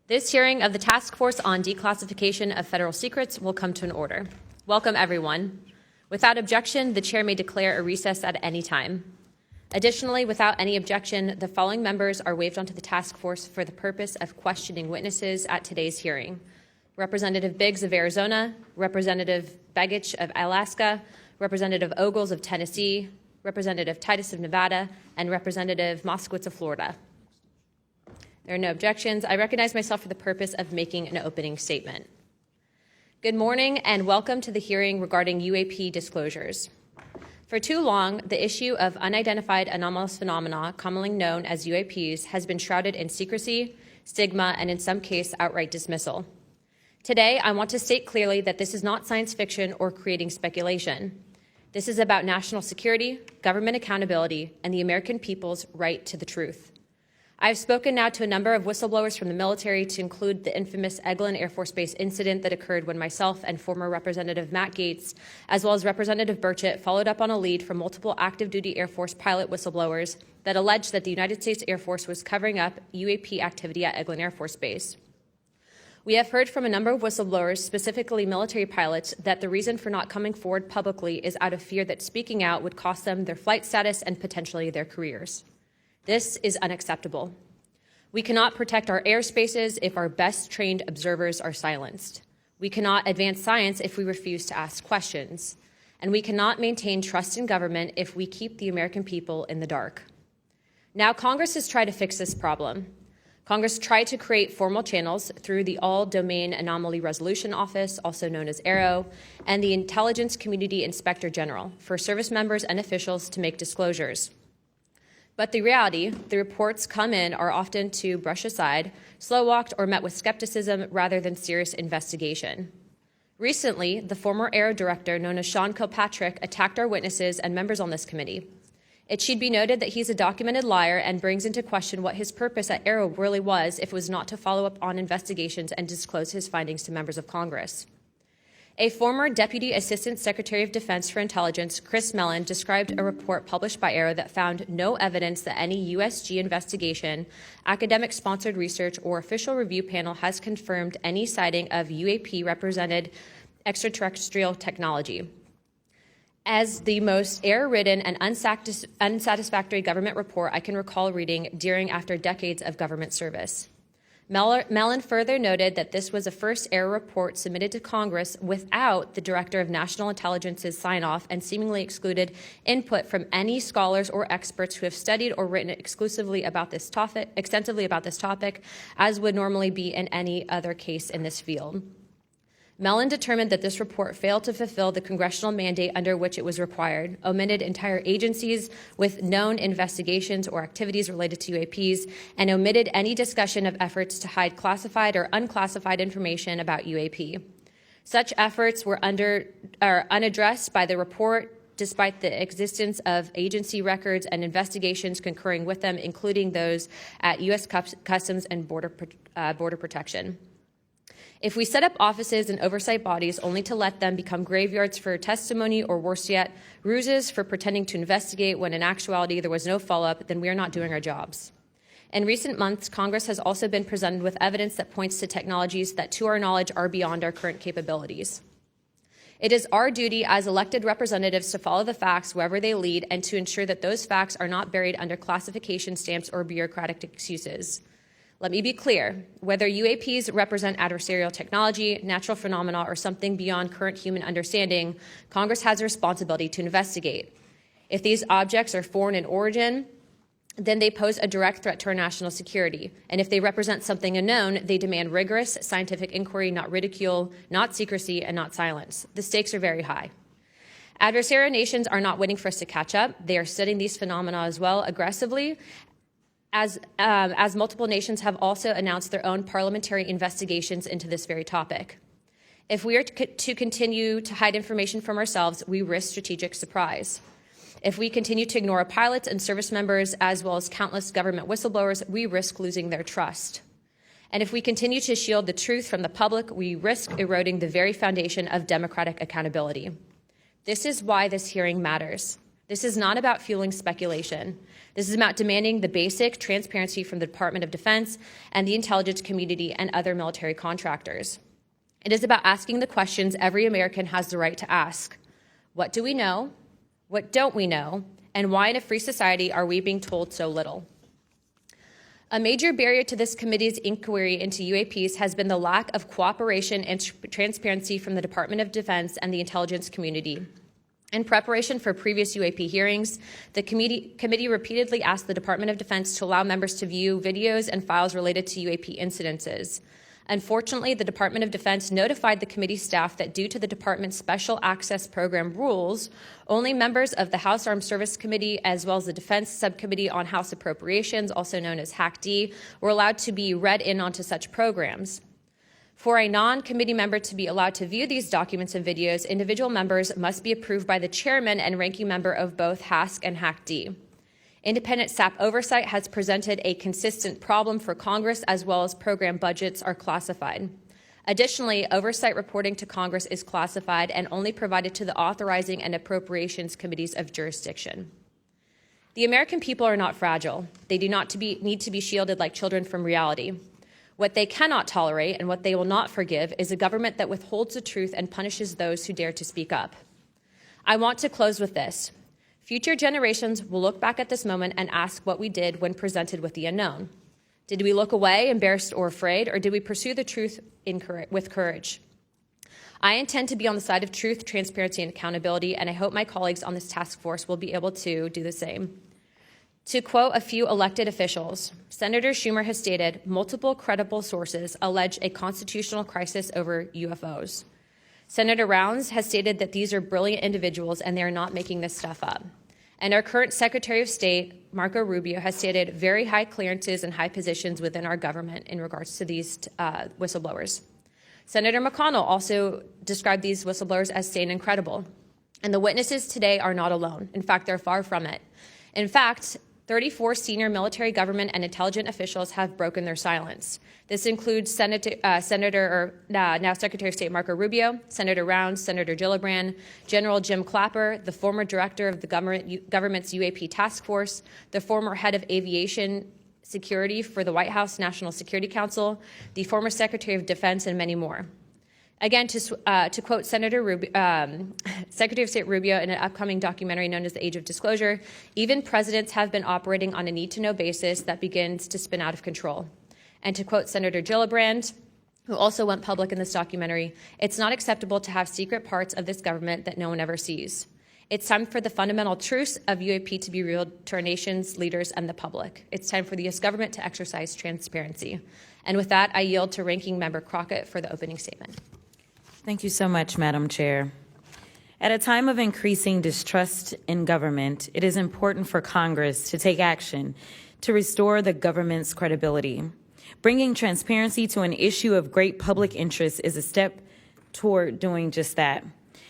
This hearing of the Task Force on Declassification of Federal Secrets will come to an order. Welcome, everyone. Without objection, the chair may declare a recess at any time. Additionally, without any objection, the following members are waived onto the task force for the purpose of questioning witnesses at today's hearing: Representative Biggs of Arizona, Representative Begich of Alaska, Representative Ogles of Tennessee, Representative Titus of Nevada, and Representative Moskowitz of Florida. There are no objections. I recognize myself for the purpose of making an opening statement. Good morning and welcome to the hearing regarding UAP disclosures. For too long, the issue of unidentified anomalous phenomena, commonly known as UAPs, has been shrouded in secrecy, stigma, and in some cases, outright dismissal. Today, I want to state clearly that this is not science fiction or creating speculation. This is about national security, government accountability, and the American people's right to the truth. I have spoken now to a number of whistleblowers from the military, to include the infamous Eglin Air Force Base incident that occurred when myself and former Representative Matt Gaetz, as well as Representative Burchett, followed up on a lead from multiple active duty Air Force pilot whistleblowers that alleged that the United States Air Force was covering up UAP activity at Eglin Air Force Base. We have heard from a number of whistleblowers, specifically military pilots, that the reason for not coming forward publicly is out of fear that speaking out would cost them their flight status and potentially their careers. This is unacceptable. We cannot protect our airspaces if our best trained observers are silenced. We cannot advance science if we refuse to ask questions. And we cannot maintain trust in government if we keep the American people in the dark. Now, Congress has tried to fix this problem. Congress tried to create formal channels through the All-Domain Anomaly Resolution Office, also known as AARO, and the Intelligence Community Inspector General for service members and officials to make disclosures. But the reality, the reports come in are often to brush aside, slow-walked, or met with skepticism rather than serious investigation. Recently, the former AARO director, known as Sean Kilpatrick, attacked our witnesses and members on this committee. It should be noted that he's a documented liar and brings into question what his purpose at AARO really was if it was not to follow up on investigations and disclose his findings to members of Congress. A former Deputy Assistant Secretary of Defense for Intelligence, Chris Mellon, described a report published by AARO that found no evidence that any USG investigation, academic-sponsored research, or official review panel has confirmed any sighting of UAP-represented extraterrestrial technology. As the most error-ridden and unsatisfactory government report I can recall reading during after decades of government service. Mellon further noted that this was a first error report submitted to Congress without the Director of National Intelligence's sign-off, and seemingly excluded input from any scholars or experts who have studied or written extensively about this topic, as would normally be in any other case in this field. Mellon determined that this report failed to fulfill the congressional mandate under which it was required, omitted entire agencies with known investigations or activities related to UAPs, and omitted any discussion of efforts to hide classified or unclassified information about UAP. Such efforts were unaddressed by the report, despite the existence of agency records and investigations concurring with them, including those at U.S. Customs and Border Protection. If we set up offices and oversight bodies only to let them become graveyards for testimony, or worse yet, ruses for pretending to investigate when in actuality there was no follow-up, then we are not doing our jobs. In recent months, Congress has also been presented with evidence that points to technologies that, to our knowledge, are beyond our current capabilities. It is our duty as elected representatives to follow the facts wherever they lead and to ensure that those facts are not buried under classification stamps or bureaucratic excuses. Let me be clear, whether UAPs represent adversarial technology, natural phenomena, or something beyond current human understanding, Congress has a responsibility to investigate. If these objects are foreign in origin, then they pose a direct threat to our national security. And if they represent something unknown, they demand rigorous scientific inquiry, not ridicule, not secrecy, and not silence. The stakes are very high. Adversarial nations are not waiting for us to catch up. They are studying these phenomena as well aggressively, as multiple nations have also announced their own parliamentary investigations into this very topic. If we are to continue to hide information from ourselves, we risk strategic surprise. If we continue to ignore our pilots and service members, as well as countless government whistleblowers, we risk losing their trust. And if we continue to shield the truth from the public, we risk eroding the very foundation of democratic accountability. This is why this hearing matters. This is not about fueling speculation. This is about demanding the basic transparency from the Department of Defense and the intelligence community and other military contractors. It is about asking the questions every American has the right to ask. What do we know? What don't we know? And why in a free society are we being told so little? A major barrier to this committee's inquiry into UAPs has been the lack of cooperation and transparency from the Department of Defense and the intelligence community. In preparation for previous UAP hearings, the committee repeatedly asked the Department of Defense to allow members to view videos and files related to UAP incidences. Unfortunately, the Department of Defense notified the committee staff that due to the department's Special Access Program rules, only members of the House Armed Service Committee, as well as the Defense Subcommittee on House Appropriations, also known as HAC-D, were allowed to be read in onto such programs. For a non-committee member to be allowed to view these documents and videos, individual members must be approved by the chairman and ranking member of both HASC and HAC-D. Independent SAP oversight has presented a consistent problem for Congress, as well as program budgets are classified. Additionally, oversight reporting to Congress is classified and only provided to the authorizing and appropriations committees of jurisdiction. The American people are not fragile. They do not need to be shielded like children from reality. What they cannot tolerate and what they will not forgive is a government that withholds the truth and punishes those who dare to speak up. I want to close with this. Future generations will look back at this moment and ask what we did when presented with the unknown. Did we look away, embarrassed or afraid, or did we pursue the truth with courage? I intend to be on the side of truth, transparency, and accountability, and I hope my colleagues on this task force will be able to do the same. To quote a few elected officials, Senator Schumer has stated, multiple credible sources allege a constitutional crisis over UFOs. Senator Rounds has stated that these are brilliant individuals and they are not making this stuff up. And our current Secretary of State, Marco Rubio, has stated very high clearances and high positions within our government in regards to these whistleblowers. Senator McConnell also described these whistleblowers as sane and credible. And the witnesses today are not alone. In fact, they're far from it. In fact, 34 senior military, government, and intelligence officials have broken their silence. This includes now Secretary of State Marco Rubio, Senator Rounds, Senator Gillibrand, General Jim Clapper, the former director of the government's UAP task force, the former head of aviation security for the White House National Security Council, the former Secretary of Defense, and many more. Again, to quote Secretary of State Rubio in an upcoming documentary known as The Age of Disclosure, even presidents have been operating on a need-to-know basis that begins to spin out of control. And to quote Senator Gillibrand, who also went public in this documentary, it's not acceptable to have secret parts of this government that no one ever sees. It's time for the fundamental truths of UAP to be revealed to our nation's leaders and the public. It's time for the U.S. government to exercise transparency. And with that, I yield to Ranking Member Crockett for the opening statement. Thank you so much, Madam Chair. At a time of increasing distrust in government, it is important for Congress to take action to restore the government's credibility. Bringing transparency to an issue of great public interest is a step toward doing just that.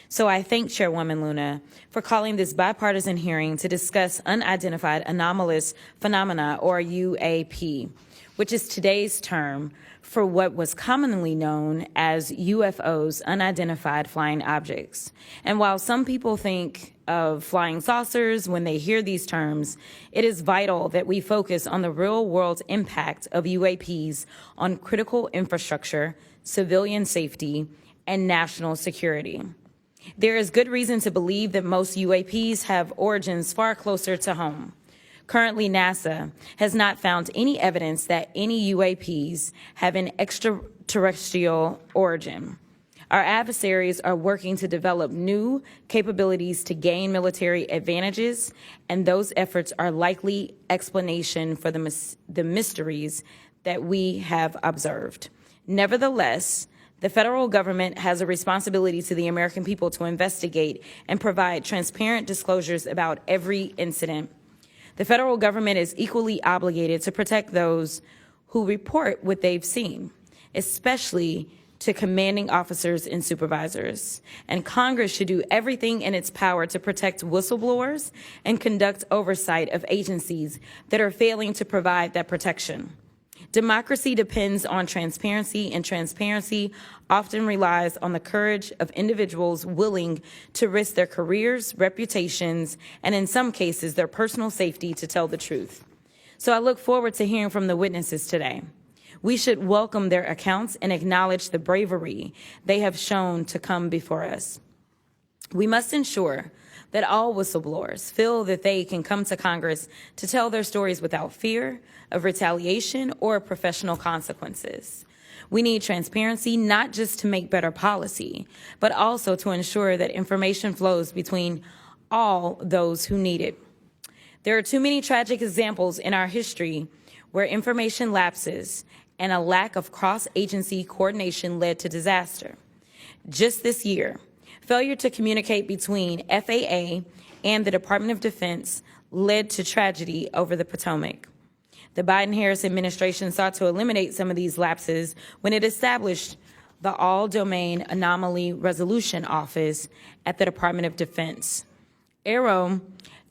So I thank Chairwoman Luna for calling this bipartisan hearing to discuss unidentified anomalous phenomena, or UAP, which is today's term for what was commonly known as UFOs, unidentified flying objects. And while some people think of flying saucers when they hear these terms, it is vital that we focus on the real-world impact of UAPs on critical infrastructure, civilian safety, and national security. There is good reason to believe that most UAPs have origins far closer to home. Currently, NASA has not found any evidence that any UAPs have an extraterrestrial origin. Our adversaries are working to develop new capabilities to gain military advantages, and those efforts are likely explanation for the mysteries that we have observed. Nevertheless, the federal government has a responsibility to the American people to investigate and provide transparent disclosures about every incident. The federal government is equally obligated to protect those who report what they've seen, especially to commanding officers and supervisors. And Congress should do everything in its power to protect whistleblowers and conduct oversight of agencies that are failing to provide that protection. Democracy depends on transparency, and transparency often relies on the courage of individuals willing to risk their careers, reputations, and in some cases, their personal safety to tell the truth. So I look forward to hearing from the witnesses today. We should welcome their accounts and acknowledge the bravery they have shown to come before us. We must ensure that all whistleblowers feel that they can come to Congress to tell their stories without fear of retaliation or professional consequences. We need transparency not just to make better policy, but also to ensure that information flows between all those who need it. There are too many tragic examples in our history where information lapses and a lack of cross-agency coordination led to disaster. Just this year, failure to communicate between FAA and the Department of Defense led to tragedy over the Potomac. The Biden-Harris administration sought to eliminate some of these lapses when it established the All-Domain Anomaly Resolution Office at the Department of Defense. AARO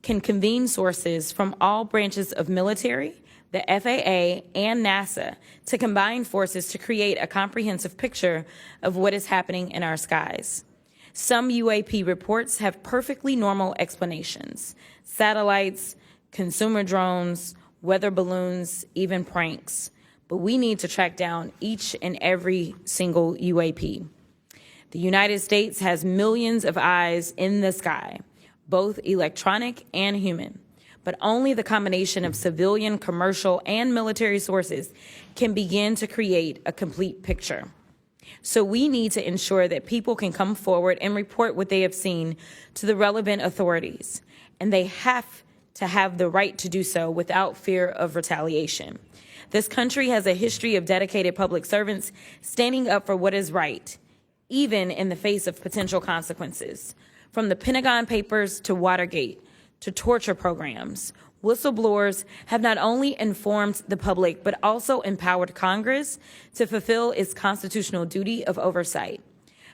can convene sources from all branches of military, the FAA, and NASA to combine forces to create a comprehensive picture of what is happening in our skies. Some UAP reports have perfectly normal explanations: satellites, consumer drones, weather balloons, even pranks. But we need to track down each and every single UAP. The United States has millions of eyes in the sky, both electronic and human. But only the combination of civilian, commercial, and military sources can begin to create a complete picture. So we need to ensure that people can come forward and report what they have seen to the relevant authorities, and they have to have the right to do so without fear of retaliation. This country has a history of dedicated public servants standing up for what is right, even in the face of potential consequences. From the Pentagon Papers to Watergate to torture programs, whistleblowers have not only informed the public, but also empowered Congress to fulfill its constitutional duty of oversight.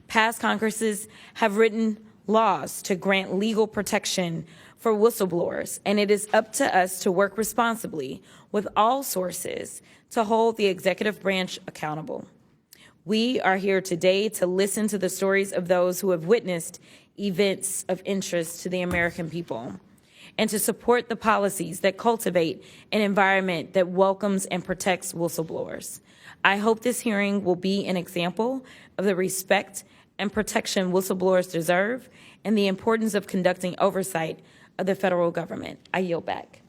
Past Congresses have written laws to grant legal protection for whistleblowers, and it is up to us to work responsibly with all sources to hold the executive branch accountable. We are here today to listen to the stories of those who have witnessed events of interest to the American people, and to support the policies that cultivate an environment that welcomes and protects whistleblowers. I hope this hearing will be an example of the respect and protection whistleblowers deserve and the importance of conducting oversight of the federal government. I yield back.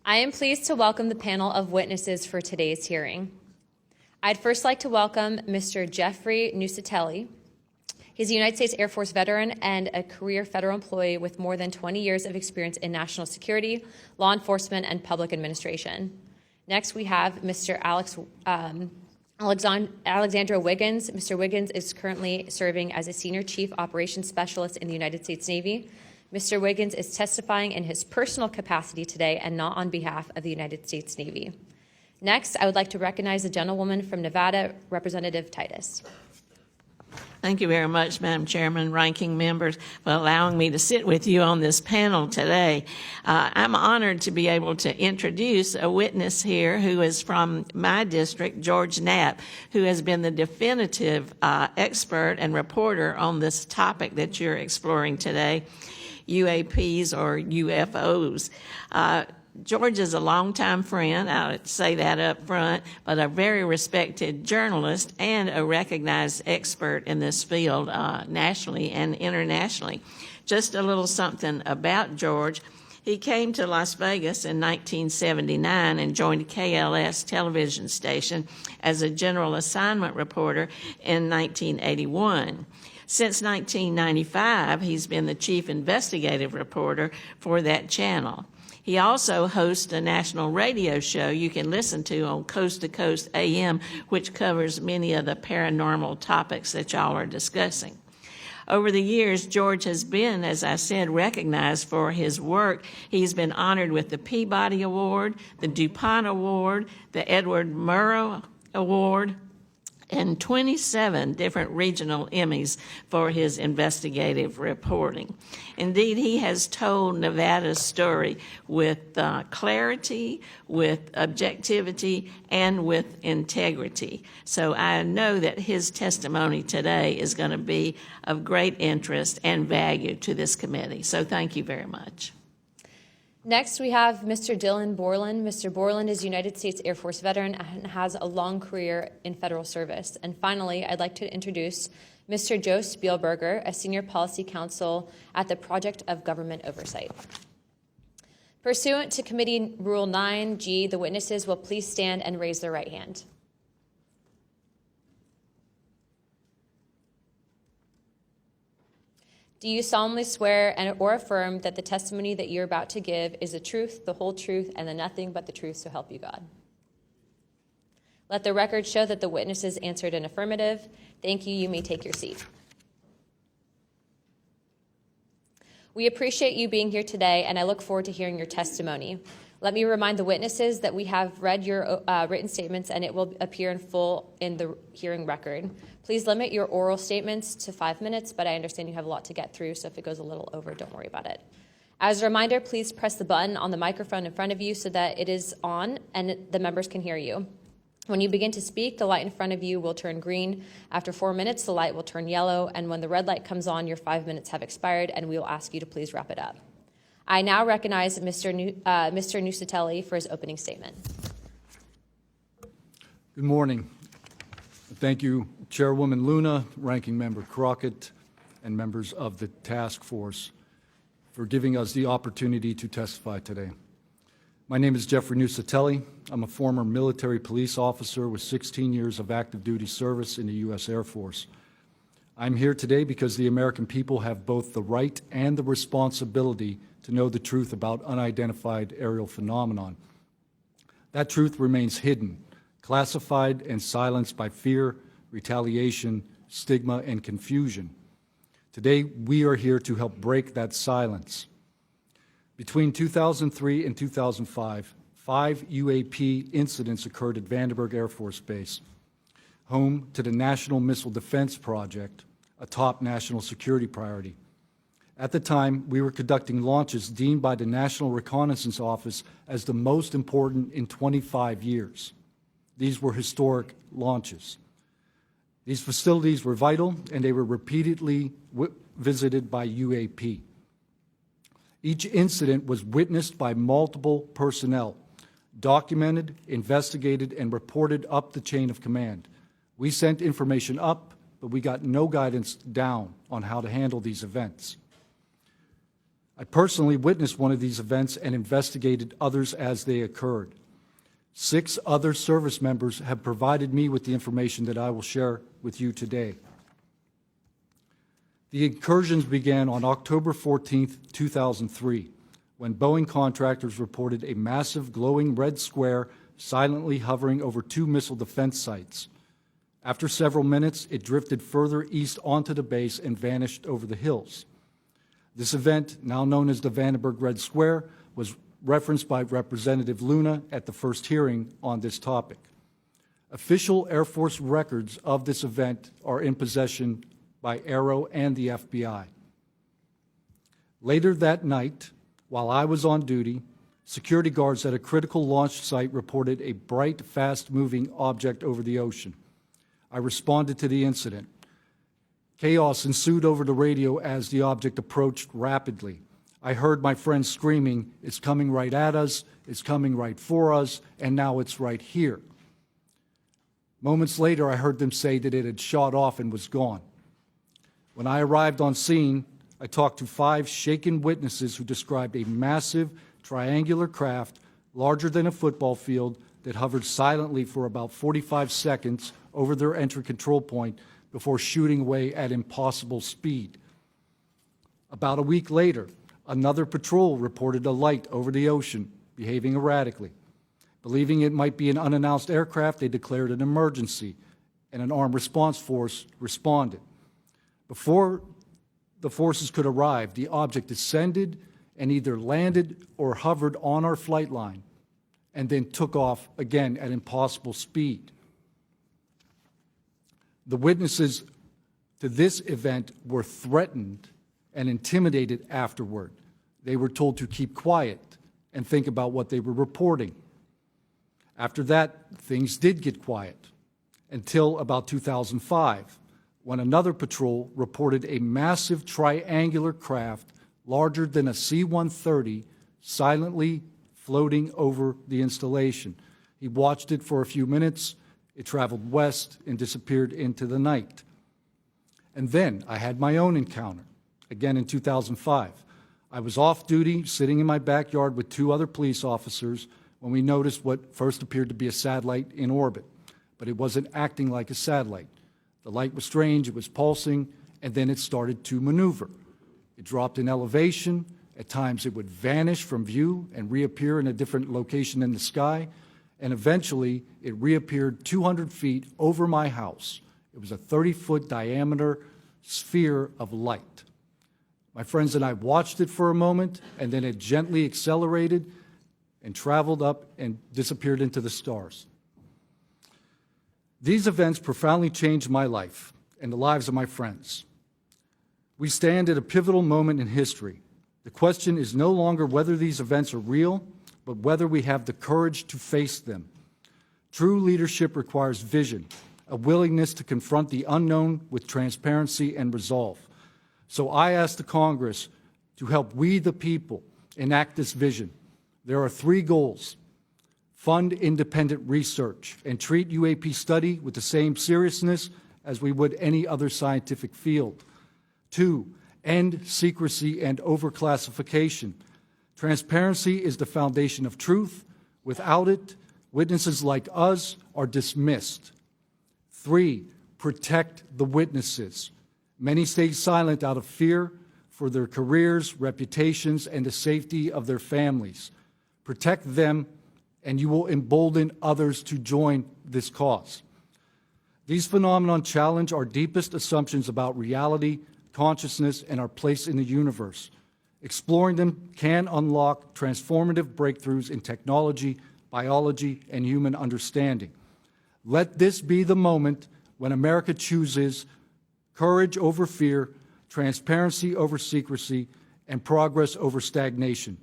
I am pleased to welcome the panel of witnesses for today's hearing. I'd first like to welcome Mr. Jeffrey Nusatelli. He's a United States Air Force veteran and a career federal employee with more than 20 years of experience in national security, law enforcement, and public administration. Next, we have Mr. Alexandra Wiggins. Mr. Wiggins is currently serving as a Senior Chief Operations Specialist in the United States Navy. Mr. Wiggins is testifying in his personal capacity today and not on behalf of the United States Navy. Next, I would like to recognize the gentlewoman from Nevada, Representative Titus. Thank you very much, Madam Chairman, ranking members, for allowing me to sit with you on this panel today. I'm honored to be able to introduce a witness here who is from my district, George Knapp, who has been the definitive expert and reporter on this topic that you're exploring today, UAPs or UFOs. George is a longtime friend, I'll say that up front, but a very respected journalist and a recognized expert in this field nationally and internationally. Just a little something about George. He came to Las Vegas in 1979 and joined KLS television station as a general assignment reporter in 1981. Since 1995, he's been the chief investigative reporter for that channel. He also hosts a national radio show you can listen to on Coast to Coast AM, which covers many of the paranormal topics that y'all are discussing. Over the years, George has been, as I said, recognized for his work. He's been honored with the Peabody Award, the DuPont Award, the Edward Murrow Award, and 27 different regional Emmys for his investigative reporting. Indeed, he has told Nevada's story with clarity, with objectivity, and with integrity. So I know that his testimony today is going to be of great interest and value to this committee. So thank you very much. Next, we have Mr. Dylan Borland. Mr. Borland is a United States Air Force veteran and has a long career in federal service. And finally, I'd like to introduce Mr. Joe Spielberger, a senior policy counsel at the Project of Government Oversight. Pursuant to Committee Rule 9G, the witnesses will please stand and raise their right hand. Do you solemnly swear or affirm that the testimony that you're about to give is the truth, the whole truth, and the nothing but the truth, so help you God? Let the record show that the witnesses answered an affirmative. Thank you. You may take your seat. We appreciate you being here today, and I look forward to hearing your testimony. Let me remind the witnesses that we have read your written statements, and it will appear in full in the hearing record. Please limit your oral statements to 5 minutes, but I understand you have a lot to get through, so if it goes a little over, don't worry about it. As a reminder, please press the button on the microphone in front of you so that it is on and the members can hear you. When you begin to speak, the light in front of you will turn green. After 4 minutes, the light will turn yellow, and when the red light comes on, your 5 minutes have expired, and we will ask you to please wrap it up. I now recognize Mr. Nusatelli for his opening statement. Good morning. Thank you, Chairwoman Luna, Ranking Member Crockett, and members of the task force for giving us the opportunity to testify today. My name is Jeffrey Nusatelli. I'm a former military police officer with 16 years of active duty service in the U.S. Air Force. I'm here today because the American people have both the right and the responsibility to know the truth about unidentified aerial phenomenon. That truth remains hidden, classified and silenced by fear, retaliation, stigma, and confusion. Today, we are here to help break that silence. Between 2003 and 2005, 5 UAP incidents occurred at Vandenberg Air Force Base, home to the National Missile Defense Project, a top national security priority. At the time, we were conducting launches deemed by the National Reconnaissance Office as the most important in 25 years. These were historic launches. These facilities were vital, and they were repeatedly visited by UAP. Each incident was witnessed by multiple personnel, documented, investigated, and reported up the chain of command. We sent information up, but we got no guidance down on how to handle these events. I personally witnessed one of these events and investigated others as they occurred. 6 other service members have provided me with the information that I will share with you today. The incursions began on October 14, 2003, when Boeing contractors reported a massive glowing red square silently hovering over 2 missile defense sites. After several minutes, it drifted further east onto the base and vanished over the hills. This event, now known as the Vandenberg Red Square, was referenced by Representative Luna at the first hearing on this topic. Official Air Force records of this event are in possession by Aero and the FBI. Later that night, while I was on duty, security guards at a critical launch site reported a bright, fast-moving object over the ocean. I responded to the incident. Chaos ensued over the radio as the object approached rapidly. I heard my friends screaming, "It's coming right at us, it's coming right for us, and now it's right here." Moments later, I heard them say that it had shot off and was gone. When I arrived on scene, I talked to 5 shaken witnesses who described a massive triangular craft larger than a football field that hovered silently for about 45 seconds over their entry control point before shooting away at impossible speed. About a week later, another patrol reported a light over the ocean, behaving erratically. Believing it might be an unannounced aircraft, they declared an emergency, and an armed response force responded. Before the forces could arrive, the object descended and either landed or hovered on our flight line, and then took off again at impossible speed. The witnesses to this event were threatened and intimidated afterward. They were told to keep quiet and think about what they were reporting. After that, things did get quiet until about 2005, when another patrol reported a massive triangular craft larger than a C-130 silently floating over the installation. He watched it for a few minutes. It traveled west and disappeared into the night. And then I had my own encounter, again in 2005. I was off duty, sitting in my backyard with two other police officers when we noticed what first appeared to be a satellite in orbit, but it wasn't acting like a satellite. The light was strange, it was pulsing, and then it started to maneuver. It dropped in elevation. At times it would vanish from view and reappear in a different location in the sky, and eventually it reappeared 200 feet over my house. It was a 30-foot diameter sphere of light. My friends and I watched it for a moment, and then it gently accelerated and traveled up and disappeared into the stars. These events profoundly changed my life and the lives of my friends. We stand at a pivotal moment in history. The question is no longer whether these events are real, but whether we have the courage to face them. True leadership requires vision, a willingness to confront the unknown with transparency and resolve. So I ask the Congress to help we, the people, enact this vision. There are three goals: fund independent research and treat UAP study with the same seriousness as we would any other scientific field. 2, end secrecy and overclassification. Transparency is the foundation of truth. Without it, witnesses like us are dismissed. 3, protect the witnesses. Many stay silent out of fear for their careers, reputations, and the safety of their families. Protect them, and you will embolden others to join this cause. These phenomena challenge our deepest assumptions about reality, consciousness, and our place in the universe. Exploring them can unlock transformative breakthroughs in technology, biology, and human understanding. Let this be the moment when America chooses courage over fear, transparency over secrecy, and progress over stagnation.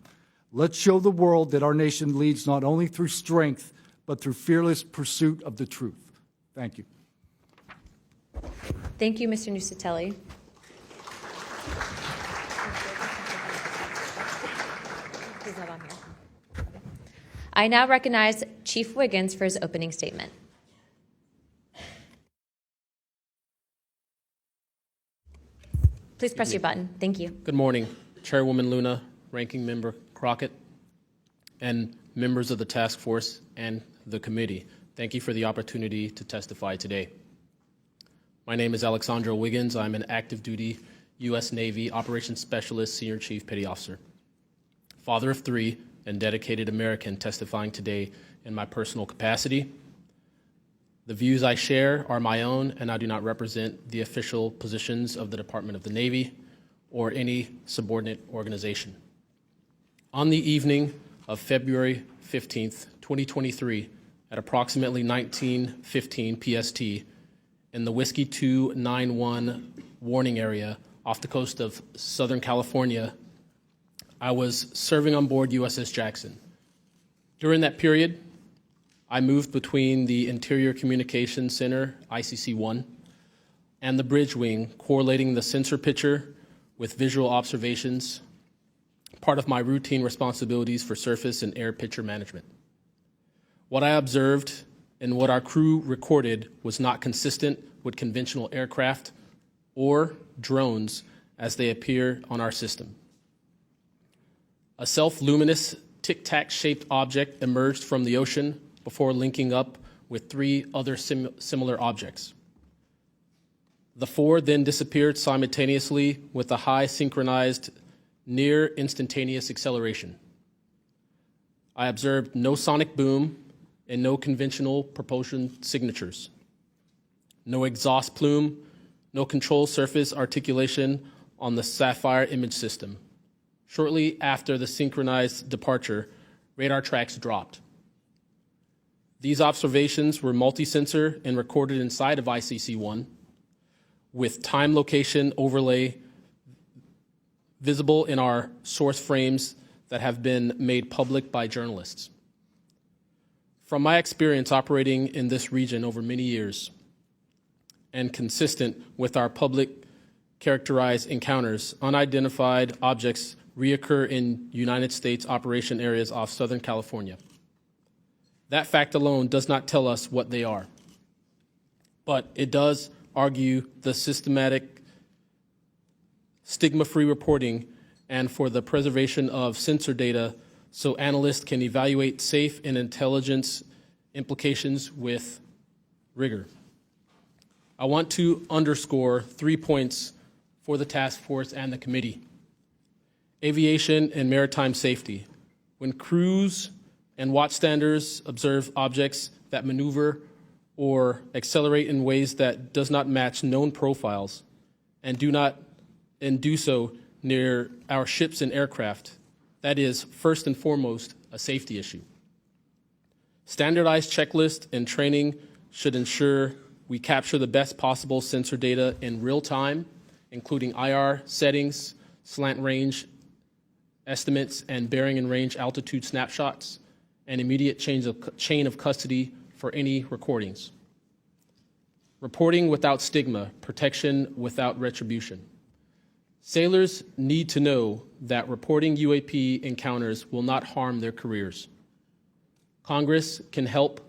Let's show the world that our nation leads not only through strength, but through fearless pursuit of the truth. Thank you. Thank you, Mr. Nusatelli. He's not on here. I now recognize Chief Wiggins for his opening statement. Please press your button. Thank you. Good morning, Chairwoman Luna, Ranking Member Crockett, and members of the task force and the committee. Thank you for the opportunity to testify today. My name is Alexandro Wiggins. I'm an active duty U.S. Navy Operations Specialist, Senior Chief Petty Officer, father of 3, and dedicated American testifying today in my personal capacity. The views I share are my own, and I do not represent the official positions of the Department of the Navy or any subordinate organization. On the evening of February 15th, 2023, at approximately 19:15 PST, in the Whiskey 291 warning area off the coast of Southern California, I was serving on board USS Jackson. During that period, I moved between the Interior Communications Center, ICC-1, and the bridge wing, correlating the sensor picture with visual observations, part of my routine responsibilities for surface and air picture management. What I observed and what our crew recorded was not consistent with conventional aircraft or drones as they appear on our system. A self-luminous tic-tac-shaped object emerged from the ocean before linking up with 3 other similar objects. The 4 then disappeared simultaneously with a high synchronized, near instantaneous acceleration. I observed no sonic boom and no conventional propulsion signatures, no exhaust plume, no control surface articulation on the Sapphire image system. Shortly after the synchronized departure, radar tracks dropped. These observations were multi-sensor and recorded inside of ICC-1 with time location overlay visible in our source frames that have been made public by journalists. From my experience operating in this region over many years and consistent with our public characterized encounters, unidentified objects reoccur in United States operation areas off Southern California. That fact alone does not tell us what they are, but it does argue the systematic stigma-free reporting and for the preservation of sensor data so analysts can evaluate safe and intelligence implications with rigor. I want to underscore 3 points for the task force and the committee. Aviation and maritime safety. When crews and watchstanders observe objects that maneuver or accelerate in ways that does not match known profiles and do so near our ships and aircraft, that is first and foremost a safety issue. Standardized checklists and training should ensure we capture the best possible sensor data in real time, including IR settings, slant range estimates, and bearing and range altitude snapshots, and immediate chain of custody for any recordings. Reporting without stigma, protection without retribution. Sailors need to know that reporting UAP encounters will not harm their careers. Congress can help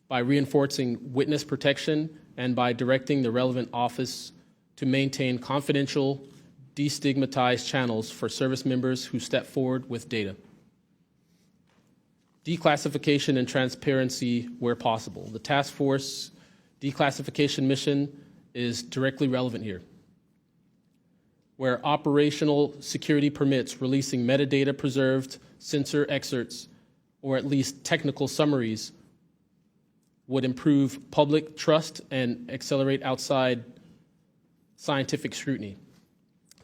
by reinforcing witness protection and by directing the relevant office to maintain confidential, destigmatized channels for service members who step forward with data. Declassification and transparency where possible. The task force declassification mission is directly relevant here. Where operational security permits releasing metadata preserved sensor excerpts or at least technical summaries would improve public trust and accelerate outside scientific scrutiny.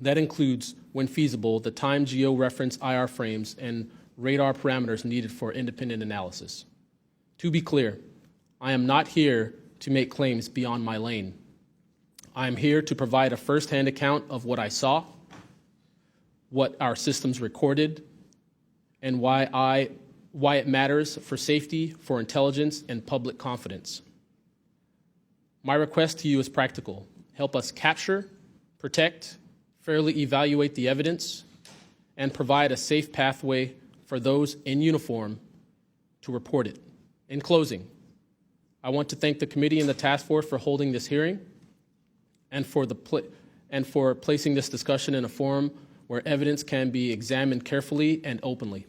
That includes, when feasible, the time geo-reference IR frames and radar parameters needed for independent analysis. To be clear, I am not here to make claims beyond my lane. I am here to provide a first-hand account of what I saw, what our systems recorded, and why it matters for safety, for intelligence, and public confidence. My request to you is practical. Help us capture, protect, fairly evaluate the evidence, and provide a safe pathway for those in uniform to report it. In closing, I want to thank the committee and the task force for holding this hearing and for placing this discussion in a forum where evidence can be examined carefully and openly.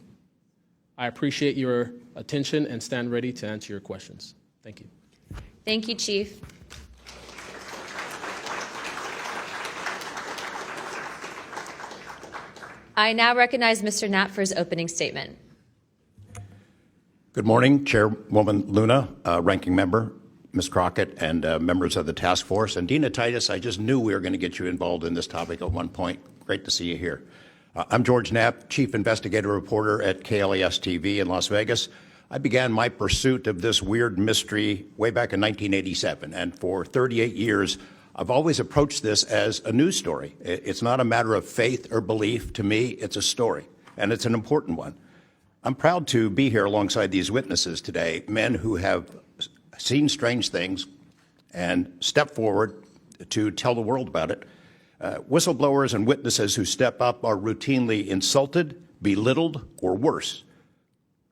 I appreciate your attention and stand ready to answer your questions. Thank you. Thank you, Chief. I now recognize Mr. Knapp for his opening statement. Good morning, Chairwoman Luna, Ranking Member, Ms. Crockett, and members of the task force. And Dina Titus, I just knew we were going to get you involved in this topic at one point. Great to see you here. I'm George Knapp, Chief Investigative Reporter at KLAS TV in Las Vegas. I began my pursuit of this weird mystery way back in 1987, and for 38 years, I've always approached this as a news story. It's not a matter of faith or belief. To me, it's a story, and it's an important one. I'm proud to be here alongside these witnesses today, men who have seen strange things and stepped forward to tell the world about it. Whistleblowers and witnesses who step up are routinely insulted, belittled, or worse.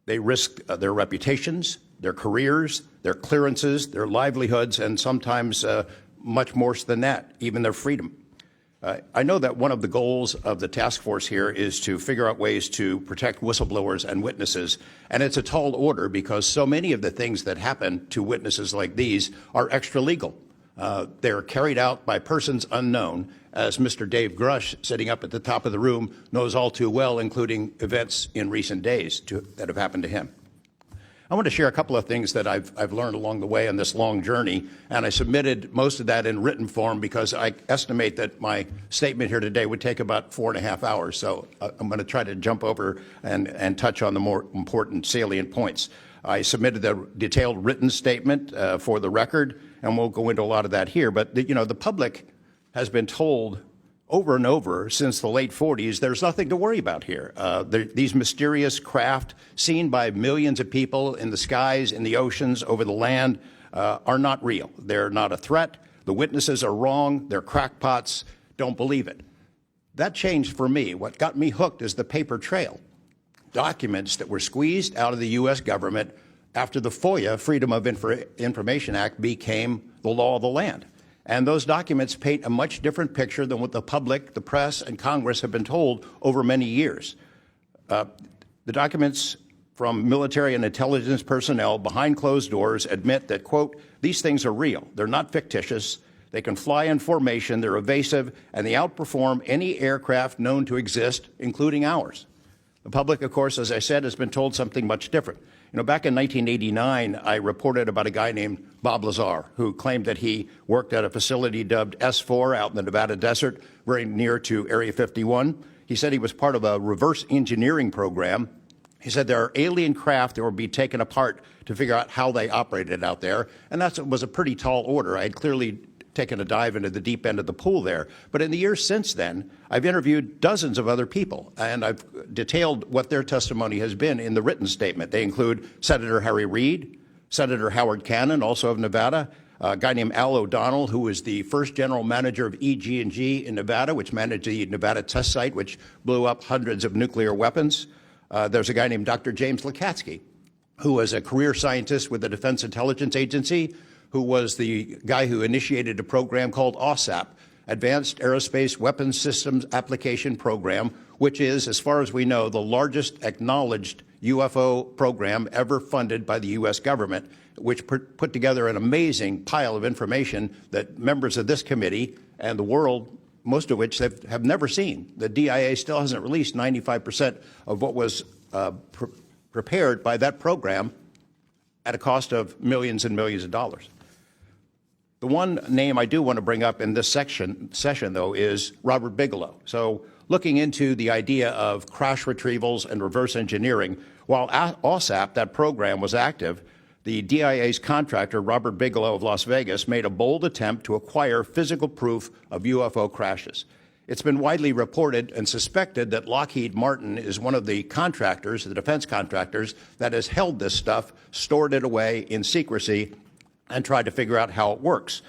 They risk their reputations, their careers, their clearances, their livelihoods, and sometimes much more than that, even their freedom. I know that one of the goals of the task force here is to figure out ways to protect whistleblowers and witnesses, and it's a tall order because so many of the things that happen to witnesses like these are extra legal. They're carried out by persons unknown, as Mr. Dave Grush, sitting up at the top of the room, knows all too well, including events in recent days that have happened to him. I want to share a couple of things that I've learned along the way on this long journey, and I submitted most of that in written form because I estimate that my statement here today would take about 4.5 hours, so I'm going to try to jump over and touch on the more important salient points. I submitted a detailed written statement for the record, and we'll go into a lot of that here. But the public has been told over and over since the late 40s, there's nothing to worry about here. These mysterious craft seen by millions of people in the skies, in the oceans, over the land are not real. They're not a threat. The witnesses are wrong. They're crackpots. Don't believe it. That changed for me. What got me hooked is the paper trail. Documents that were squeezed out of the U.S. government after the FOIA, Freedom of Information Act, became the law of the land. And those documents paint a much different picture than what the public, the press, and Congress have been told over many years. The documents from military and intelligence personnel behind closed doors admit that, quote, these things are real. They're not fictitious. They can fly in formation. They're evasive, and they outperform any aircraft known to exist, including ours. The public, of course, as I said, has been told something much different. Back in 1989, I reported about a guy named Bob Lazar, who claimed that he worked at a facility dubbed S4 out in the Nevada desert, very near to Area 51. He said he was part of a reverse engineering program. He said there are alien craft that will be taken apart to figure out how they operated out there, and that was a pretty tall order. I had clearly taken a dive into the deep end of the pool there. But in the years since then, I've interviewed dozens of other people, and I've detailed what their testimony has been in the written statement. They include Senator Harry Reid, Senator Howard Cannon, also of Nevada, a guy named Al O'Donnell, who was the first general manager of EG&G in Nevada, which managed the Nevada test site, which blew up hundreds of nuclear weapons. There's a guy named Dr. James Lakatsky, who was a career scientist with the Defense Intelligence Agency, who was the guy who initiated a program called OSAP, Advanced Aerospace Weapons Systems Application Program, which is, as far as we know, the largest acknowledged UFO program ever funded by the U.S. government, which put together an amazing pile of information that members of this committee and the world, most of which have never seen. The DIA still hasn't released 95% of what was prepared by that program at a cost of millions and millions of dollars. The one name I do want to bring up in this session, though, is Robert Bigelow. So looking into the idea of crash retrievals and reverse engineering, while OSAP, that program, was active, the DIA's contractor, Robert Bigelow of Las Vegas, made a bold attempt to acquire physical proof of UFO crashes. It's been widely reported and suspected that Lockheed Martin is one of the contractors, the defense contractors, that has held this stuff, stored it away in secrecy, and tried to figure out how it works.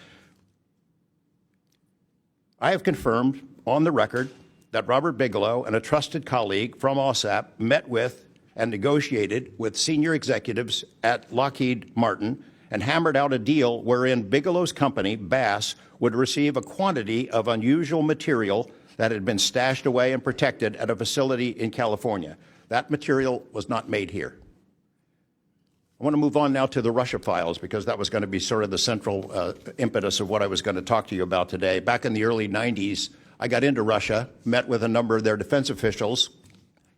I have confirmed on the record that Robert Bigelow and a trusted colleague from OSAP met with and negotiated with senior executives at Lockheed Martin and hammered out a deal wherein Bigelow's company, Bass, would receive a quantity of unusual material that had been stashed away and protected at a facility in California. That material was not made here. I want to move on now to the Russia files, because that was going to be sort of the central impetus of what I was going to talk to you about today. Back in the early 90s, I got into Russia, met with a number of their defense officials,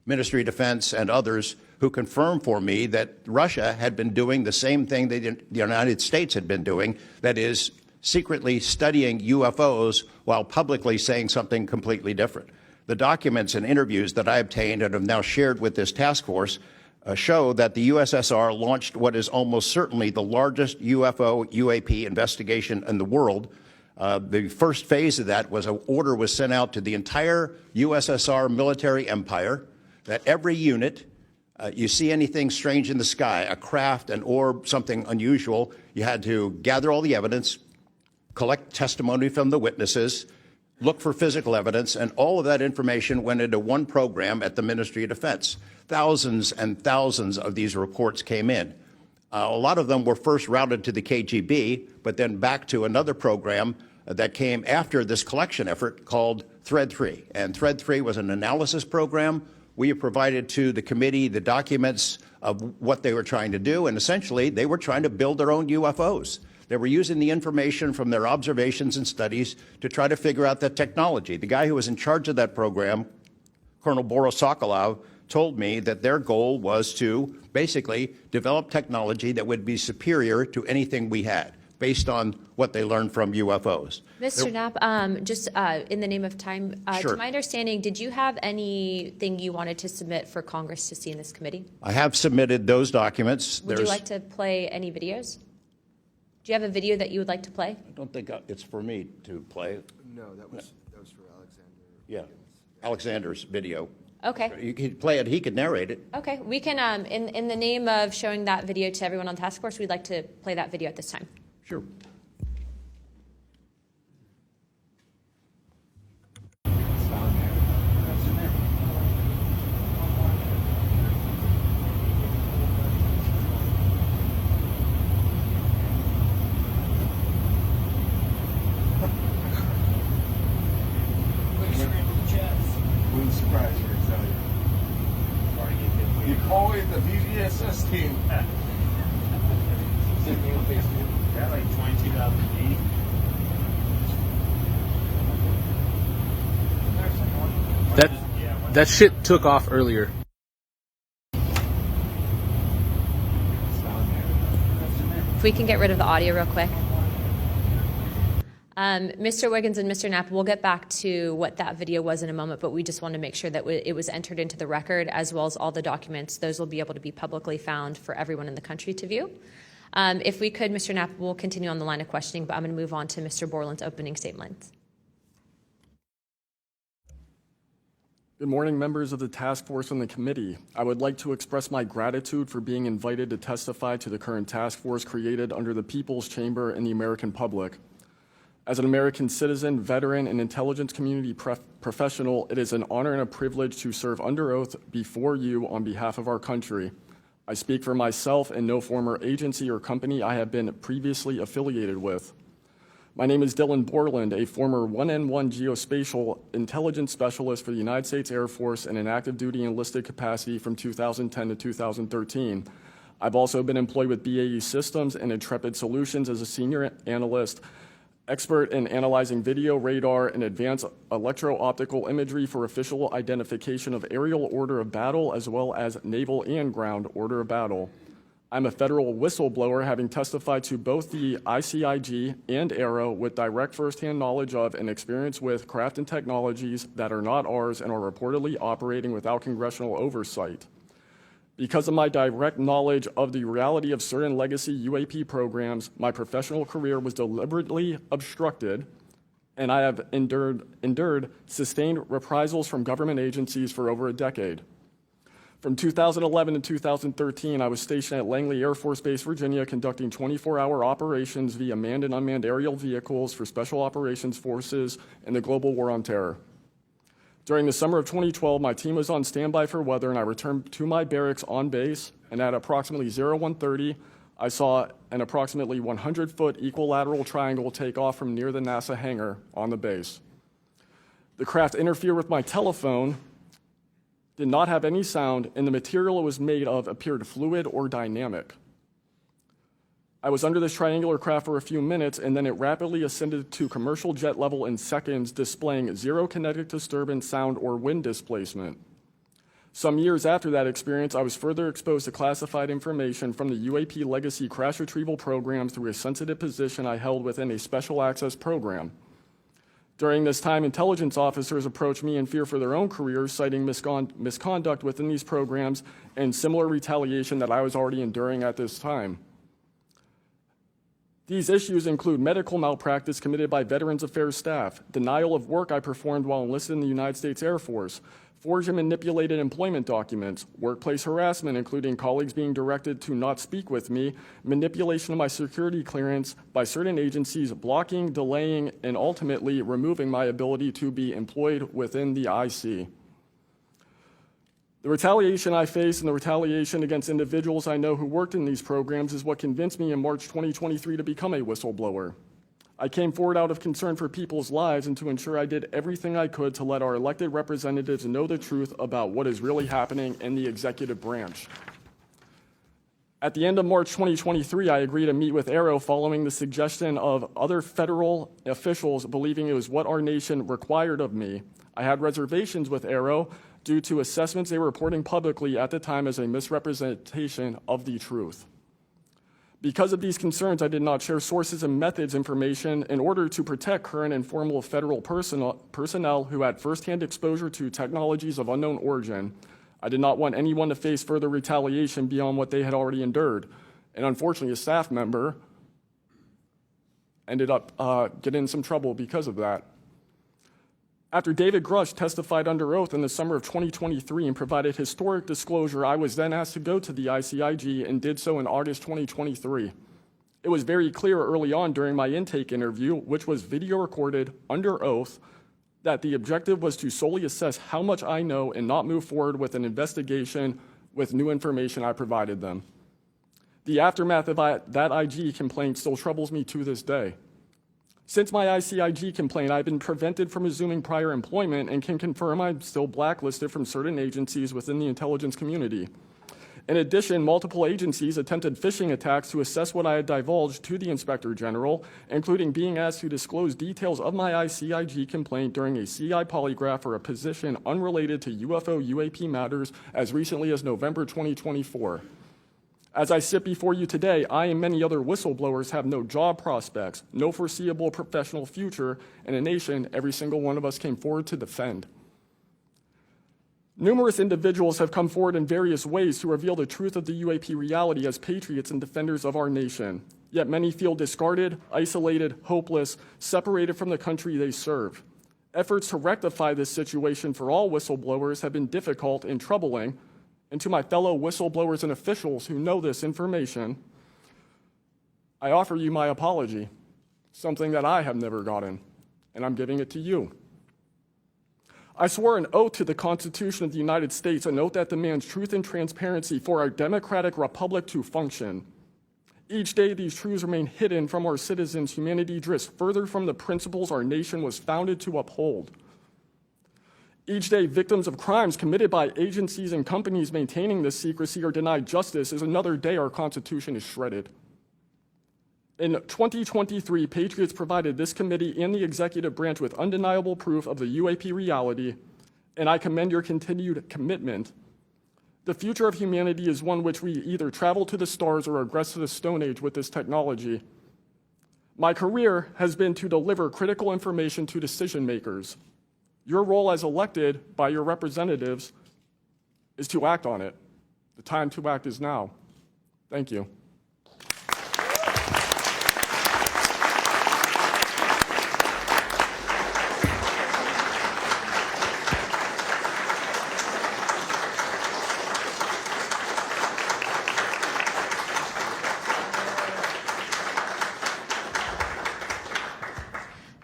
Ministry of Defense and others, who confirmed for me that Russia had been doing the same thing the United States had been doing, that is, secretly studying UFOs while publicly saying something completely different. The documents and interviews that I obtained and have now shared with this task force show that the USSR launched what is almost certainly the largest UFO UAP investigation in the world. The first phase of that was an order was sent out to the entire USSR military empire that every unit, you see anything strange in the sky, a craft, an orb, something unusual, you had to gather all the evidence, collect testimony from the witnesses, look for physical evidence, and all of that information went into one program at the Ministry of Defense. Thousands and thousands of these reports came in. A lot of them were first routed to the KGB, but then back to another program that came after this collection effort called Thread 3. And Thread 3 was an analysis program. We have provided to the committee the documents of what they were trying to do, and essentially they were trying to build their own UFOs. They were using the information from their observations and studies to try to figure out the technology. The guy who was in charge of that program, Colonel Boris Sokolov, told me that their goal was to basically develop technology that would be superior to anything we had. based on what they learned from UFOs. Mr. Knapp, just in the name of time, Sure. to my understanding, did you have anything you wanted to submit for Congress to see in this committee? I have submitted those documents. Would you like to play any videos? Do you have a video that you would like to play? I don't think it's for me to play. No, that was for Alexander. Yeah, Alexander's video. Okay. You could play it. He could narrate it. Okay. We can, in the name of showing that video to everyone on the task force, we'd like to play that video at this time. Sure. Wouldn't surprise you, I tell you. You call it the VGSS team. Yeah, like 2008. That shit took off earlier. If we can get rid of the audio real quick. Mr. Wiggins and Mr. Knapp, we'll get back to what that video was in a moment, but we just want to make sure that it was entered into the record, as well as all the documents. Those will be able to be publicly found for everyone in the country to view. If we could, Mr. Knapp, we'll continue on the line of questioning, but I'm going to move on to Mr. Borland's opening statement. Good morning, members of the task force and the committee. I would like to express my gratitude for being invited to testify to the current task force created under the People's Chamber and the American public. As an American citizen, veteran, and intelligence community professional, it is an honor and a privilege to serve under oath before you on behalf of our country. I speak for myself and no former agency or company I have been previously affiliated with. My name is Dylan Borland, a former 1N1 geospatial intelligence specialist for the United States Air Force in an active duty enlisted capacity from 2010 to 2013. I've also been employed with BAE Systems and Intrepid Solutions as a senior analyst, expert in analyzing video, radar, and advanced electro-optical imagery for official identification of aerial order of battle as well as naval and ground order of battle. I'm a federal whistleblower, having testified to both the ICIG and ARROW with direct firsthand knowledge of and experience with craft and technologies that are not ours and are reportedly operating without congressional oversight. Because of my direct knowledge of the reality of certain legacy UAP programs, my professional career was deliberately obstructed, and I have endured sustained reprisals from government agencies for over a decade. From 2011 to 2013, I was stationed at Langley Air Force Base, Virginia, conducting 24-hour operations via manned and unmanned aerial vehicles for Special Operations Forces in the global war on terror. During the summer of 2012, my team was on standby for weather, and I returned to my barracks on base, and at approximately 01:30, I saw an approximately 100-foot equilateral triangle take off from near the NASA hangar on the base. The craft interfered with my telephone, did not have any sound, and the material it was made of appeared fluid or dynamic. I was under this triangular craft for a few minutes, and then it rapidly ascended to commercial jet level in seconds, displaying zero kinetic disturbance, sound, or wind displacement. Some years after that experience, I was further exposed to classified information from the UAP legacy crash retrieval program through a sensitive position I held within a special access program. During this time, intelligence officers approached me in fear for their own careers, citing misconduct within these programs and similar retaliation that I was already enduring at this time. These issues include medical malpractice committed by Veterans Affairs staff, denial of work I performed while enlisted in the United States Air Force, forged and manipulated employment documents, workplace harassment, including colleagues being directed to not speak with me, manipulation of my security clearance by certain agencies, blocking, delaying, and ultimately removing my ability to be employed within the IC. The retaliation I face and the retaliation against individuals I know who worked in these programs is what convinced me in March 2023 to become a whistleblower. I came forward out of concern for people's lives and to ensure I did everything I could to let our elected representatives know the truth about what is really happening in the executive branch. At the end of March 2023, I agreed to meet with ARROW following the suggestion of other federal officials believing it was what our nation required of me. I had reservations with ARROW due to assessments they were reporting publicly at the time as a misrepresentation of the truth. Because of these concerns, I did not share sources and methods information in order to protect current and former federal personnel who had firsthand exposure to technologies of unknown origin. I did not want anyone to face further retaliation beyond what they had already endured. And unfortunately, a staff member ended up getting in some trouble because of that. After David Grush testified under oath in the summer of 2023 and provided historic disclosure, I was then asked to go to the ICIG and did so in August 2023. It was very clear early on during my intake interview, which was video recorded under oath, that the objective was to solely assess how much I know and not move forward with an investigation with new information I provided them. The aftermath of that IG complaint still troubles me to this day. Since my ICIG complaint, I've been prevented from resuming prior employment and can confirm I'm still blacklisted from certain agencies within the intelligence community. In addition, multiple agencies attempted phishing attacks to assess what I had divulged to the Inspector General, including being asked to disclose details of my ICIG complaint during a CI polygraph for a position unrelated to UFO UAP matters as recently as November 2024. As I sit before you today, I and many other whistleblowers have no job prospects, no foreseeable professional future, and a nation every single one of us came forward to defend. Numerous individuals have come forward in various ways to reveal the truth of the UAP reality as patriots and defenders of our nation. Yet many feel discarded, isolated, hopeless, separated from the country they serve. Efforts to rectify this situation for all whistleblowers have been difficult and troubling. And to my fellow whistleblowers and officials who know this information, I offer you my apology, something that I have never gotten, and I'm giving it to you. I swore an oath to the Constitution of the United States, an oath that demands truth and transparency for our democratic republic to function. Each day, these truths remain hidden from our citizens. Humanity drifts further from the principles our nation was founded to uphold. Each day, victims of crimes committed by agencies and companies maintaining this secrecy are denied justice as another day our Constitution is shredded. In 2023, Patriots provided this committee and the executive branch with undeniable proof of the UAP reality, and I commend your continued commitment. The future of humanity is one which we either travel to the stars or regress to the Stone Age with this technology. My career has been to deliver critical information to decision makers. Your role as elected by your representatives is to act on it. The time to act is now. Thank you.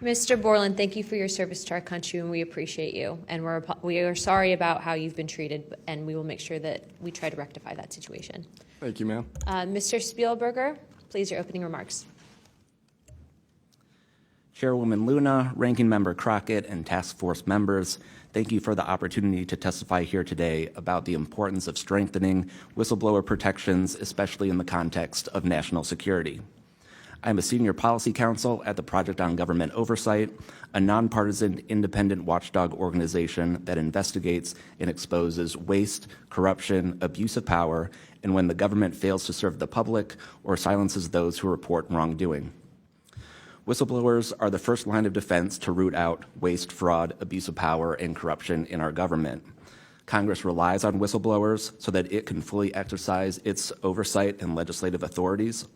Mr. Borland, thank you for your service to our country, and we appreciate you. And we are sorry about how you've been treated, and we will make sure that we try to rectify that situation. Thank you, ma'am. Mr. Spielberger, please, your opening remarks. Chairwoman Luna, Ranking Member Crockett, and Task Force members, thank you for the opportunity to testify here today about the importance of strengthening whistleblower protections, especially in the context of national security. I'm a senior policy counsel at the Project on Government Oversight, a nonpartisan independent watchdog organization that investigates and exposes waste, corruption, abuse of power, and when the government fails to serve the public or silences those who report wrongdoing. Whistleblowers are the first line of defense to root out waste, fraud, abuse of power, and corruption in our government. Congress relies on whistleblowers so that it can fully exercise its oversight and legislative authorities.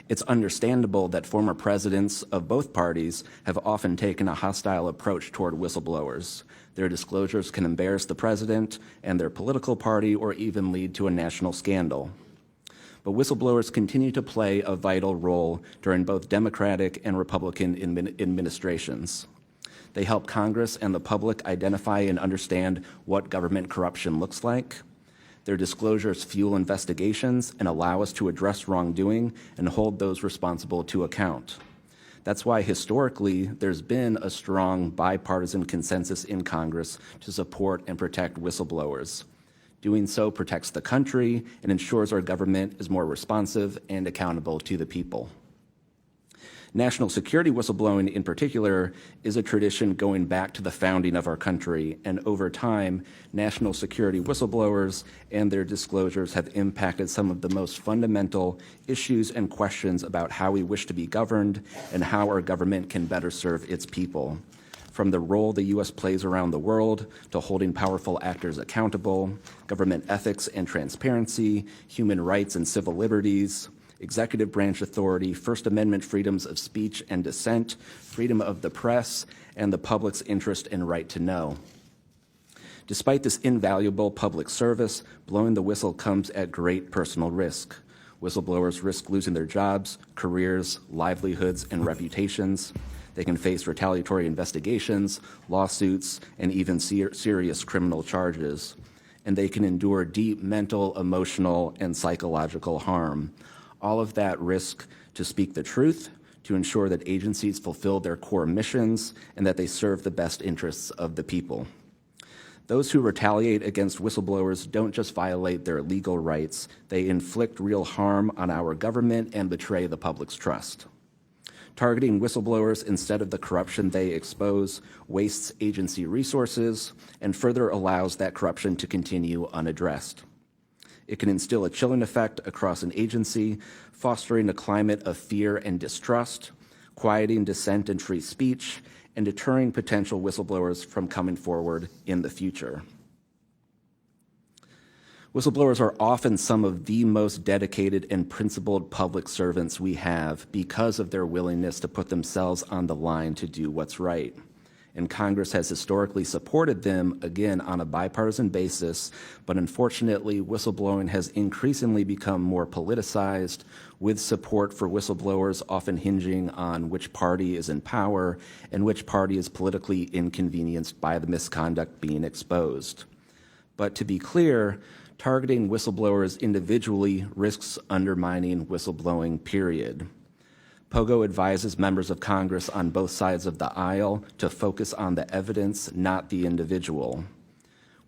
It's understandable that former presidents of both parties have often taken a hostile approach toward whistleblowers. Their disclosures can embarrass the president and their political party or even lead to a national scandal. But whistleblowers continue to play a vital role during both Democratic and Republican administrations. They help Congress and the public identify and understand what government corruption looks like. Their disclosures fuel investigations and allow us to address wrongdoing and hold those responsible to account. That's why historically there's been a strong bipartisan consensus in Congress to support and protect whistleblowers. Doing so protects the country and ensures our government is more responsive and accountable to the people. National security whistleblowing, in particular, is a tradition going back to the founding of our country, and over time, national security whistleblowers and their disclosures have impacted some of the most fundamental issues and questions about how we wish to be governed and how our government can better serve its people. From the role the U.S. plays around the world to holding powerful actors accountable, government ethics and transparency, human rights and civil liberties, executive branch authority, First Amendment freedoms of speech and dissent, freedom of the press, and the public's interest and right to know. Despite this invaluable public service, blowing the whistle comes at great personal risk. Whistleblowers risk losing their jobs, careers, livelihoods, and reputations. They can face retaliatory investigations, lawsuits, and even serious criminal charges. And they can endure deep mental, emotional, and psychological harm. All of that risk to speak the truth, to ensure that agencies fulfill their core missions, and that they serve the best interests of the people. Those who retaliate against whistleblowers don't just violate their legal rights, they inflict real harm on our government and betray the public's trust. Targeting whistleblowers instead of the corruption they expose wastes agency resources and further allows that corruption to continue unaddressed. It can instill a chilling effect across an agency, fostering a climate of fear and distrust, quieting dissent and free speech, and deterring potential whistleblowers from coming forward in the future. Whistleblowers are often some of the most dedicated and principled public servants we have because of their willingness to put themselves on the line to do what's right. And Congress has historically supported them, again, on a bipartisan basis, but unfortunately, whistleblowing has increasingly become more politicized, with support for whistleblowers often hinging on which party is in power and which party is politically inconvenienced by the misconduct being exposed. But to be clear, targeting whistleblowers individually risks undermining whistleblowing, period. POGO advises members of Congress on both sides of the aisle to focus on the evidence, not the individual.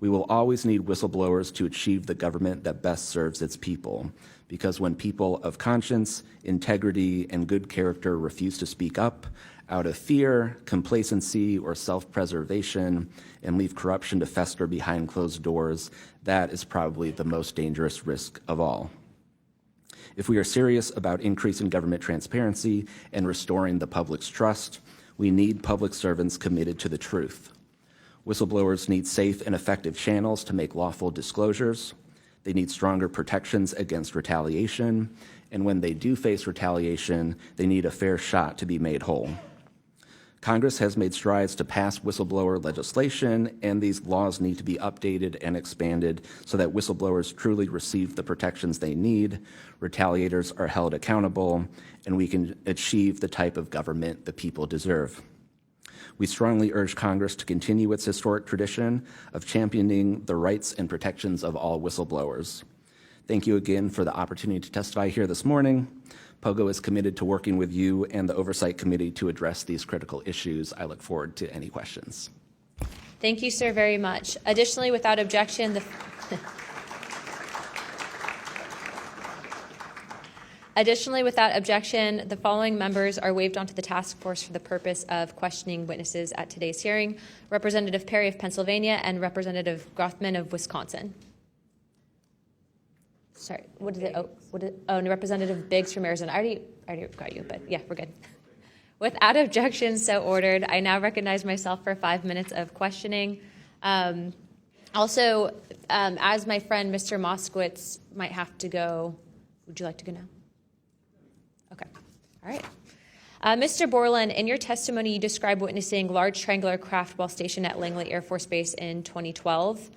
We will always need whistleblowers to achieve the government that best serves its people, because when people of conscience, integrity, and good character refuse to speak up out of fear, complacency, or self-preservation, and leave corruption to fester behind closed doors, that is probably the most dangerous risk of all. If we are serious about increasing government transparency and restoring the public's trust, we need public servants committed to the truth. Whistleblowers need safe and effective channels to make lawful disclosures. They need stronger protections against retaliation. And when they do face retaliation, they need a fair shot to be made whole. Congress has made strides to pass whistleblower legislation, and these laws need to be updated and expanded so that whistleblowers truly receive the protections they need, retaliators are held accountable, and we can achieve the type of government the people deserve. We strongly urge Congress to continue its historic tradition of championing the rights and protections of all whistleblowers. Thank you again for the opportunity to testify here this morning. POGO is committed to working with you and the Oversight Committee to address these critical issues. I look forward to any questions. Thank you, sir, very much. Additionally, without objection, the following members are waived onto the task force for the purpose of questioning witnesses at today's hearing: Representative Perry of Pennsylvania and Representative Grothman of Wisconsin. Sorry, what is it? And Representative Biggs from Arizona. I already got you, but yeah, we're good. Without objection, so ordered. I now recognize myself for 5 minutes of questioning. Also, as my friend Mr. Moskowitz might have to go, would you like to go now? Okay, all right. Mr. Borland, in your testimony, you described witnessing large triangular craft while stationed at Langley Air Force Base in 2012.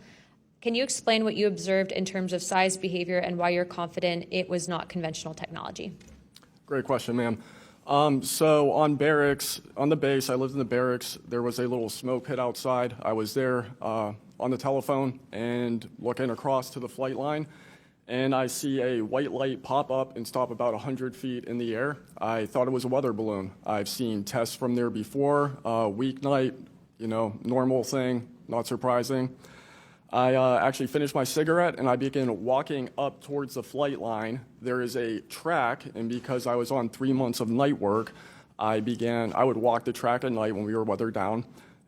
Can you explain what you observed in terms of size, behavior, and why you're confident it was not conventional technology? Great question, ma'am. So on the base, I lived in the barracks. There was a little smoke pit outside. I was there on the telephone and looking across to the flight line, and I see a white light pop up and stop about 100 feet in the air. I thought it was a weather balloon. I've seen tests from there before, weeknight, normal thing, not surprising. I actually finished my cigarette and I began walking up towards the flight line. There is a track, and because I was on 3 months of night work, I would walk the track at night when we were weather down.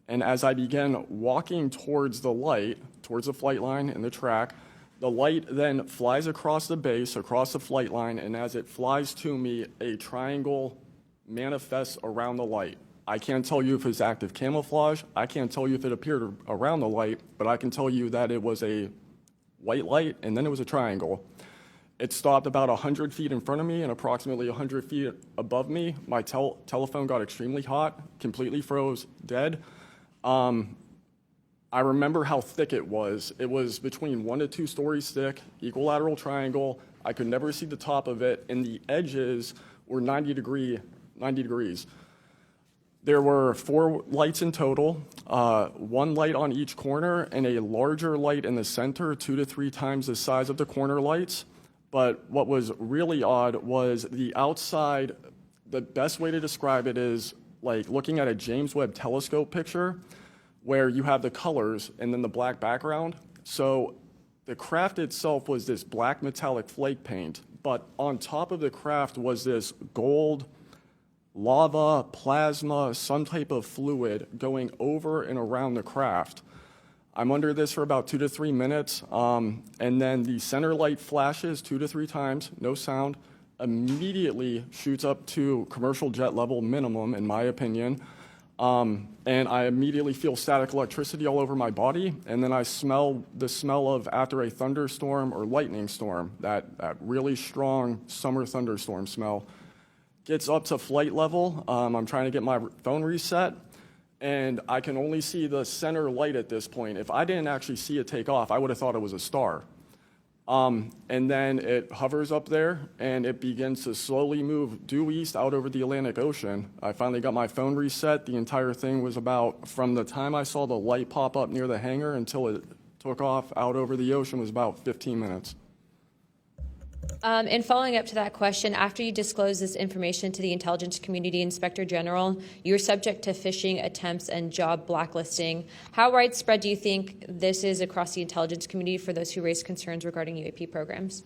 And as I began walking towards the light, towards the flight line and the track, the light then flies across the base, across the flight line, and as it flies to me, a triangle manifests around the light. I can't tell you if it's active camouflage. I can't tell you if it appeared around the light, but I can tell you that it was a white light, and then it was a triangle. It stopped about 100 feet in front of me and approximately 100 feet above me. My telephone got extremely hot, completely froze, dead. I remember how thick it was. It was between 1 to 2 stories thick, equilateral triangle. I could never see the top of it, and the edges were 90 degrees. There were 4 lights in total, 1 light on each corner, and a larger light in the center, 2 to 3 times the size of the corner lights. But what was really odd was the outside. The best way to describe it is like looking at a James Webb telescope picture, where you have the colors and then the black background. So the craft itself was this black metallic flake paint, but on top of the craft was this gold, lava, plasma, some type of fluid going over and around the craft. I'm under this for about 2 to 3 minutes, and then the center light flashes 2 to 3 times, no sound, immediately shoots up to commercial jet level minimum, in my opinion. And I immediately feel static electricity all over my body, and then I smell the smell of after a thunderstorm or lightning storm, that really strong summer thunderstorm smell. Gets up to flight level. I'm trying to get my phone reset, and I can only see the center light at this point. If I didn't actually see it take off, I would have thought it was a star. And then it hovers up there, and it begins to slowly move due east out over the Atlantic Ocean. I finally got my phone reset. The entire thing was about, from the time I saw the light pop up near the hangar until it took off out over the ocean, was about 15 minutes. And following up to that question, after you disclosed this information to the Intelligence Community Inspector General, you were subject to phishing attempts and job blacklisting. How widespread do you think this is across the intelligence community for those who raise concerns regarding UAP programs?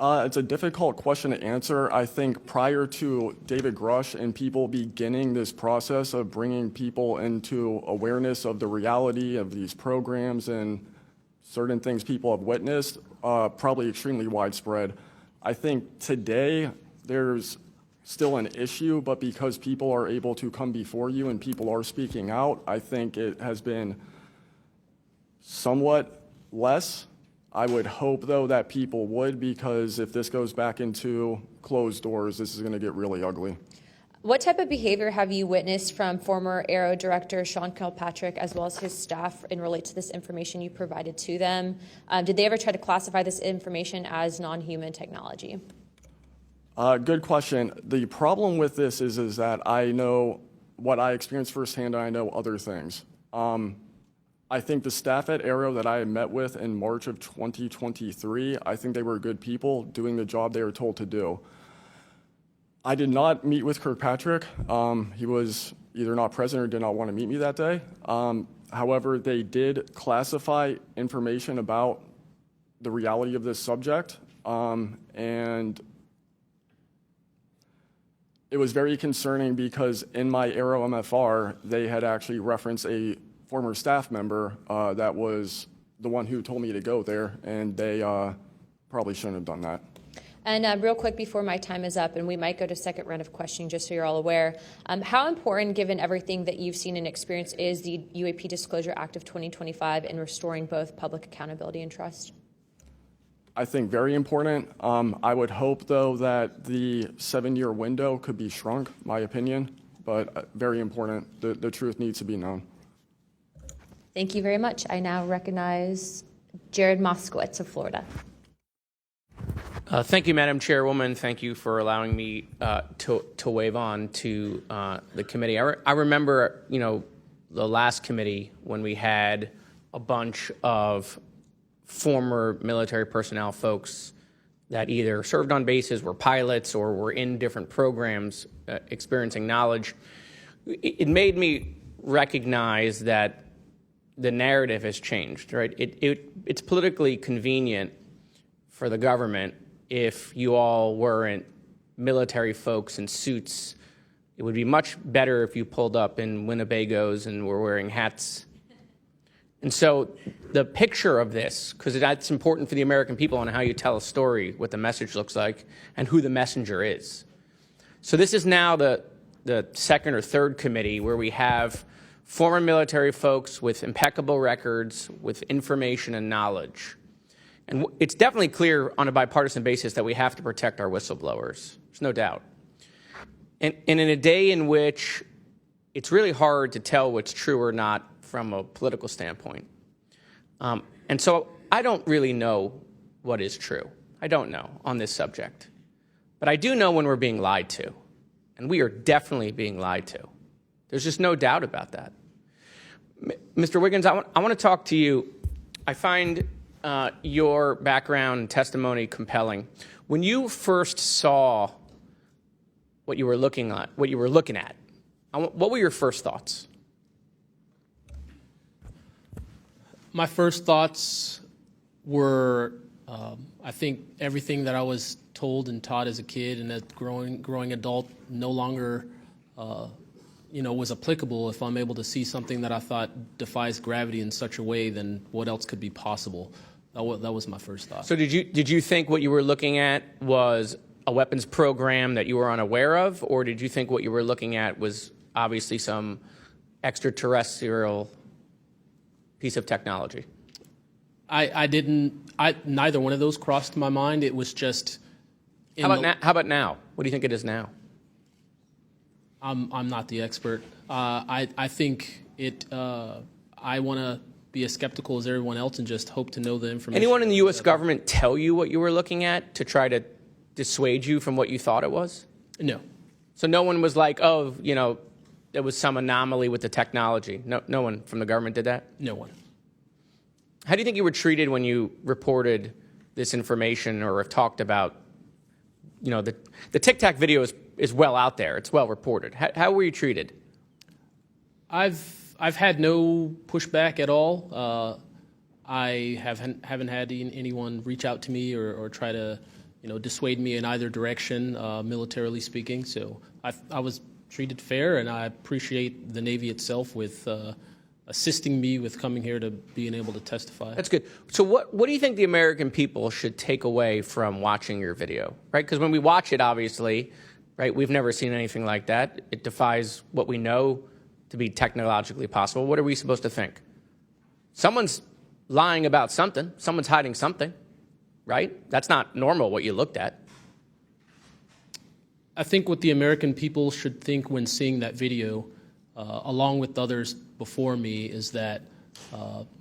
It's a difficult question to answer. I think prior to David Grush and people beginning this process of bringing people into awareness of the reality of these programs and certain things people have witnessed, probably extremely widespread. I think today there's still an issue, but because people are able to come before you and people are speaking out, I think it has been somewhat less. I would hope, though, that people would, because if this goes back into closed doors, this is going to get really ugly. What type of behavior have you witnessed from former Aero Director Sean Kilpatrick as well as his staff in relate to this information you provided to them? Did they ever try to classify this information as non-human technology? Good question. The problem with this is that I know what I experienced firsthand, and I know other things. I think the staff at Aero that I had met with in March of 2023, I think they were good people doing the job they were told to do. I did not meet with Kirkpatrick. He was either not present or did not want to meet me that day. However, they did classify information about the reality of this subject, and it was very concerning because in my Aero MFR, they had actually referenced a former staff member that was the one who told me to go there, and they probably shouldn't have done that. And real quick before my time is up, and we might go to second round of questioning just so you're all aware, how important, given everything that you've seen and experienced, is the UAP Disclosure Act of 2025 in restoring both public accountability and trust? I think very important. I would hope, though, that the 7-year window could be shrunk, my opinion, but very important. The truth needs to be known. Thank you very much. I now recognize Jared Moskowitz of Florida. Thank you, Madam Chairwoman. Thank you for allowing me to wave on to the committee. I remember, the last committee when we had a bunch of former military personnel folks that either served on bases, were pilots, or were in different programs experiencing knowledge. It made me recognize that the narrative has changed, right? It's politically convenient for the government if you all weren't military folks in suits, It would be much better if you pulled up in Winnebagos and were wearing hats. And so the picture of this, because that's important for the American people and how you tell a story, what the message looks like, and who the messenger is. So this is now the second or third committee where we have former military folks with impeccable records, with information and knowledge. And it's definitely clear on a bipartisan basis that we have to protect our whistleblowers. There's no doubt. And in a day in which it's really hard to tell what's true or not from a political standpoint. And so I don't really know what is true. I don't know on this subject. But I do know when we're being lied to. And we are definitely being lied to. There's just no doubt about that. Mr. Wiggins, I want to talk to you. I find your background and testimony compelling. When you first saw what you were looking at, what were your first thoughts? My first thoughts were, I think everything that I was told and taught as a kid and as growing adult no longer, was applicable. If I'm able to see something that I thought defies gravity in such a way, then what else could be possible? That was my first thought. So did you think what you were looking at was a weapons program that you were unaware of, or did you think what you were looking at was obviously some extraterrestrial piece of technology? Neither one of those crossed my mind. It was just. How about now? What do you think it is now? I'm not the expert. I think it. I want to be as skeptical as everyone else and just hope to know the information. Anyone in the U.S. government tell you what you were looking at to try to dissuade you from what you thought it was? No. So no one was like, oh, there was some anomaly with the technology. No one from the government did that? No one. How do you think you were treated when you reported this information or have talked about, the Tic Tac video is well out there. It's well reported. How were you treated? I've had no pushback at all. I haven't had anyone reach out to me or try to, dissuade me in either direction, militarily speaking. So I was treated fair, and I appreciate the Navy itself with assisting me with coming here to being able to testify. That's good. So what do you think the American people should take away from watching your video, right? Because when we watch it, obviously, right, we've never seen anything like that. It defies what we know to be technologically possible. What are we supposed to think? Someone's lying about something. Someone's hiding something, right? That's not normal what you looked at. I think what the American people should think when seeing that video, along with others before me, is that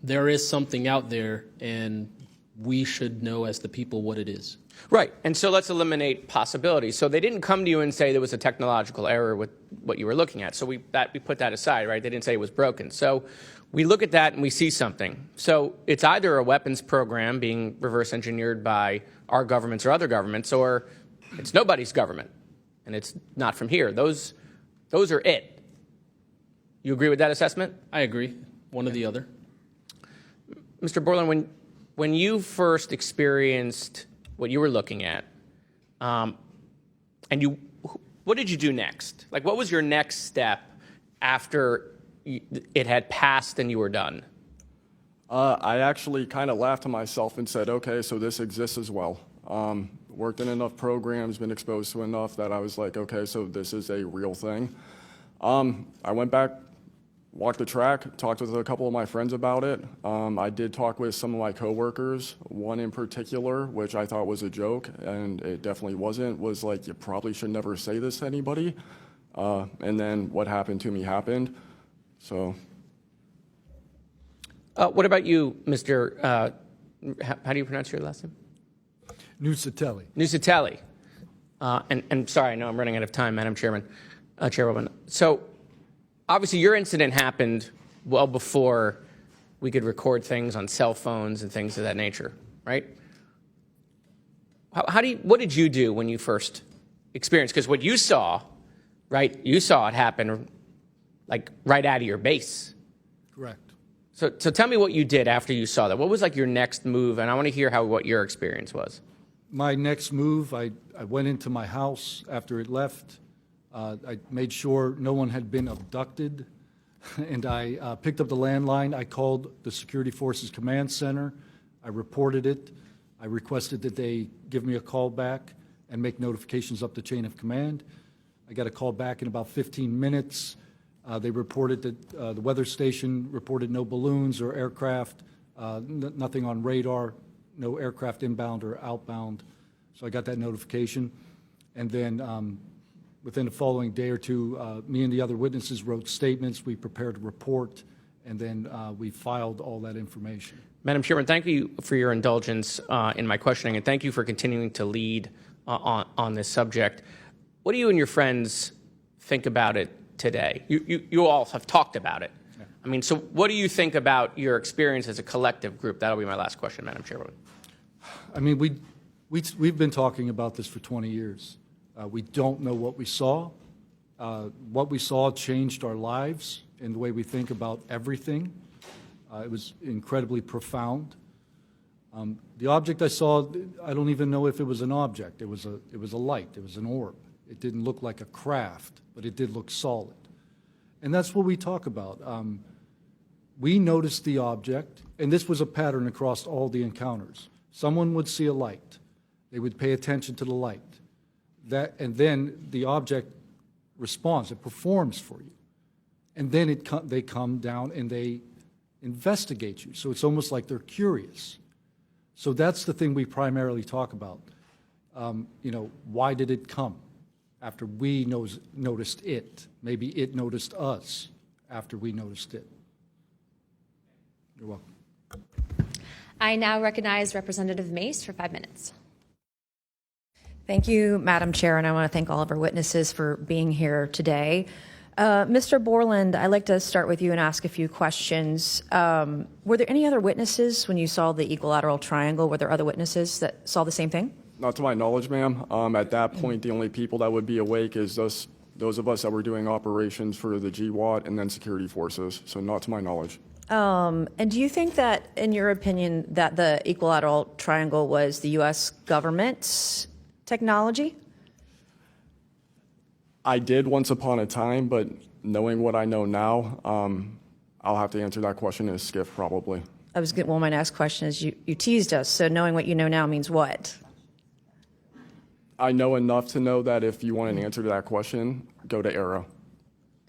there is something out there, and we should know as the people what it is. Right, and so let's eliminate possibilities. So they didn't come to you and say there was a technological error with what you were looking at. So we put that aside, right? They didn't say it was broken. So we look at that and we see something. So it's either a weapons program being reverse engineered by our governments or other governments, or it's nobody's government, and it's not from here. Those are it. You agree with that assessment? I agree. One or the other. Mr. Borland, when you first experienced what you were looking at, what did you do next? Like, what was your next step after it had passed and you were done? I actually kind of laughed to myself and said, okay, so this exists as well. Worked in enough programs, been exposed to enough that I was like, okay, so this is a real thing. I went back, walked the track, talked with a couple of my friends about it. I did talk with some of my coworkers, one in particular, which I thought was a joke, and it definitely wasn't, was like, you probably should never say this to anybody. And then what happened to me happened, so. What about you, Mr. How do you pronounce your last name? Nusatelli. Nusatelli. And sorry, I know I'm running out of time, Madam Chairwoman. So obviously your incident happened well before we could record things on cell phones and things of that nature, right? What did you do when you first experienced? Because what you saw, right, you saw it happen like right out of your base. Correct. So tell me what you did after you saw that. What was like your next move? And I want to hear what your experience was. My next move, I went into my house after it left. I made sure no one had been abducted, and I picked up the landline. I called the Security Forces Command Center. I reported it. I requested that they give me a call back and make notifications up the chain of command. I got a call back in about 15 minutes. They reported that the weather station reported no balloons or aircraft, nothing on radar, no aircraft inbound or outbound. So I got that notification. And then within the following day or two, me and the other witnesses wrote statements. We prepared a report, and then we filed all that information. Madam Chairman, thank you for your indulgence in my questioning, and thank you for continuing to lead on this subject. What do you and your friends think about it today? You all have talked about it. Yeah. I mean, so what do you think about your experience as a collective group? That'll be my last question, Madam Chairwoman. I mean, we've been talking about this for 20 years. We don't know what we saw. What we saw changed our lives in the way we think about everything. It was incredibly profound. The object I saw, I don't even know if it was an object. It was a light. It was an orb. It didn't look like a craft, but it did look solid. And that's what we talk about. We noticed the object, and this was a pattern across all the encounters. Someone would see a light. They would pay attention to the light. And then the object responds. It performs for you. And then they come down and they investigate you. So it's almost like they're curious. So that's the thing we primarily talk about. Why did it come after we noticed it? Maybe it noticed us after we noticed it. You're welcome. I now recognize Representative Mace for 5 minutes. Thank you, Madam Chair, and I want to thank all of our witnesses for being here today. Mr. Borland, I'd like to start with you and ask a few questions. Were there any other witnesses when you saw the equilateral triangle? Were there other witnesses that saw the same thing? Not to my knowledge, ma'am. At that point, the only people that would be awake is those of us that were doing operations for the GWAT and then security forces. So not to my knowledge. And do you think that, in your opinion, that the equilateral triangle was the U.S. government's technology? I did once upon a time, but knowing what I know now, I'll have to answer that question as Skiff, probably. Well, my next question is, you teased us, so knowing what you know now means what? I know enough to know that if you want an answer to that question, go to ARROW.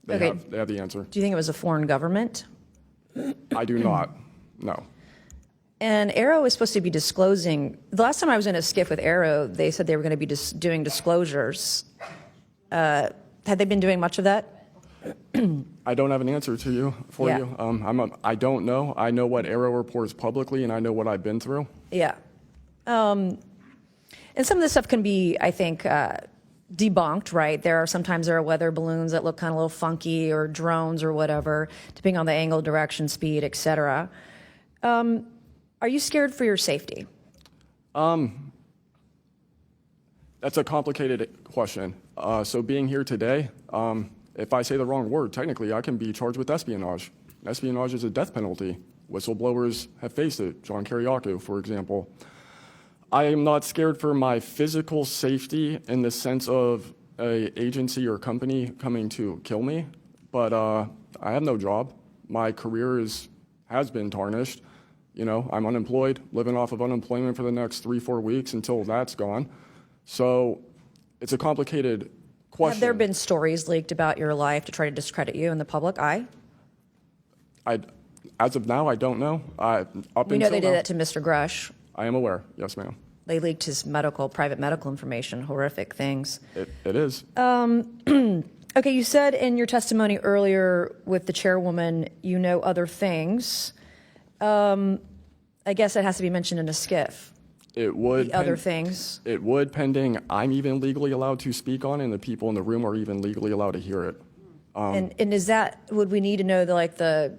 They have the answer. Do you think it was a foreign government? I do not, no. And ARROW is supposed to be disclosing. The last time I was in a skiff with ARROW, they said they were going to be doing disclosures. Had they been doing much of that? I don't have an answer to you you. I don't know. I know what ARROW reports publicly, and I know what I've been through. Yeah. And some of this stuff can be, I think, debunked, right? There are weather balloons that look kind of a little funky, or drones or whatever, depending on the angle, direction, speed, etc. Are you scared for your safety? That's a complicated question. So being here today, if I say the wrong word, technically I can be charged with espionage. Espionage is a death penalty. Whistleblowers have faced it. John Kiriakou, for example. I am not scared for my physical safety in the sense of an agency or company coming to kill me, but I have no job. My career has been tarnished. I'm unemployed, living off of unemployment for the next 3-4 weeks until that's gone. So it's a complicated question. Have there been stories leaked about your life to try to discredit you in the public eye? As of now, I don't know. We know they did that to Mr. Grush. I am aware. Yes, ma'am. They leaked his private medical information, horrific things. It is. Okay, you said in your testimony earlier with the chairwoman, you know other things. I guess it has to be mentioned in a skiff. It would. The other things. It would, pending I'm even legally allowed to speak on, and the people in the room are even legally allowed to hear it. And is that, would we need to know the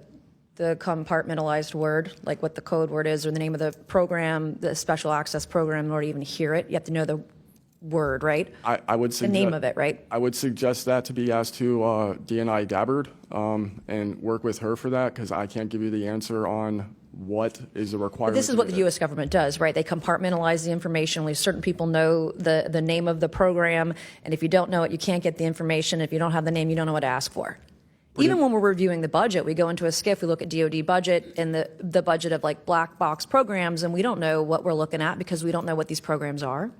compartmentalized word, like what the code word is, or the name of the program, the special access program, in order to even hear it? You have to know the word, right? I would suggest, the name of it, right? I would suggest that to be asked to DNI Gabbard and work with her for that, because I can't give you the answer on what is the requirement. But this is what the U.S. government does, right? They compartmentalize the information. Only certain people know the name of the program, and if you don't know it, you can't get the information. If you don't have the name, you don't know what to ask for. Even when we're reviewing the budget, we go into a SCIF, we look at DoD budget and the budget of like black box programs, and we don't know what we're looking at because we don't know what these programs are.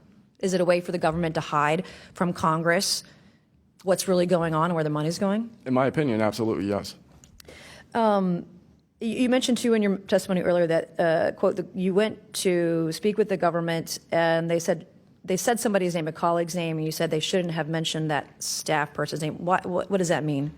Is it a way for the government to hide from Congress what's really going on and where the money's going? In my opinion, absolutely yes. You mentioned, too, in your testimony earlier that, quote, you went to speak with the government and they said somebody's name, a colleague's name, and you said they shouldn't have mentioned that staff person's name. What does that mean?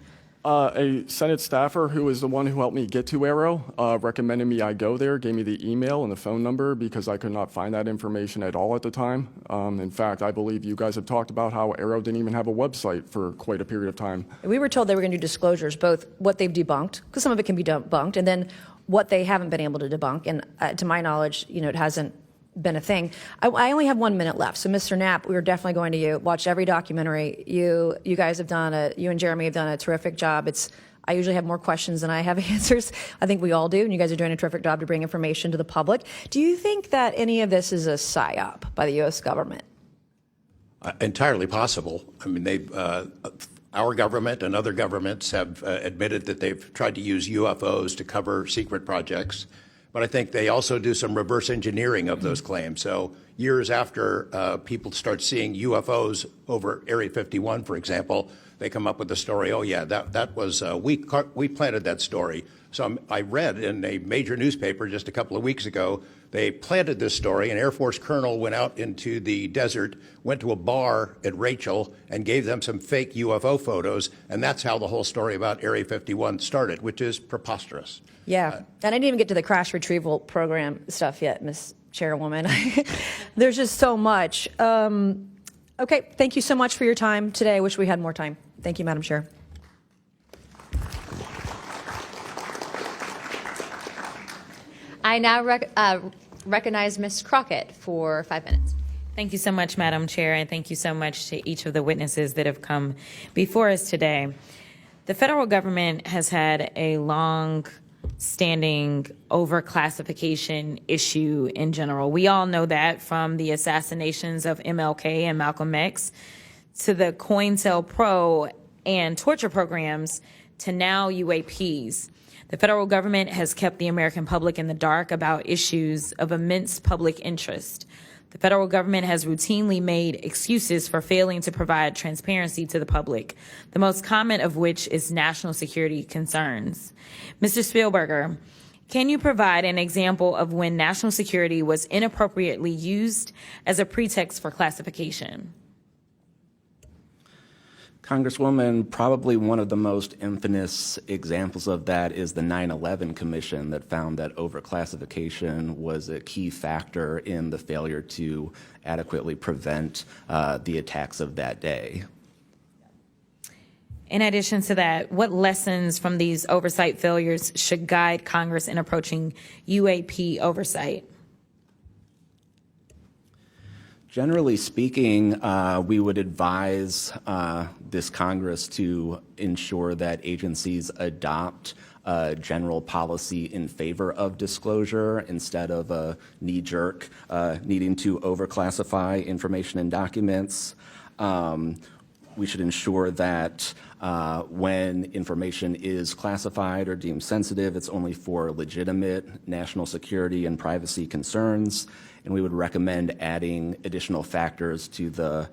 A Senate staffer who is the one who helped me get to Arrow recommended me I go there, gave me the email and the phone number because I could not find that information at all at the time. In fact, I believe you guys have talked about how Arrow didn't even have a website for quite a period of time. We were told they were going to do disclosures, both what they've debunked, because some of it can be debunked, and then what they haven't been able to debunk. And to my knowledge, it hasn't been a thing. I only have 1 minute left. So, Mr. Knapp, we are definitely going to watch every documentary. You guys have you and Jeremy have done a terrific job. I usually have more questions than I have answers. I think we all do, and you guys are doing a terrific job to bring information to the public. Do you think that any of this is a psyop by the U.S. government? Entirely possible. I mean, our government and other governments have admitted that they've tried to use UFOs to cover secret projects. But I think they also do some reverse engineering of those claims. So years after people start seeing UFOs over Area 51, for example, they come up with the story, oh, yeah, that was, we planted that story. So I read in a major newspaper just a couple of weeks ago, they planted this story. An Air Force colonel went out into the desert, went to a bar at Rachel, and gave them some fake UFO photos. And that's how the whole story about Area 51 started, which is preposterous. Yeah, and I didn't even get to the crash retrieval program stuff yet, Ms. Chairwoman. There's just so much. Okay, thank you so much for your time today. I wish we had more time. Thank you, Madam Chair. I now recognize Ms. Crockett for 5 minutes. Thank you so much, Madam Chair, and thank you so much to each of the witnesses that have come before us today. The federal government has had a long-standing overclassification issue in general. We all know that, from the assassinations of MLK and Malcolm X to the COINTELPRO and torture programs to now UAPs. The federal government has kept the American public in the dark about issues of immense public interest. The federal government has routinely made excuses for failing to provide transparency to the public, the most common of which is national security concerns. Mr. Spielberger, can you provide an example of when national security was inappropriately used as a pretext for classification? Congresswoman, probably one of the most infamous examples of that is the 9/11 Commission that found that overclassification was a key factor in the failure to adequately prevent the attacks of that day. In addition to that, what lessons from these oversight failures should guide Congress in approaching UAP oversight? Generally speaking, we would advise this Congress to ensure that agencies adopt a general policy in favor of disclosure instead of a knee-jerk needing to overclassify information and documents. We should ensure that when information is classified or deemed sensitive, it's only for legitimate national security and privacy concerns. And we would recommend adding additional factors to the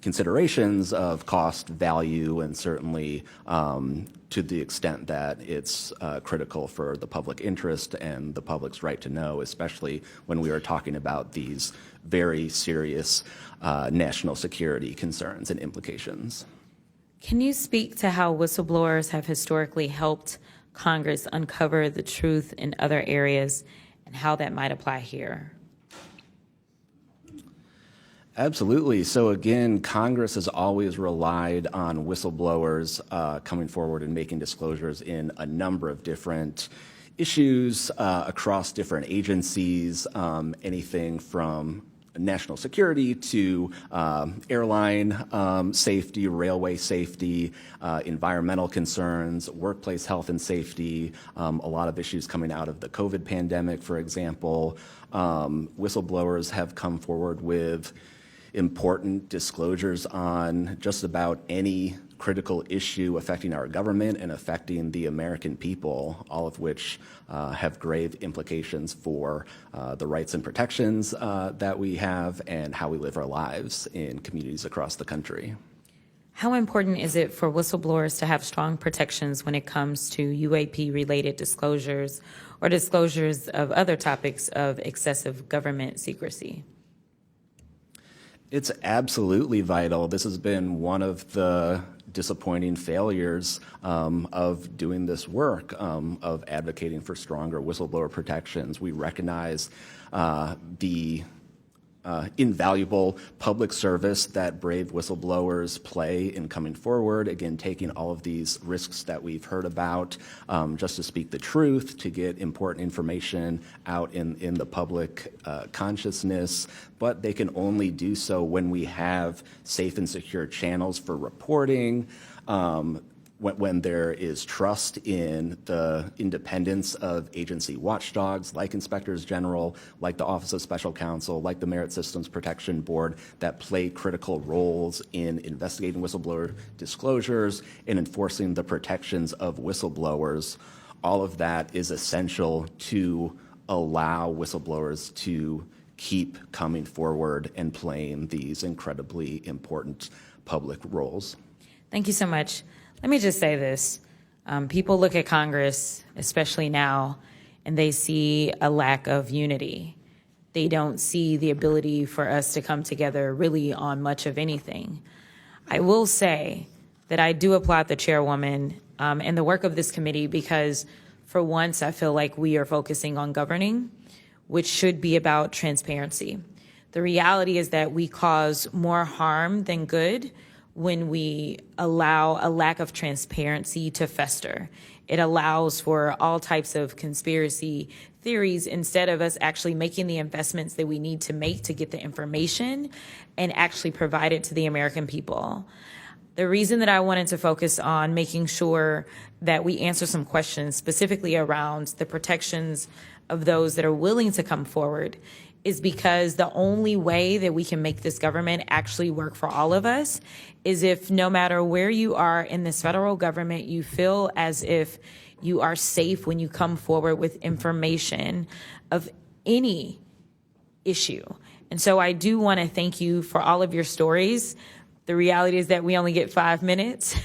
considerations of cost, value, and certainly to the extent that it's critical for the public interest and the public's right to know, especially when we are talking about these very serious national security concerns and implications. Can you speak to how whistleblowers have historically helped Congress uncover the truth in other areas and how that might apply here? Absolutely. So again, Congress has always relied on whistleblowers coming forward and making disclosures in a number of different issues across different agencies, anything from national security to airline safety, railway safety, environmental concerns, workplace health and safety, a lot of issues coming out of the COVID pandemic, for example. Whistleblowers have come forward with important disclosures on just about any critical issue affecting our government and affecting the American people, all of which have grave implications for the rights and protections that we have and how we live our lives in communities across the country. How important is it for whistleblowers to have strong protections when it comes to UAP-related disclosures or disclosures of other topics of excessive government secrecy? It's absolutely vital. This has been one of the disappointing failures of doing this work, of advocating for stronger whistleblower protections. We recognize the invaluable public service that brave whistleblowers play in coming forward, again, taking all of these risks that we've heard about just to speak the truth, to get important information out in the public consciousness, but they can only do so when we have safe and secure channels for reporting, when there is trust in the independence of agency watchdogs like inspectors general, like the Office of Special Counsel, like the Merit Systems Protection Board, that play critical roles in investigating whistleblower disclosures and enforcing the protections of whistleblowers. All of that is essential to allow whistleblowers to keep coming forward and playing these incredibly important public roles. Thank you so much. Let me just say this. People look at Congress, especially now, and they see a lack of unity. They don't see the ability for us to come together really on much of anything. I will say that I do applaud the chairwoman and the work of this committee because for once I feel like we are focusing on governing, which should be about transparency. The reality is that we cause more harm than good when we allow a lack of transparency to fester. It allows for all types of conspiracy theories instead of us actually making the investments that we need to make to get the information and actually provide it to the American people. The reason that I wanted to focus on making sure that we answer some questions specifically around the protections of those that are willing to come forward is because the only way that we can make this government actually work for all of us is if no matter where you are in this federal government, you feel as if you are safe when you come forward with information of any issue. And so I do want to thank you for all of your stories. The reality is that we only get 5 minutes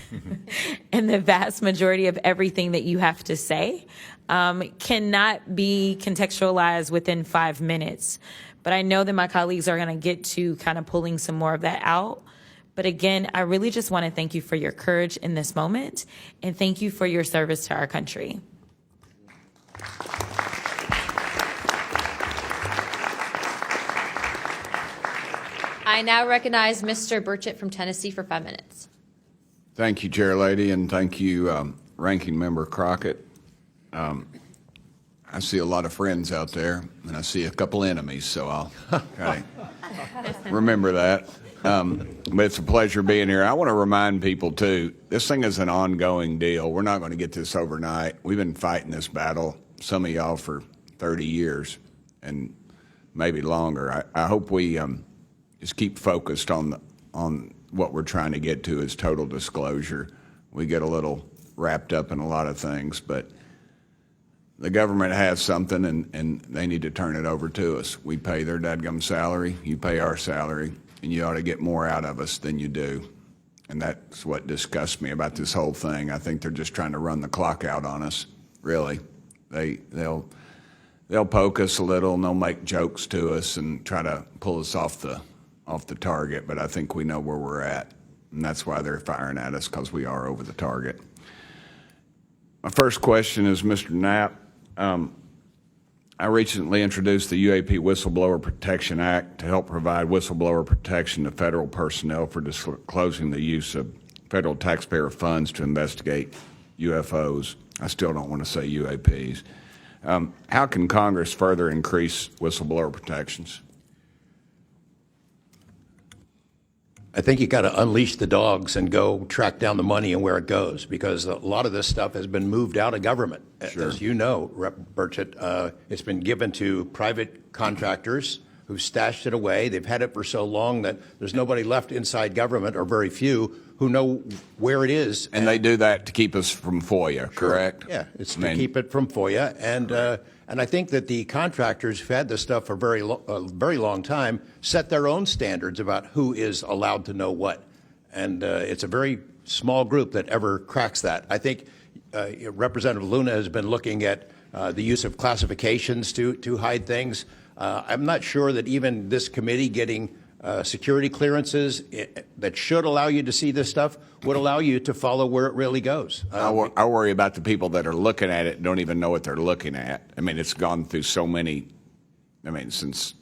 and the vast majority of everything that you have to say cannot be contextualized within 5 minutes. But I know that my colleagues are going to get to kind of pulling some more of that out. But again, I really just want to thank you for your courage in this moment and thank you for your service to our country. I now recognize Mr. Burchett from Tennessee for 5 minutes. Thank you, Chair Lady, and thank you, Ranking Member Crockett. I see a lot of friends out there, and I see a couple enemies, so I'll kind of remember that. But it's a pleasure being here. I want to remind people, too, this thing is an ongoing deal. We're not going to get this overnight. We've been fighting this battle, some of y'all, for 30 years and maybe longer. I hope we just keep focused on what we're trying to get to is total disclosure. We get a little wrapped up in a lot of things, but the government has something, and they need to turn it over to us. We pay their dadgum salary, you pay our salary, and you ought to get more out of us than you do. And that's what disgusts me about this whole thing. I think they're just trying to run the clock out on us, really. They'll poke us a little, and they'll make jokes to us and try to pull us off the target, but I think we know where we're at, and that's why they're firing at us, because we are over the target. My first question is, Mr. Knapp, I recently introduced the UAP Whistleblower Protection Act to help provide whistleblower protection to federal personnel for disclosing the use of federal taxpayer funds to investigate UFOs. I still don't want to say UAPs. How can Congress further increase whistleblower protections? I think you got to unleash the dogs and go track down the money and where it goes, because a lot of this stuff has been moved out of government. Sure. As you know, Rep. Burchett, it's been given to private contractors who've stashed it away. They've had it for so long that there's nobody left inside government, or very few, who know where it is. And they do that to keep us from FOIA, correct? Yeah, it's to keep it from FOIA. And I think that the contractors who've had this stuff for a very long time set their own standards about who is allowed to know what. And it's a very small group that ever cracks that. I think Representative Luna has been looking at the use of classifications to hide things. I'm not sure that even this committee getting security clearances that should allow you to see this stuff would allow you to follow where it really goes. I worry about the people that are looking at it and don't even know what they're looking at. I mean, it's gone through so many, since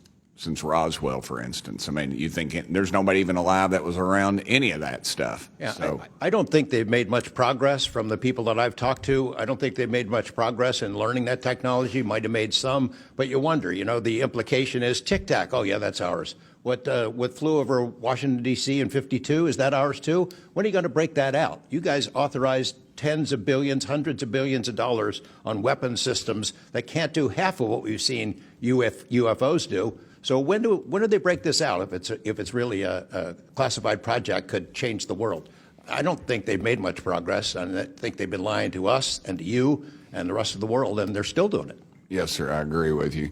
Roswell, for instance. I mean, you think there's nobody even alive that was around any of that stuff. Yeah, so. I don't think they've made much progress from the people that I've talked to. I don't think they've made much progress in learning that technology. Might have made some, but you wonder, the implication is tic-tac. Oh, yeah, that's ours. What flew over Washington, D.C. in '52, is that ours too? When are you going to break that out? You guys authorized tens of billions, hundreds of billions of dollars on weapon systems that can't do half of what we've seen UFOs do. So when do they break this out? If it's really a classified project, could change the world. I don't think they've made much progress, and I think they've been lying to us and to you and the rest of the world, and they're still doing it. Yes, sir. I agree with you.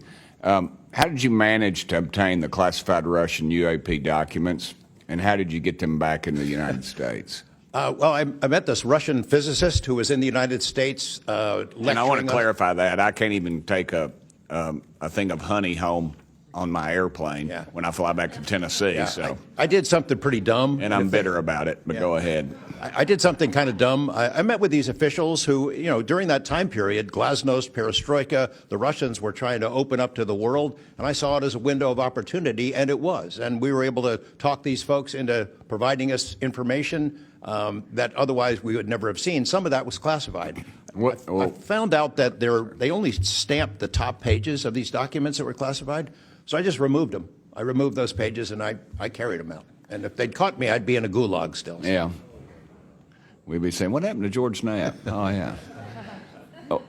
How did you manage to obtain the classified Russian UAP documents, and how did you get them back in the United States? Well, I met this Russian physicist who was in the United States lecturing. And I want to clarify that. I can't even take a thing of honey home on my airplane when I fly back to Tennessee. Yeah, so I did something pretty dumb. And I'm bitter about it, but go ahead. I did something kind of dumb. I met with these officials who, during that time period, glasnost, perestroika, the Russians were trying to open up to the world, and I saw it as a window of opportunity, and it was. And we were able to talk these folks into providing us information that otherwise we would never have seen. Some of that was classified. I found out that they only stamped the top pages of these documents that were classified, so I just removed them. I removed those pages, and I carried them out. And if they'd caught me, I'd be in a gulag still. Yeah. We'd be saying, what happened to George Knapp? Oh, yeah.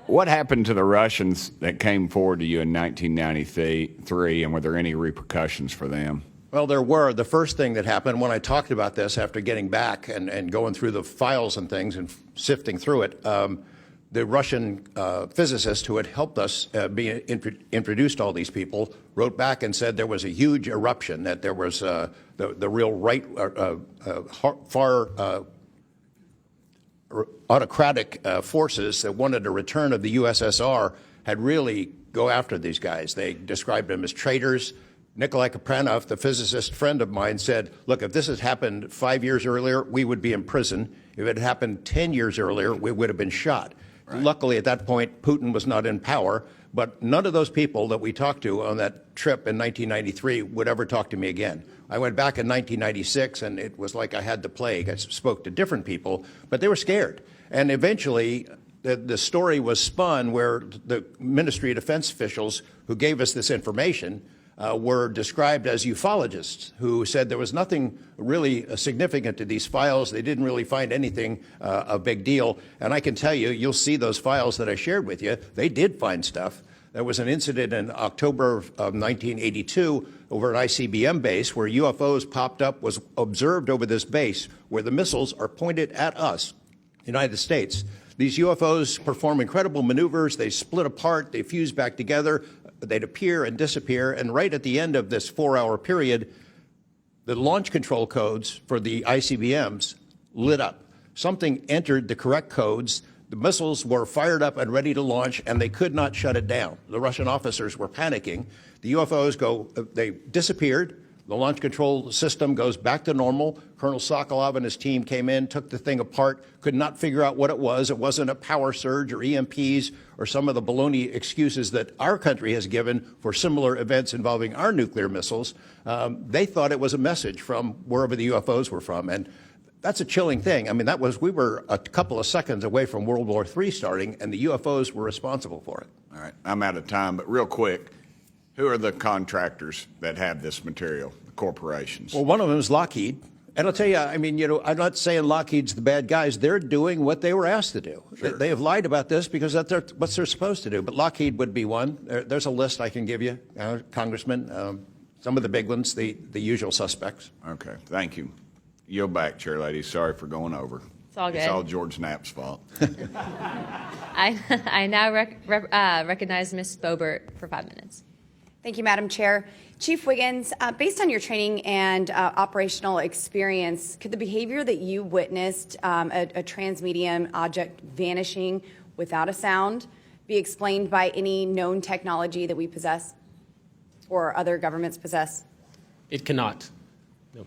What happened to the Russians that came forward to you in 1993, and were there any repercussions for them? Well, there were. The first thing that happened when I talked about this after getting back and going through the files and things and sifting through it, the Russian physicist who had helped us introduced all these people wrote back and said there was a huge eruption, that there was the real right, far autocratic forces that wanted a return of the USSR had really go after these guys. They described them as traitors. Nikolai Kapranov, the physicist friend of mine, said, look, if this had happened 5 years earlier, we would be in prison. If it had happened 10 years earlier, we would have been shot. Right. Luckily, at that point, Putin was not in power, but none of those people that we talked to on that trip in 1993 would ever talk to me again. I went back in 1996, and it was like I had the plague. I spoke to different people, but they were scared. And eventually, the story was spun where the Ministry of Defense officials who gave us this information were described as ufologists who said there was nothing really significant to these files. They didn't really find anything a big deal. And I can tell you, you'll see those files that I shared with you, they did find stuff. There was an incident in October of 1982 over an ICBM base where UFOs popped up, was observed over this base where the missiles are pointed at us, United States. These UFOs perform incredible maneuvers. They split apart, they fuse back together, they'd appear and disappear. And right at the end of this 4-hour period, the launch control codes for the ICBMs lit up. Something entered the correct codes. The missiles were fired up and ready to launch, and they could not shut it down. The Russian officers were panicking. The UFOs they disappeared. The launch control system goes back to normal. Colonel Sokolov and his team came in, took the thing apart, could not figure out what it was. It wasn't a power surge or EMPs or some of the baloney excuses that our country has given for similar events involving our nuclear missiles. They thought it was a message from wherever the UFOs were from. And that's a chilling thing. I mean, we were a couple of seconds away from World War III starting, and the UFOs were responsible for it. All right, I'm out of time, but real quick, who are the contractors that have this material, the corporations? Well, one of them is Lockheed, And I'll tell you, I mean, I'm not saying Lockheed's the bad guys. They're doing what they were asked to do. Sure. They have lied about this because that's what they're supposed to do. But Lockheed would be one. There's a list I can give you, Congressman. Some of the big ones, the usual suspects. Okay, thank you. Yield back, Chair Lady. Sorry for going over. It's all good. It's all George Knapp's fault. I now recognize Ms. Boebert for 5 minutes. Thank you, Madam Chair. Chief Wiggins, based on your training and operational experience, could the behavior that you witnessed, a transmedium object vanishing without a sound, be explained by any known technology that we possess or other governments possess? It cannot. No.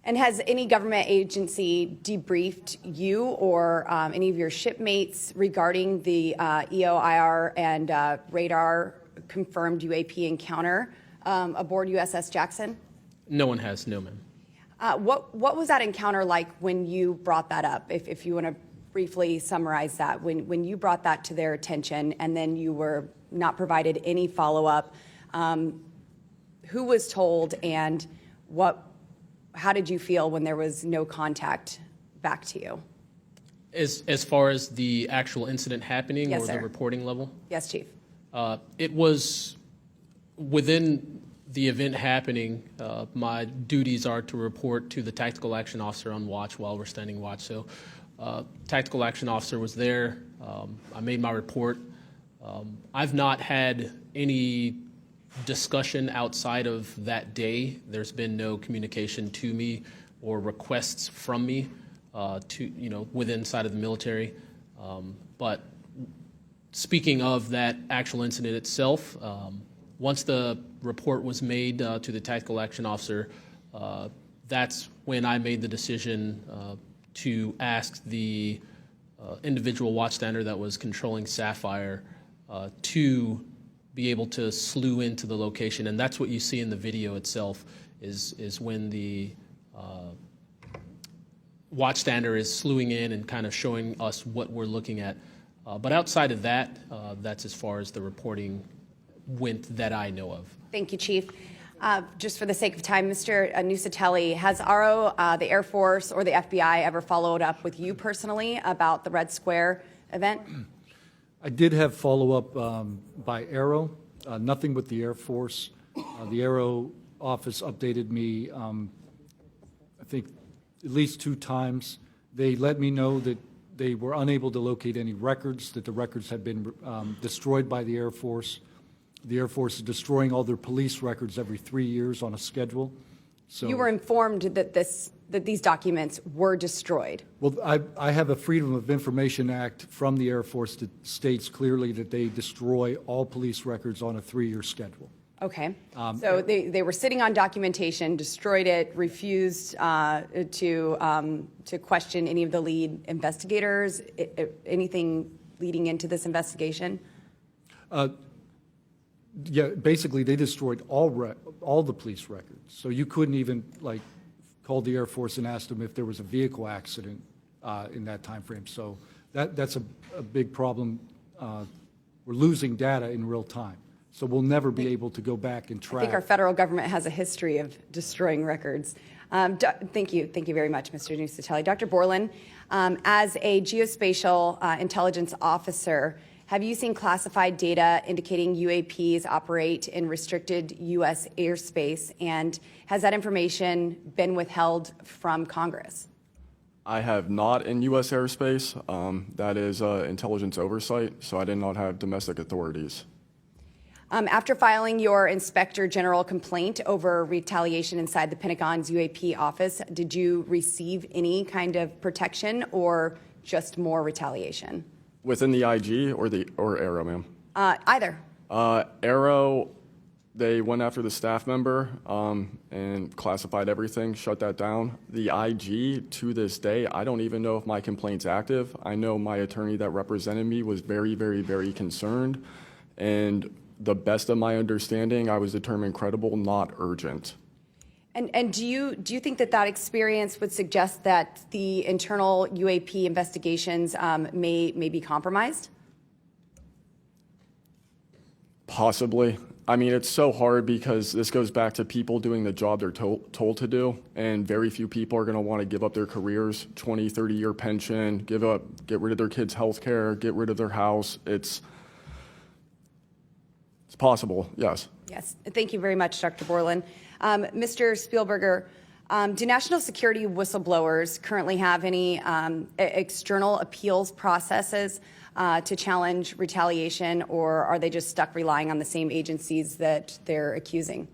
And has any government agency debriefed you or any of your shipmates regarding the EOIR and radar confirmed UAP encounter aboard USS Jackson? No one has, no, ma'am. What was that encounter like when you brought that up? If you want to briefly summarize that, when you brought that to their attention and then you were not provided any follow-up, who was told and how did you feel when there was no contact back to you? As far as the actual incident happening, Yes, or sir. the reporting level? Yes, Chief. It was within the event happening. My duties are to report to the tactical action officer on watch while we're standing watch. So tactical action officer was there. I made my report. I've not had any discussion outside of that day. There's been no communication to me or requests from me within side of the military. But speaking of that actual incident itself, once the report was made to the tactical action officer, that's when I made the decision to ask the individual watchstander that was controlling Sapphire to be able to slew into the location. And that's what you see in the video itself is when the watchstander is slewing in and kind of showing us what we're looking at. But outside of that, that's as far as the reporting went that I know of. Thank you, Chief. Just for the sake of time, Mr. Nusatelli, has RO, the Air Force, or the FBI ever followed up with you personally about the Red Square event? I did have follow-up by Aero, nothing with the Air Force. The Aero office updated me, I think, at least 2 times. They let me know that they were unable to locate any records, that the records had been destroyed by the Air Force. The Air Force is destroying all their police records every 3 years on a schedule. So You were informed that these documents were destroyed. Well, I have a Freedom of Information Act from the Air Force that states clearly that they destroy all police records on a 3-year schedule. Okay. So they were sitting on documentation, destroyed it, refused to question any of the lead investigators, anything leading into this investigation? Yeah, basically they destroyed all the police records. So you couldn't even call the Air Force and ask them if there was a vehicle accident in that time frame. So that's a big problem. We're losing data in real time. So we'll never be able to go back and track. I think our federal government has a history of destroying records. Thank you very much, Mr. Nusatelli. Dr. Borland, as a geospatial intelligence officer, have you seen classified data indicating UAPs operate in restricted U.S. airspace, and has that information been withheld from Congress? I have not in U.S. airspace. That is intelligence oversight, so I did not have domestic authorities. After filing your Inspector General complaint over retaliation inside the Pentagon's UAP office, did you receive any kind of protection or just more retaliation? Within the IG or Aero, ma'am? Either. Aero, they went after the staff member and classified everything, shut that down. The IG, to this day, I don't even know if my complaint's active. I know my attorney that represented me was very, very, very concerned. And the best of my understanding, I was determined credible, not urgent. And do you think that experience would suggest that the internal UAP investigations may be compromised? Possibly. I mean, it's so hard because this goes back to people doing the job they're told to do, and very few people are going to want to give up their careers, 20, 30-year pension, get rid of their kids' health care, get rid of their house. It's possible, yes. Yes. Thank you very much, Dr. Borland. Mr. Spielberger, do national security whistleblowers currently have any external appeals processes to challenge retaliation, or are they just stuck relying on the same agencies that they're accusing?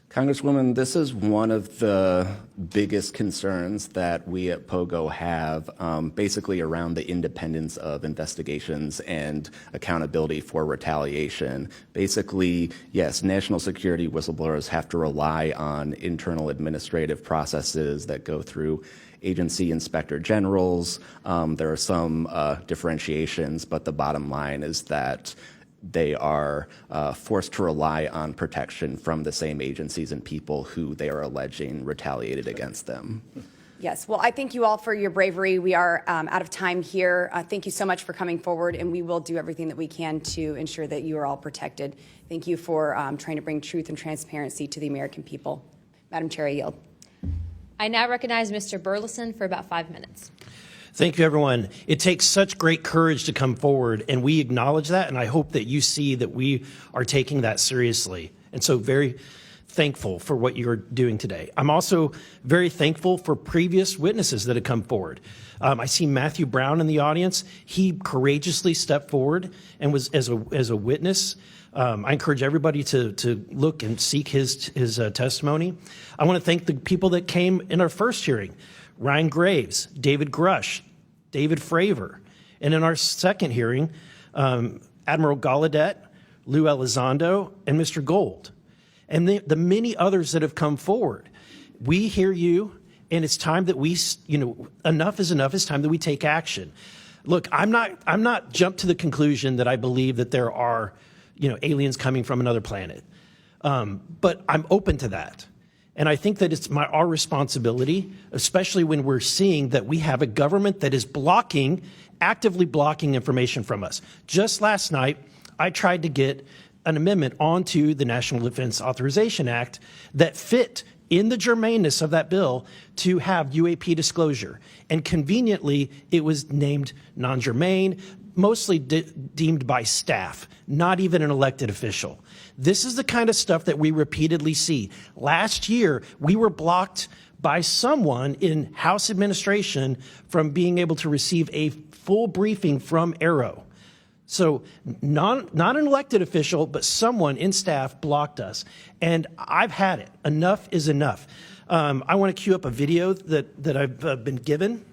Congresswoman, this is one of the biggest concerns that we at POGO have, basically around the independence of investigations and accountability for retaliation. Basically, yes, national security whistleblowers have to rely on internal administrative processes that go through agency inspector generals. There are some differentiations, but the bottom line is that they are forced to rely on protection from the same agencies and people who they are alleging retaliated against them. Yes. Well, I thank you all for your bravery. We are out of time here. Thank you so much for coming forward, and we will do everything that we can to ensure that you are all protected. Thank you for trying to bring truth and transparency to the American people. Madam Chair, I yield. I now recognize Mr. Burleson for about 5 minutes. Thank you, everyone. It takes such great courage to come forward, and we acknowledge that, and I hope that you see that we are taking that seriously. And so very thankful for what you're doing today. I'm also very thankful for previous witnesses that have come forward. I see Matthew Brown in the audience. He courageously stepped forward and was as a witness. I encourage everybody to look and seek his testimony. I want to thank the people that came in our first hearing. Ryan Graves, David Grush, David Fravor. And in our second hearing, Admiral Gallaudet, Lou Elizondo, and Mr. Gold. And the many others that have come forward. We hear you, and it's time that we, enough is enough. It's time that we take action. Look, I'm not jumped to the conclusion that I believe that there are, aliens coming from another planet. But I'm open to that. And I think that it's our responsibility, especially when we're seeing that we have a government that is actively blocking information from us. Just last night, I tried to get an amendment onto the National Defense Authorization Act that fit in the germaneness of that bill to have UAP disclosure. And conveniently, it was named non-germane, mostly deemed by staff, not even an elected official. This is the kind of stuff that we repeatedly see. Last year, we were blocked by someone in House administration from being able to receive a full briefing from Arrow. So not an elected official, but someone in staff blocked us. And I've had it. Enough is enough. I want to cue up a video that I've been given.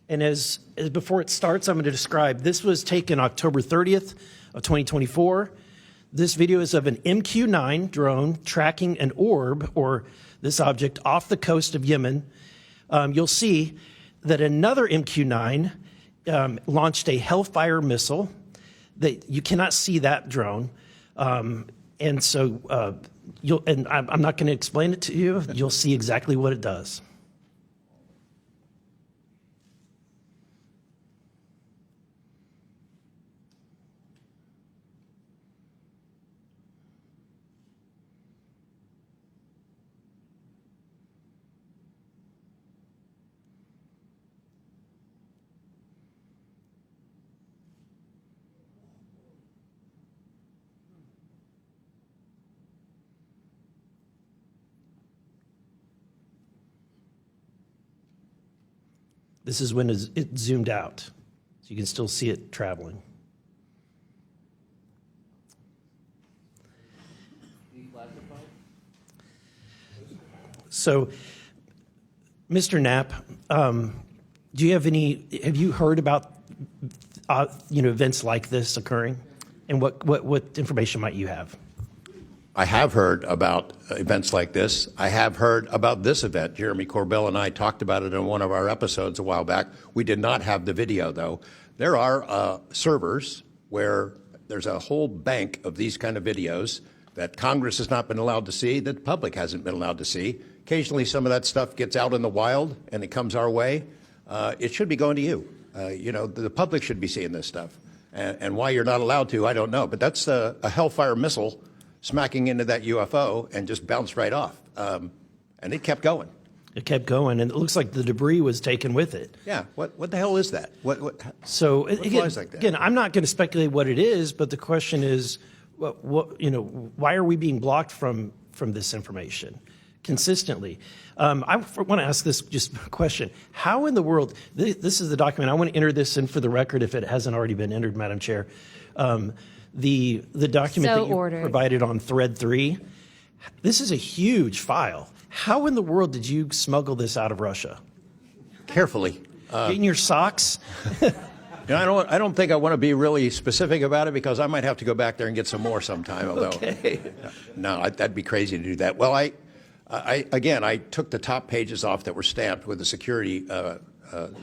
And as before it starts, I'm going to describe, this was taken October 30th of 2024. This video is of an MQ-9 drone tracking an orb, or this object, off the coast of Yemen. You'll see that another MQ-9 launched a Hellfire missile. That you cannot see that drone, and so I'm not going to explain it to you. You'll see exactly what it does. This is when it zoomed out, so you can still see it traveling. So, Mr. Knapp, have you heard about events like this occurring, and what information might you have? I have heard about events like this. I have heard about this event. Jeremy Corbell and I talked about it in one of our episodes a while back. We did not have the video, though. There are servers where there's a whole bank of these kind of videos that Congress has not been allowed to see, that the public hasn't been allowed to see. Occasionally, some of that stuff gets out in the wild, and it comes our way. It should be going to you. The public should be seeing this stuff. And why you're not allowed to, I don't know. But that's a Hellfire missile smacking into that UFO and just bounced right off. And it kept going. It kept going, and it looks like the debris was taken with it. Yeah. What the hell is that? What again, flies like that? Again, I'm not going to speculate what it is, but the question is, why are we being blocked from this information consistently? I want to ask this just question. How in the world, this is the document, I want to enter this in for the record if it hasn't already been entered, Madam Chair. The document that you provided on thread 3, this is a huge file. How in the world did you smuggle this out of Russia? Carefully. In your socks? I don't think I want to be really specific about it because I might have to go back there and get some more sometime. Okay. No, that'd be crazy to do that. Well, I took the top pages off that were stamped with a security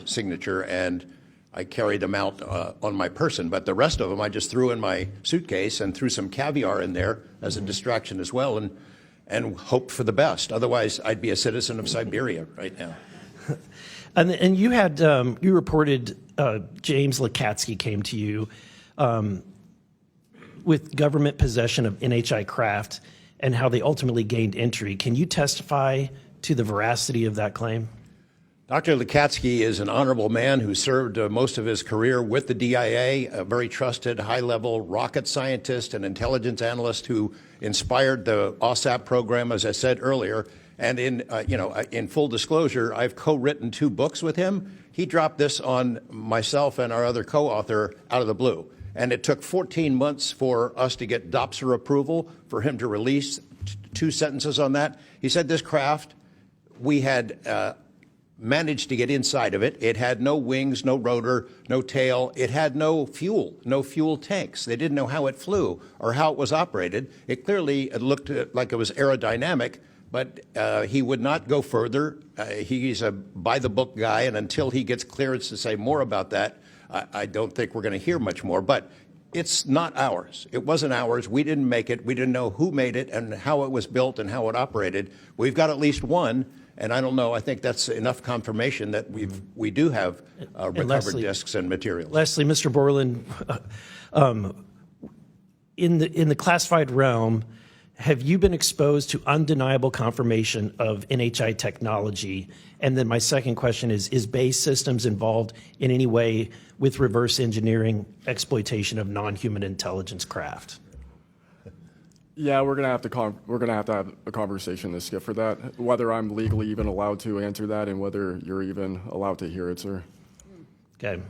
signature, and I carried them out on my person. But the rest of them I just threw in my suitcase and threw some caviar in there as a distraction as well, and hoped for the best. Otherwise, I'd be a citizen of Siberia right now. And you had you reported James Lakatsky came to you with government possession of NHI craft and how they ultimately gained entry. Can you testify to the veracity of that claim? Dr. Lakatsky is an honorable man who served most of his career with the DIA, a very trusted, high-level rocket scientist and intelligence analyst who inspired the OSAP program, as I said earlier. And in full disclosure, I've co-written 2 books with him. He dropped this on myself and our other co-author out of the blue. And it took 14 months for us to get DOPSR approval for him to release 2 sentences on that. He said this craft, we had managed to get inside of it. It had no wings, no rotor, no tail. It had no fuel tanks. They didn't know how it flew or how it was operated. It clearly looked like it was aerodynamic, but he would not go further. He's a by-the-book guy, and until he gets clearance to say more about that, I don't think we're going to hear much more. But it's not ours. It wasn't ours. We didn't make it. We didn't know who made it and how it was built and how it operated. We've got at least one. And I don't know. I think that's enough confirmation that we do have recovered discs and materials. Lastly, Mr. Borland, in the classified realm, have you been exposed to undeniable confirmation of NHI technology? And then my second question is Base Systems involved in any way with reverse engineering exploitation of non-human intelligence craft? Yeah, we're gonna have to have a conversation this Skip for that. Whether I'm legally even allowed to answer that, and whether you're even allowed to hear it, sir. Okay.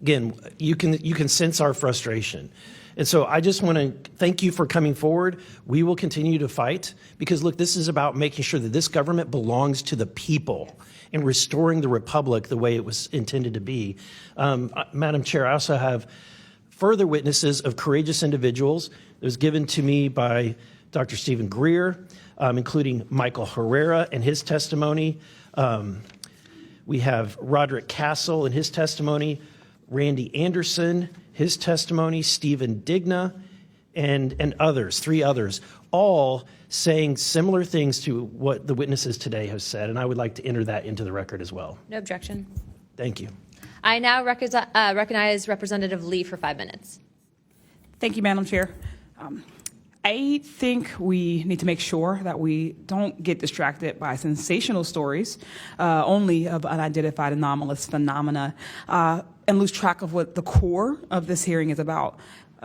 Again, you can sense our frustration, and so I just want to thank you for coming forward. We will continue to fight because look, this is about making sure that this government belongs to the people and restoring the republic the way it was intended to be. Madam Chair, I also have further witnesses of courageous individuals. It was given to me by Dr. Stephen Greer, including Michael Herrera and his testimony. We have Roderick Castle and his testimony, Randy Anderson, his testimony, Stephen Digna, and others, 3 others, all saying similar things to what the witnesses today have said, and I would like to enter that into the record as well. No objection. Thank you. I now recognize Representative Lee for 5 minutes. Thank you, Madam Chair. I think we need to make sure that we don't get distracted by sensational stories only of unidentified anomalous phenomena and lose track of what the core of this hearing is about.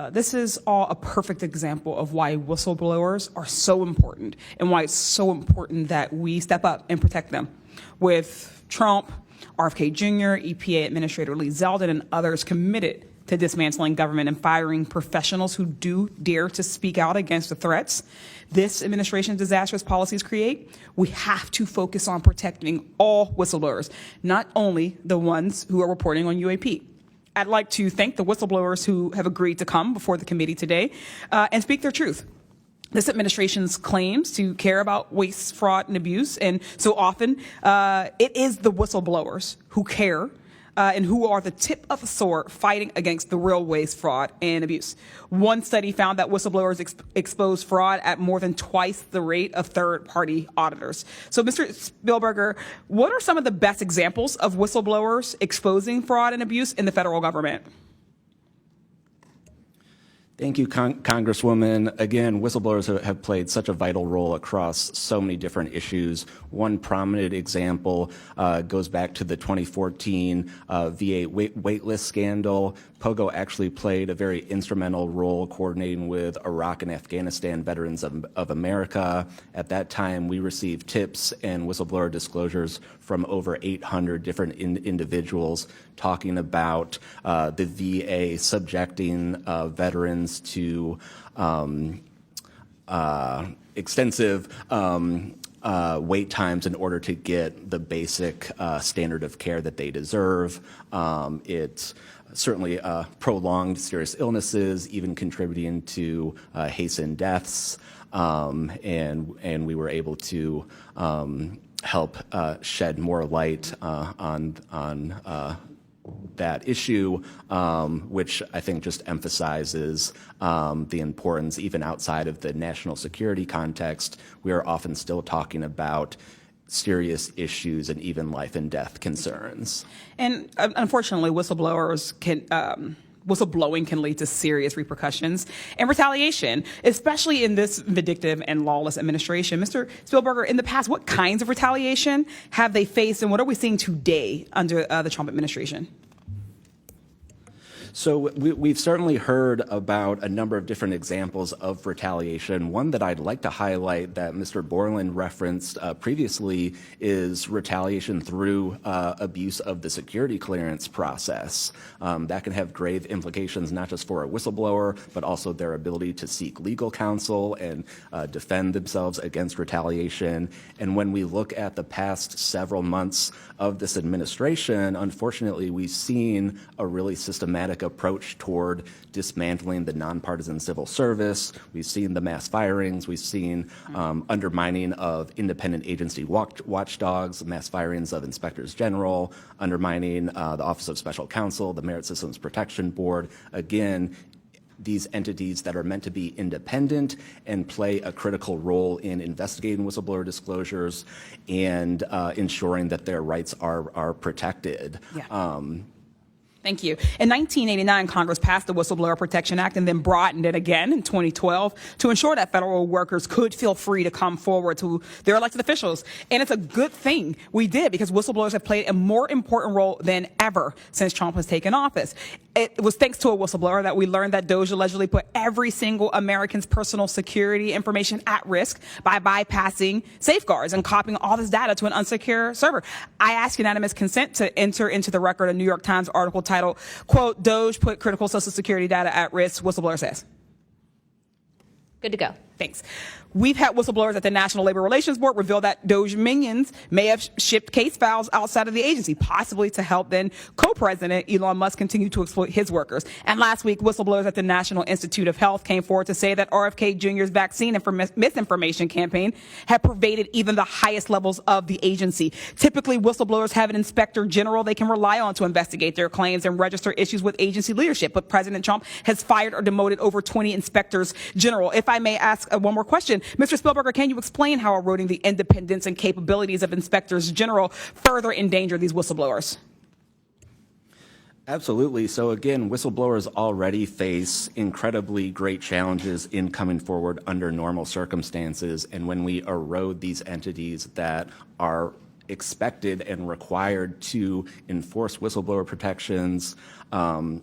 This is all a perfect example of why whistleblowers are so important and why it's so important that we step up and protect them. With Trump, RFK Jr., EPA Administrator Lee Zeldin, and others committed to dismantling government and firing professionals who do dare to speak out against the threats this administration's disastrous policies create, we have to focus on protecting all whistleblowers, not only the ones who are reporting on UAP. I'd like to thank the whistleblowers who have agreed to come before the committee today and speak their truth. This administration's claims to care about waste, fraud, and abuse, and so often it is the whistleblowers who care and who are the tip of the sword fighting against the real waste, fraud, and abuse. One study found that whistleblowers expose fraud at more than twice the rate of third-party auditors. So, Mr. Spielberger, what are some of the best examples of whistleblowers exposing fraud and abuse in the federal government? Thank you, Congresswoman. Again, whistleblowers have played such a vital role across so many different issues. One prominent example goes back to the 2014 VA waitlist scandal. Pogo actually played a very instrumental role coordinating with Iraq and Afghanistan Veterans of America. At that time, we received tips and whistleblower disclosures from over 800 different individuals talking about the VA subjecting veterans to extensive wait times in order to get the basic standard of care that they deserve. It's certainly prolonged serious illnesses, even contributing to hastened deaths, and we were able to help shed more light on that issue, which I think just emphasizes the importance, even outside of the national security context. We are often still talking about serious issues and even life and death concerns. And unfortunately, whistleblowing can lead to serious repercussions and retaliation, especially in this vindictive and lawless administration. Mr. Spielberger, in the past, what kinds of retaliation have they faced, and what are we seeing today under the Trump administration? So we've certainly heard about a number of different examples of retaliation. One that I'd like to highlight that Mr. Borland referenced previously is retaliation through abuse of the security clearance process. That can have grave implications not just for a whistleblower, but also their ability to seek legal counsel and defend themselves against retaliation. And when we look at the past several months of this administration, unfortunately, we've seen a really systematic approach toward dismantling the nonpartisan civil service. We've seen the mass firings. We've seen undermining of independent agency watchdogs, mass firings of inspectors general, undermining the Office of Special Counsel, the Merit Systems Protection Board. Again, these entities that are meant to be independent and play a critical role in investigating whistleblower disclosures and ensuring that their rights are protected. Yeah. Thank you. In 1989, Congress passed the Whistleblower Protection Act and then broadened it again in 2012 to ensure that federal workers could feel free to come forward to their elected officials. And it's a good thing we did, because whistleblowers have played a more important role than ever since Trump has taken office. It was thanks to a whistleblower that we learned that Doge allegedly put every single American's personal security information at risk by bypassing safeguards and copying all this data to an unsecure server. I ask unanimous consent to enter into the record a New York Times article titled, quote, "Doge put critical Social Security data at risk," whistleblower says. Good to go. Thanks. We've had whistleblowers at the National Labor Relations Board reveal that Doge minions may have shipped case files outside of the agency, possibly to help then co-president Elon Musk continue to exploit his workers. And last week, whistleblowers at the National Institute of Health came forward to say that RFK Jr.'s vaccine misinformation campaign had pervaded even the highest levels of the agency. Typically, whistleblowers have an inspector general they can rely on to investigate their claims and register issues with agency leadership. But President Trump has fired or demoted over 20 inspectors general. If I may ask one more question, Mr. Spielberger, can you explain how eroding the independence and capabilities of inspectors general further endanger these whistleblowers? Absolutely. So again, whistleblowers already face incredibly great challenges in coming forward under normal circumstances. And when we erode these entities that are expected and required to enforce whistleblower protections,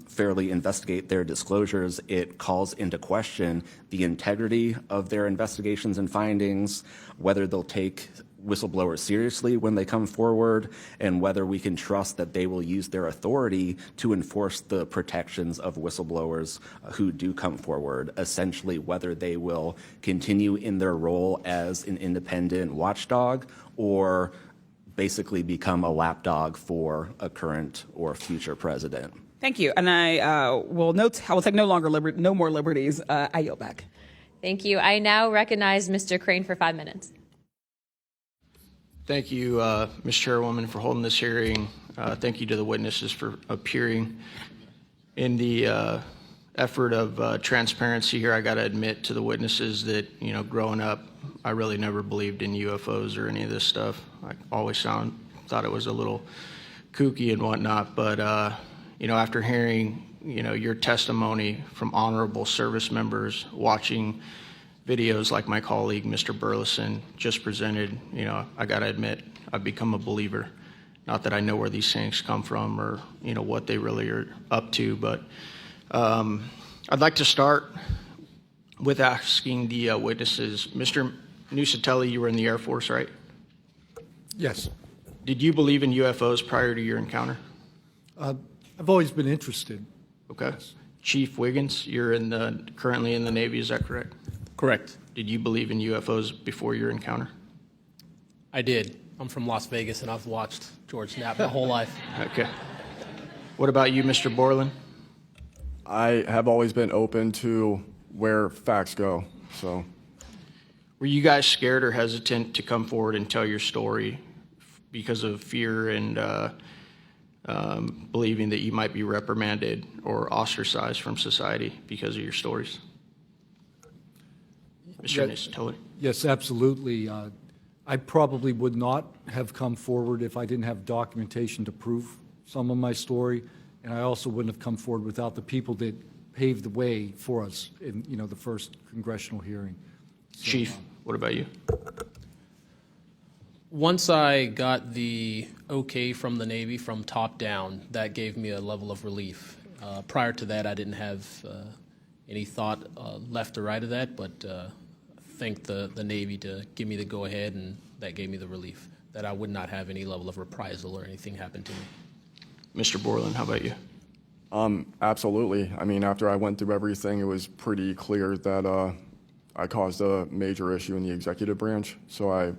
fairly investigate their disclosures, it calls into question the integrity of their investigations and findings, whether they'll take whistleblowers seriously when they come forward, and whether we can trust that they will use their authority to enforce the protections of whistleblowers who do come forward, essentially whether they will continue in their role as an independent watchdog or basically become a lapdog for a current or future president. Thank you. And I will take no more liberties. I yield back. Thank you. I now recognize Mr. Crane for 5 minutes. Thank you, Ms. Chairwoman, for holding this hearing. Thank you to the witnesses for appearing. In the effort of transparency here, I got to admit to the witnesses that, growing up, I really never believed in UFOs or any of this stuff. I always thought it was a little kooky and whatnot, but after hearing your testimony from honorable service members watching videos like my colleague, Mr. Burleson, just presented, I got to admit, I've become a believer. Not that I know where these things come from or, what they really are up to, but I'd like to start with asking the witnesses. Mr. Nusatelli, you were in the Air Force, right? Yes. Did you believe in UFOs prior to your encounter? I've always been interested. Okay. Chief Wiggins, you're currently in the Navy, is that correct? Correct. Did you believe in UFOs before your encounter? I did. I'm from Las Vegas, and I've watched George Knapp my whole life. Okay. What about you, Mr. Borland? I have always been open to where facts go, so. Were you guys scared or hesitant to come forward and tell your story because of fear and believing that you might be reprimanded or ostracized from society because of your stories? Mr. Nusatelli? Yes, absolutely. I probably would not have come forward if I didn't have documentation to prove some of my story, and I also wouldn't have come forward without the people that paved the way for us in the first congressional hearing. So, Chief, what about you? Once I got the okay from the Navy from top down, that gave me a level of relief. Prior to that, I didn't have any thought left or right of that, but thank the Navy to give me the go-ahead, and that gave me the relief that I would not have any level of reprisal or anything happen to me. Mr. Borland, how about you? Absolutely. I mean, after I went through everything, it was pretty clear that I caused a major issue in the executive branch, so I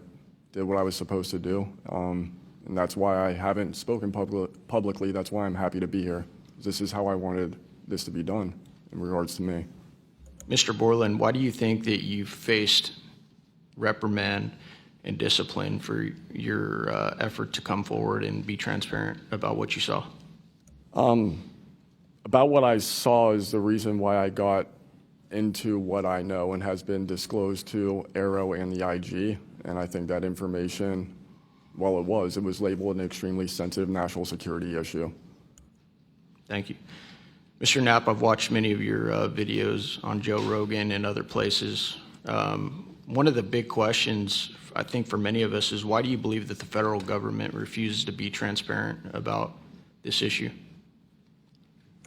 did what I was supposed to do, and that's why I haven't spoken publicly. That's why I'm happy to be here. This is how I wanted this to be done in regards to me. Mr. Borland, why do you think that you faced reprimand and discipline for your effort to come forward and be transparent about what you saw? About what I saw is the reason why I got into what I know and has been disclosed to Aero and the IG. And I think that information, well, it was labeled an extremely sensitive national security issue. Thank you. Mr. Knapp, I've watched many of your videos on Joe Rogan and other places. One of the big questions, I think, for many of us is why do you believe that the federal government refuses to be transparent about this issue?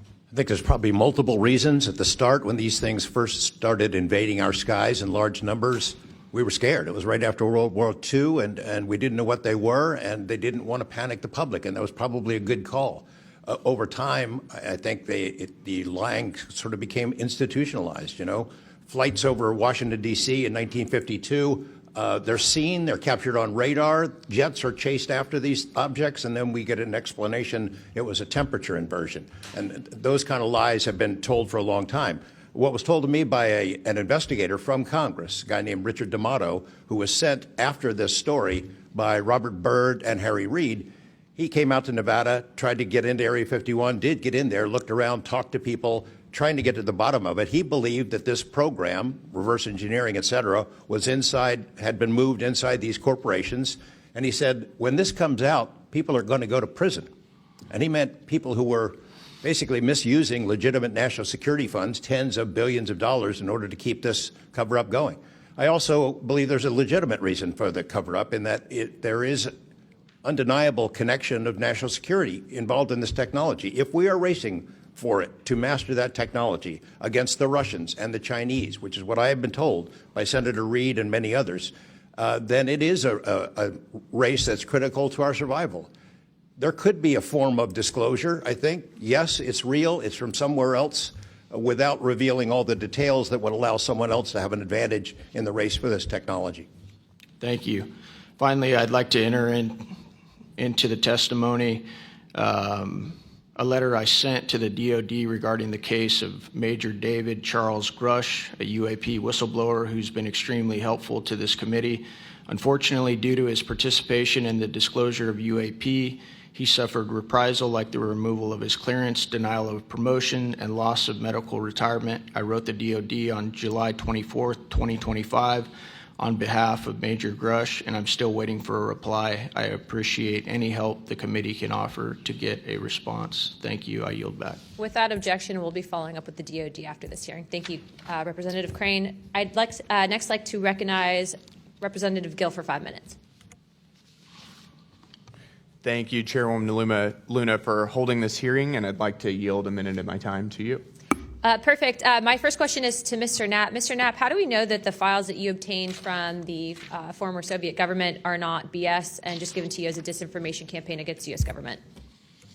I think there's probably multiple reasons. At the start, when these things first started invading our skies in large numbers, we were scared. It was right after World War II, and we didn't know what they were, and they didn't want to panic the public, and that was probably a good call. Over time, I think the lying sort of became institutionalized, Flights over Washington, D.C. in 1952, they're seen, they're captured on radar, jets are chased after these objects, and then we get an explanation it was a temperature inversion. And those kind of lies have been told for a long time. What was told to me by an investigator from Congress, a guy named Richard D'Amato, who was sent after this story by Robert Byrd and Harry Reid, he came out to Nevada, tried to get into Area 51, did get in there, looked around, talked to people, trying to get to the bottom of it. He believed that this program, reverse engineering, et cetera, was had been moved inside these corporations. And he said, when this comes out, people are going to go to prison. And he meant people who were basically misusing legitimate national security funds, tens of billions of dollars, in order to keep this cover-up going. I also believe there's a legitimate reason for the cover-up in that there is undeniable connection of national security involved in this technology. If we are racing for it to master that technology against the Russians and the Chinese, which is what I have been told by Senator Reid and many others, then it is a race that's critical to our survival. There could be a form of disclosure, I think. Yes, it's real, it's from somewhere else, without revealing all the details that would allow someone else to have an advantage in the race for this technology. Thank you. Finally, I'd like to enter into the testimony a letter I sent to the DOD regarding the case of Major David Charles Grush, a UAP whistleblower who's been extremely helpful to this committee. Unfortunately, due to his participation in the disclosure of UAP, he suffered reprisal like the removal of his clearance, denial of promotion, and loss of medical retirement. I wrote the DOD on July 24th, 2025, on behalf of Major Grush, and I'm still waiting for a reply. I appreciate any help the committee can offer to get a response. Thank you. I yield back. Without objection, we'll be following up with the DOD after this hearing. Thank you, Representative Crane. I'd next like to recognize Representative Gill for 5 minutes. Thank you, Chairwoman Luna, for holding this hearing, and I'd like to yield a minute of my time to you. Perfect. My first question is to Mr. Knapp. Mr. Knapp, how do we know that the files that you obtained from the former Soviet government are not BS and just given to you as a disinformation campaign against the U.S. government?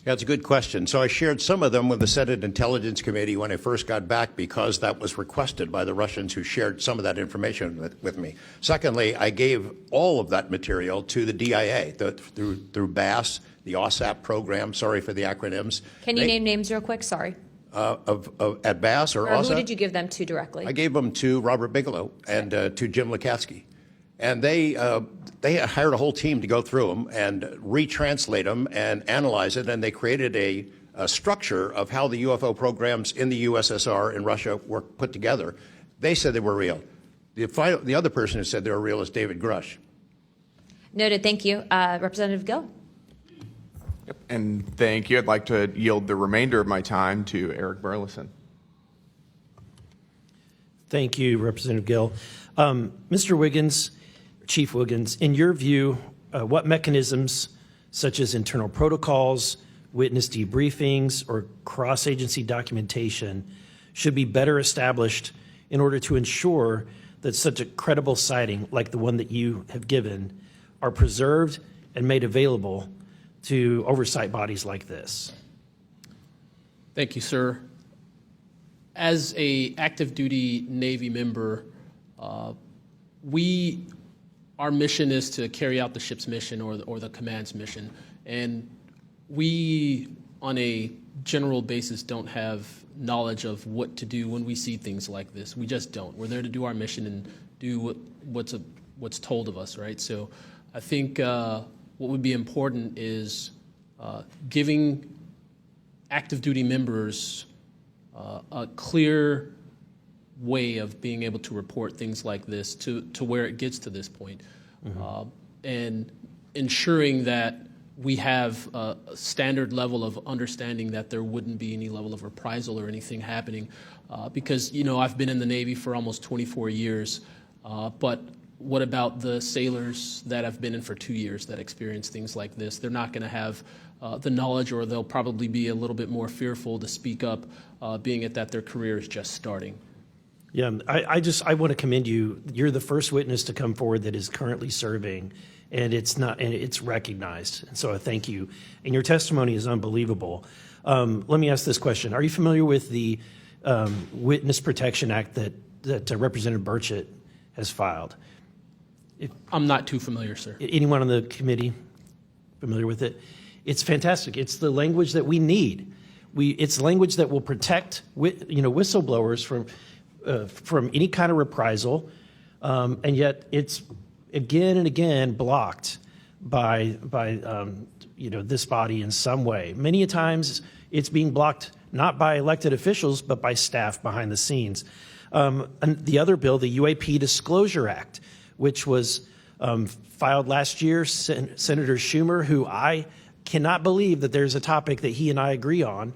Yeah, it's a good question. So I shared some of them with the Senate Intelligence Committee when I first got back because that was requested by the Russians who shared some of that information with me. Secondly, I gave all of that material to the DIA through BASS, the OSAP program. Sorry for the acronyms. Can you name names real quick? Sorry. At BASS or OSAP? Who did you give them to directly? I gave them to Robert Bigelow and to Jim Lukatsky. And they hired a whole team to go through them and retranslate them and analyze it, and they created a structure of how the UFO programs in the USSR and Russia were put together. They said they were real. The other person who said they were real is David Grush. Noted. Thank you. Representative Gill. Yep. And thank you. I'd like to yield the remainder of my time to Eric Burleson. Thank you, Representative Gill. Mr. Wiggins, Chief Wiggins, in your view, what mechanisms such as internal protocols, witness debriefings, or cross-agency documentation should be better established in order to ensure that such a credible sighting like the one that you have given are preserved and made available to oversight bodies like this? Thank you, sir. As a active duty Navy member, our mission is to carry out the ship's mission or the command's mission, and we, on a general basis, don't have knowledge of what to do when we see things like this. We just don't. We're there to do our mission and do what's told of us, right? So I think what would be important is giving active duty members a clear way of being able to report things like this to where it gets to this point, and ensuring that we have a standard level of understanding that there wouldn't be any level of reprisal or anything happening, because I've been in the Navy for almost 24 years, but what about the sailors that have been in for 2 years that experience things like this? They're not going to have the knowledge, or they'll probably be a little bit more fearful to speak up, being it that their career is just starting. Yeah, I want to commend you. You're the first witness to come forward that is currently serving, and it's recognized. And so I thank you. And your testimony is unbelievable. Let me ask this question: are you familiar with the Witness Protection Act that Representative Burchett has filed? I'm not too familiar, sir. Anyone on the committee familiar with it? It's fantastic. It's the language that we need. It's language that will protect whistleblowers from any kind of reprisal, and yet it's again and again blocked by this body in some way. Many times it's being blocked not by elected officials but by staff behind the scenes. And the other bill, the UAP Disclosure Act, which was filed last year, Senator Schumer, who I cannot believe that there's a topic that he and I agree on,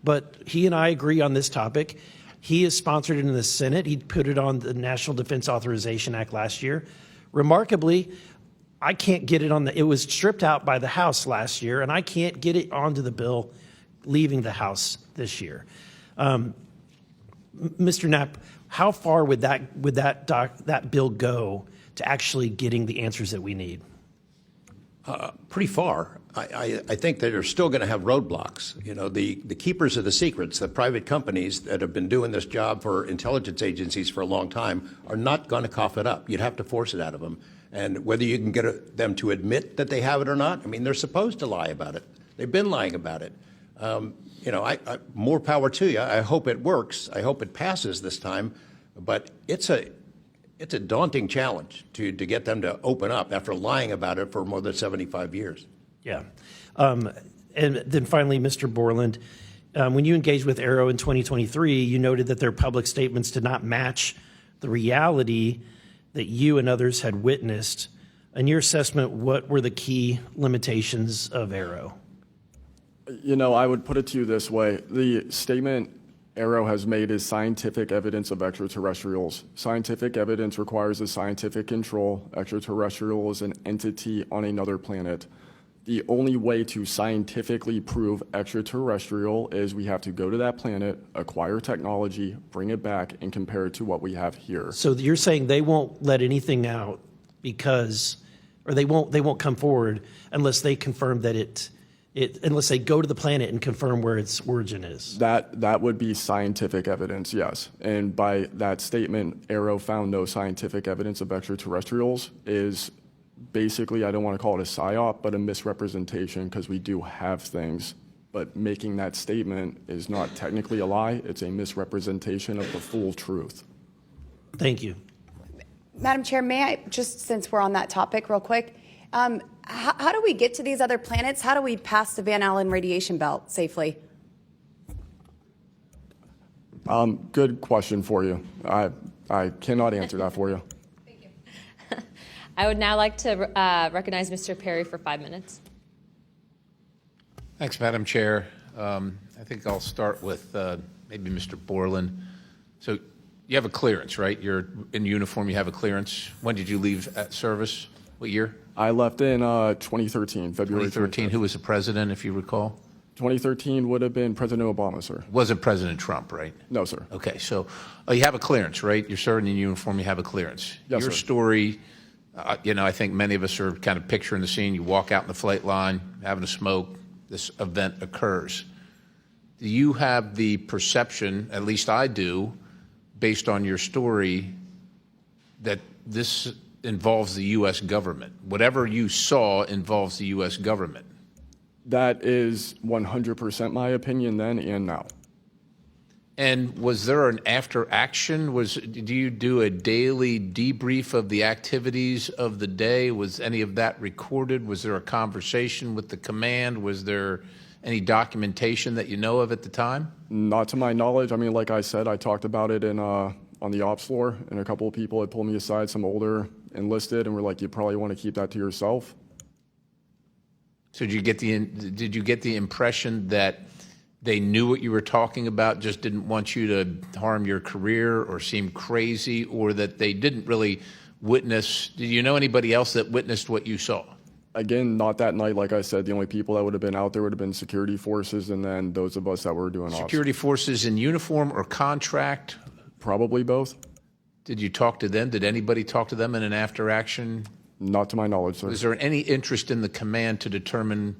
but he and I agree on this topic. He has sponsored it in the Senate. He put it on the National Defense Authorization Act last year. Remarkably, I can't get it on it was stripped out by the House last year, and I can't get it onto the bill leaving the House this year. Mr. Knapp, how far would that bill go to actually getting the answers that we need? Pretty far. I think that they're still going to have roadblocks. The keepers of the secrets, the private companies that have been doing this job for intelligence agencies for a long time, are not going to cough it up. You'd have to force it out of them. And whether you can get them to admit that they have it or not, they're supposed to lie about it. They've been lying about it. More power to you. I hope it works. I hope it passes this time. But it's a daunting challenge to get them to open up after lying about it for more than 75 years. Yeah. And then finally, Mr. Borland, when you engaged with Arrow in 2023, you noted that their public statements did not match the reality that you and others had witnessed. In your assessment, what were the key limitations of Arrow? You know, I would put it to you this way. The statement Arrow has made is scientific evidence of extraterrestrials. Scientific evidence requires a scientific control. Extraterrestrial is an entity on another planet. The only way to scientifically prove extraterrestrial is we have to go to that planet, acquire technology, bring it back, and compare it to what we have here. So you're saying they won't let anything out because, or they won't come forward unless they confirm that unless they go to the planet and confirm where its origin is. That would be scientific evidence, yes. And by that statement, Arrow found no scientific evidence of extraterrestrials is basically, I don't want to call it a psyop, but a misrepresentation, because we do have things. But making that statement is not technically a lie. It's a misrepresentation of the full truth. Thank you. Madam Chair, may I, just since we're on that topic real quick, how do we get to these other planets? How do we pass the Van Allen radiation belt safely? Good question for you. I cannot answer that for you. I would now like to recognize Mr. Perry for 5 minutes. Thanks, Madam Chair. I think I'll start with maybe Mr. Borland. So you have a clearance, right? You're in uniform, you have a clearance. When did you leave at service? What year? I left in 2013, February 2013. Who was the president, if you recall? 2013 would have been President Obama, sir. Wasn't President Trump, right? No, sir. Okay, so you have a clearance, right? You're serving in uniform, you have a clearance. Yes, Your sir. story, I think many of us are kind of picturing the scene. You walk out in the flight line, having a smoke, this event occurs. Do you have the perception, at least I do, based on your story, that this involves the U.S. government? Whatever you saw involves the U.S. government. That is 100% my opinion then and now. And was there an after action? Do you do a daily debrief of the activities of the day? Was any of that recorded? Was there a conversation with the command? Was there any documentation that you know of at the time? Not to my knowledge. I mean, like I said, I talked about it on the ops floor, and a couple of people had pulled me aside, some older enlisted, and were like, you probably want to keep that to yourself. So did you get the impression that they knew what you were talking about, just didn't want you to harm your career or seem crazy, or that they didn't really witness? Did you know anybody else that witnessed what you saw? Again, not that night. Like I said, the only people that would have been out there would have been security forces, and then those of us that were doing ops. Security forces in uniform or contract? Probably both. Did you talk to them? Did anybody talk to them in an after action? Not to my knowledge, sir. Was there any interest in the command to determine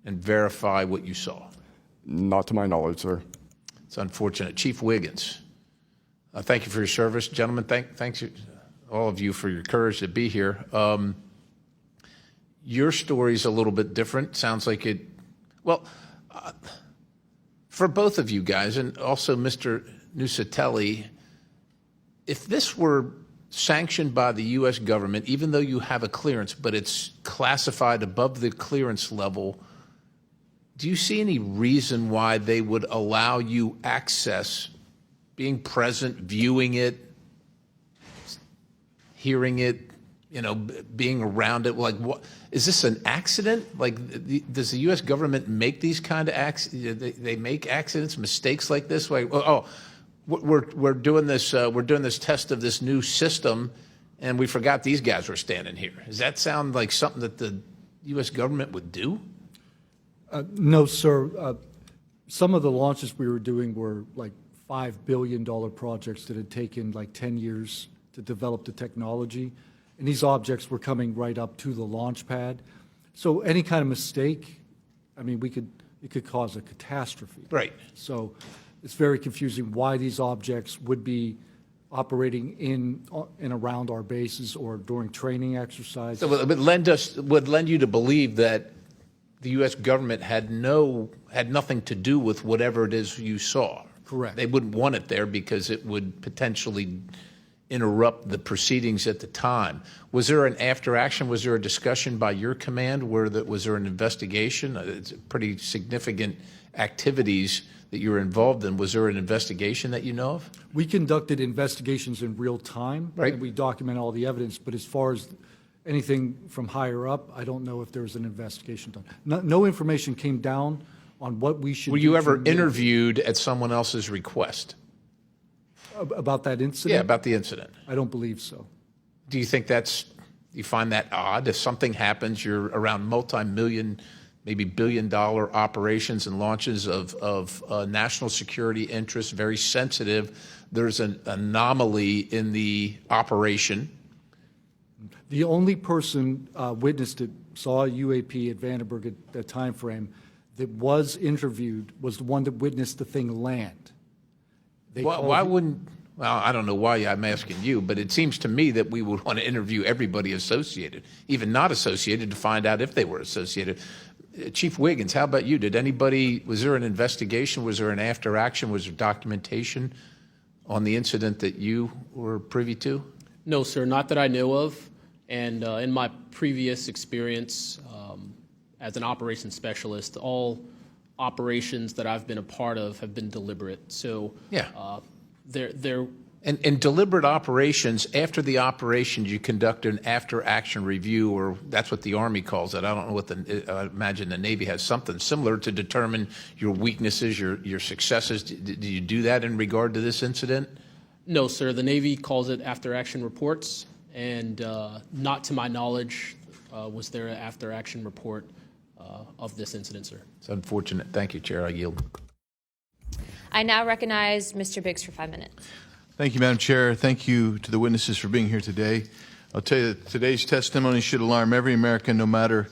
and verify what you saw? Not to my knowledge, sir. It's unfortunate. Chief Wiggins, thank you for your service. Gentlemen, thanks all of you for your courage to be here. Your story's a little bit different. Sounds like it, well, for both of you guys, and also Mr. Nusatelli, if this were sanctioned by the U.S. government, even though you have a clearance, but it's classified above the clearance level, do you see any reason why they would allow you access, being present, viewing it, hearing it, being around it? Like, what is this, an accident? Like, does the U.S. government make these kind of accidents? They make accidents, mistakes like this? Like, we're doing this. We're doing this test of this new system, and we forgot these guys were standing here. Does that sound like something that the U.S. government would do? No, sir. Some of the launches we were doing were like $5 billion projects that had taken like 10 years to develop the technology. And these objects were coming right up to the launch pad. So any kind of mistake, I mean, it could cause a catastrophe. Right. So it's very confusing why these objects would be operating in and around our bases or during training exercises. So it would lend you to believe that the U.S. government had nothing to do with whatever it is you saw. Correct. They wouldn't want it there because it would potentially interrupt the proceedings at the time. Was there an after action? Was there a discussion by your command? Was there an investigation? It's pretty significant activities that you were involved in. Was there an investigation that you know of? We conducted investigations in real time, right? And we document all the evidence. But as far as anything from higher up, I don't know if there was an investigation done. No information came down on what we should do. Were you ever interviewed at someone else's request? About that incident? Yeah, about the incident. I don't believe so. Do you think you find that odd? If something happens, you're around multi-million, maybe billion-dollar operations and launches of national security interests, very sensitive. There's an anomaly in the operation. The only person witnessed it, saw a UAP at Vandenberg at that time frame, that was interviewed was the one that witnessed the thing land. Why wouldn't, well, I don't know why I'm asking you, but it seems to me that we would want to interview everybody associated, even not associated, to find out if they were associated. Chief Wiggins, how about you? Was there an investigation? Was there an after action? Was there documentation on the incident that you were privy to? No, sir, not that I know of. And in my previous experience as an operations specialist, all operations that I've been a part of have been deliberate. So yeah, they're and deliberate operations. After the operations, you conduct an after-action review, or that's what the Army calls it. I don't know what I imagine the Navy has something similar to determine your weaknesses, your successes. Did you do that in regard to this incident? No, sir. The Navy calls it after-action reports, and not to my knowledge was there an after-action report of this incident, sir. It's unfortunate. Thank you, Chair. I yield. I now recognize Mr. Biggs for 5 minutes. Thank you, Madam Chair. Thank you to the witnesses for being here today. I'll tell you that today's testimony should alarm every American, no matter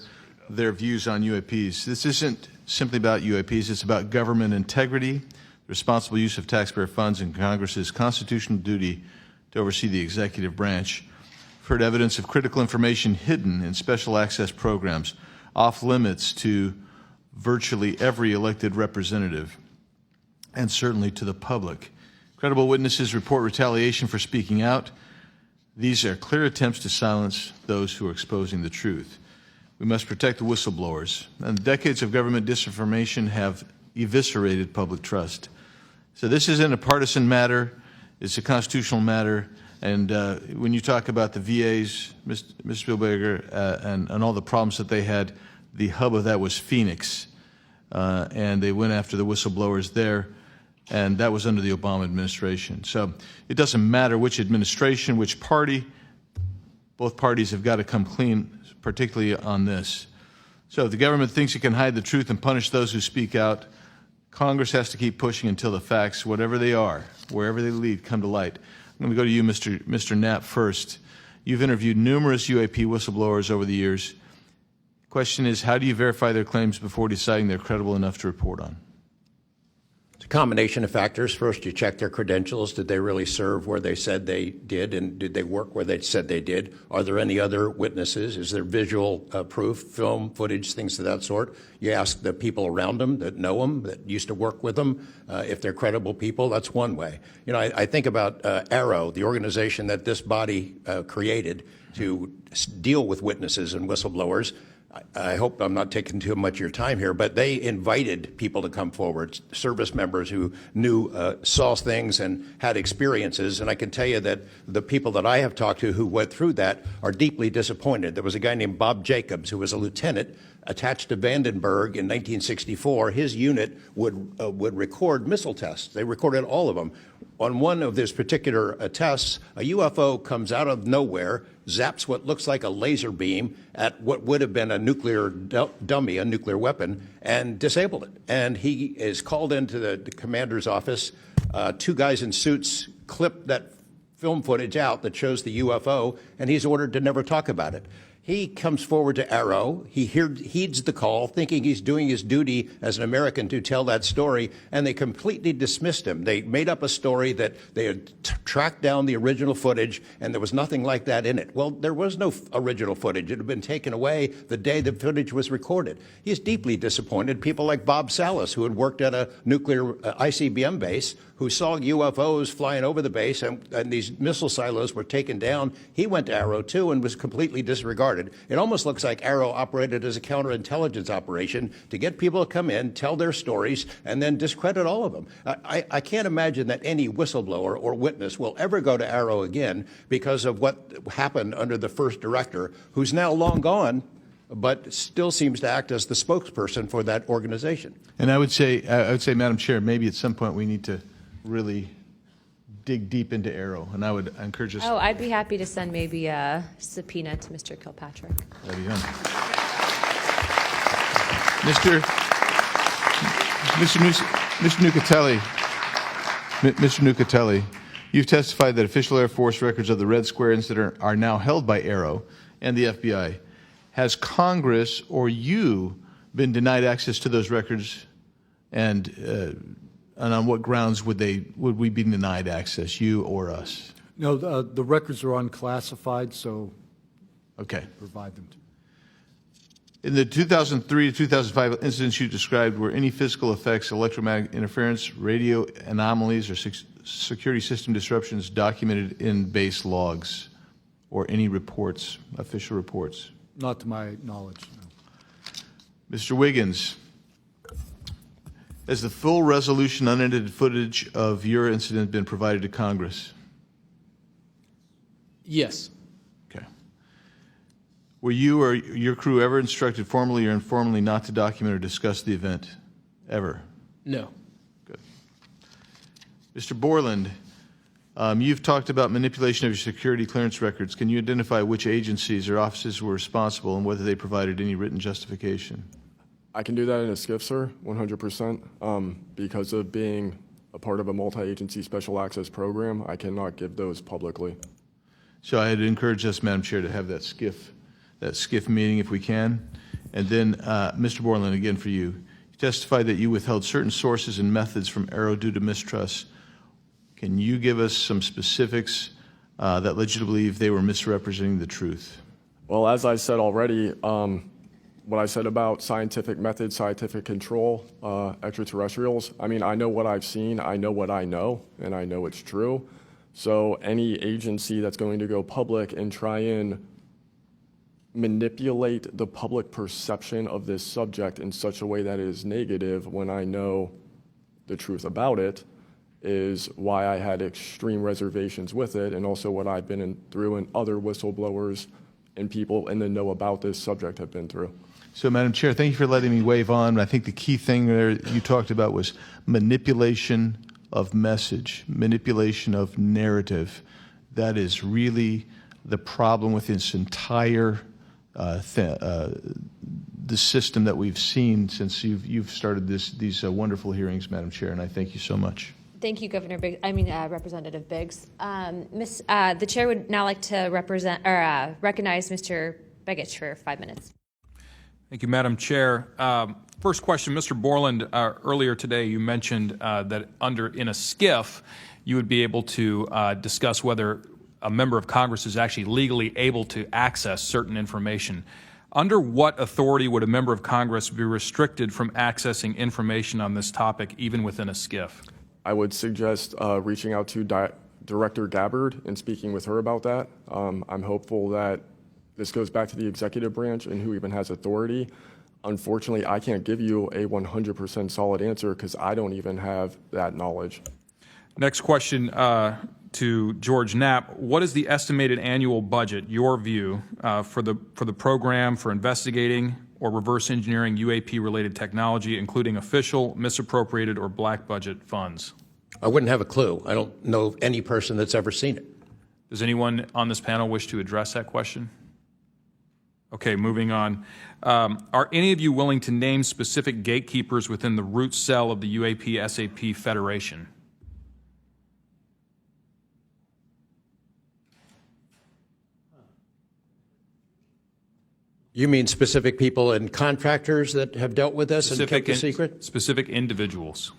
their views on UAPs. This isn't simply about UAPs. It's about government integrity, responsible use of taxpayer funds, and Congress's constitutional duty to oversee the executive branch. I've heard evidence of critical information hidden in special access programs, off limits to virtually every elected representative, and certainly to the public. Credible witnesses report retaliation for speaking out. These are clear attempts to silence those who are exposing the truth. We must protect the whistleblowers. And decades of government disinformation have eviscerated public trust. So this isn't a partisan matter. It's a constitutional matter. And when you talk about the VAs, Ms. Spielberger, and all the problems that they had, the hub of that was Phoenix. And they went after the whistleblowers there. And that was under the Obama administration. So it doesn't matter which administration, which party, both parties have got to come clean, particularly on this. So if the government thinks it can hide the truth and punish those who speak out, Congress has to keep pushing until the facts, whatever they are, wherever they lead, come to light. I'm going to go to you, Mr. Knapp, first. You've interviewed numerous UAP whistleblowers over the years. The question is, how do you verify their claims before deciding they're credible enough to report on? It's a combination of factors. First, you check their credentials. Did they really serve where they said they did, and did they work where they said they did? Are there any other witnesses? Is there visual proof, film, footage, things of that sort? You ask the people around them that know them, that used to work with them, if they're credible people. That's one way. You know, I think about Arrow, the organization that this body created to deal with witnesses and whistleblowers. I hope I'm not taking too much of your time here, but they invited people to come forward, service members who saw things and had experiences. And I can tell you that the people that I have talked to who went through that are deeply disappointed. There was a guy named Bob Jacobs who was a lieutenant attached to Vandenberg in 1964. His unit would record missile tests. They recorded all of them. On one of these particular tests, a UFO comes out of nowhere, zaps what looks like a laser beam at what would have been a nuclear dummy, a nuclear weapon, and disabled it. And he is called into the commander's office. Two guys in suits clip that film footage out that shows the UFO, and he's ordered to never talk about it. He comes forward to Arrow. He heeds the call, thinking he's doing his duty as an American to tell that story, and they completely dismissed him. They made up a story that they had tracked down the original footage, and there was nothing like that in it. Well, there was no original footage. It had been taken away the day the footage was recorded. He's deeply disappointed. People like Bob Salas, who had worked at a nuclear ICBM base, who saw UFOs flying over the base and these missile silos were taken down. He went to Arrow, too, and was completely disregarded. It almost looks like Arrow operated as a counterintelligence operation to get people to come in, tell their stories, and then discredit all of them. I can't imagine that any whistleblower or witness will ever go to Arrow again because of what happened under the first director, who's now long gone, but still seems to act as the spokesperson for that organization. And I would say, Madam Chair, maybe at some point we need to really dig deep into Arrow, and I would encourage us. Oh, I'd be happy to send maybe a subpoena to Mr. Kilpatrick. That'd be fun. Mr. Nucatelli, you've testified that official Air Force records of the Red Square incident are now held by Arrow and the FBI. Has Congress or you been denied access to those records, and on what grounds would we be denied access, you or us? No, the records are unclassified, so okay, provide them to. In the 2003 to 2005 incidents you described, were any physical effects, electromagnetic interference, radio anomalies, or security system disruptions documented in base logs or any reports, official reports? Not to my knowledge, no. Mr. Wiggins, has the full resolution unedited footage of your incident been provided to Congress? Yes. Okay. Were you or your crew ever instructed formally or informally not to document or discuss the event? Ever? No. Good. Mr. Borland, you've talked about manipulation of your security clearance records. Can you identify which agencies or offices were responsible and whether they provided any written justification? I can do that in a skiff, sir, 100%. Because of being a part of a multi-agency special access program, I cannot give those publicly. So I'd encourage us, Madam Chair, to have that skiff meeting if we can. And then, Mr. Borland, again for you. You testified that you withheld certain sources and methods from Arrow due to mistrust. Can you give us some specifics that led you to believe they were misrepresenting the truth? Well, as I said already, what I said about scientific methods, scientific control, extraterrestrials, I mean, I know what I've seen, I know what I know, and I know it's true. So any agency that's going to go public and try and manipulate the public perception of this subject in such a way that is negative when I know the truth about it is why I had extreme reservations with it, and also what I've been through and other whistleblowers and people in the know about this subject have been through. So, Madam Chair, thank you for letting me wave on. I think the key thing there you talked about was manipulation of message, manipulation of narrative. That is really the problem with this entire the system that we've seen since you've started these wonderful hearings, Madam Chair, and I thank you so much. Thank you, Representative Biggs. The chair would now like to recognize Mr. Begich for 5 minutes. Thank you, Madam Chair. First question, Mr. Borland, earlier today you mentioned that in a skiff you would be able to discuss whether a member of Congress is actually legally able to access certain information. Under what authority would a member of Congress be restricted from accessing information on this topic, even within a skiff? I would suggest reaching out to Director Gabbard and speaking with her about that. I'm hopeful that this goes back to the executive branch and who even has authority. Unfortunately, I can't give you a 100% solid answer because I don't even have that knowledge. Next question to George Knapp. What is the estimated annual budget, your view, for the program for investigating or reverse engineering UAP-related technology, including official, misappropriated, or black budget funds? I wouldn't have a clue. I don't know any person that's ever seen it. Does anyone on this panel wish to address that question? Okay, moving on. Are any of you willing to name specific gatekeepers within the root cell of the UAP-SAP Federation? You mean specific people and contractors that have dealt with this and kept the secret? Specific individuals.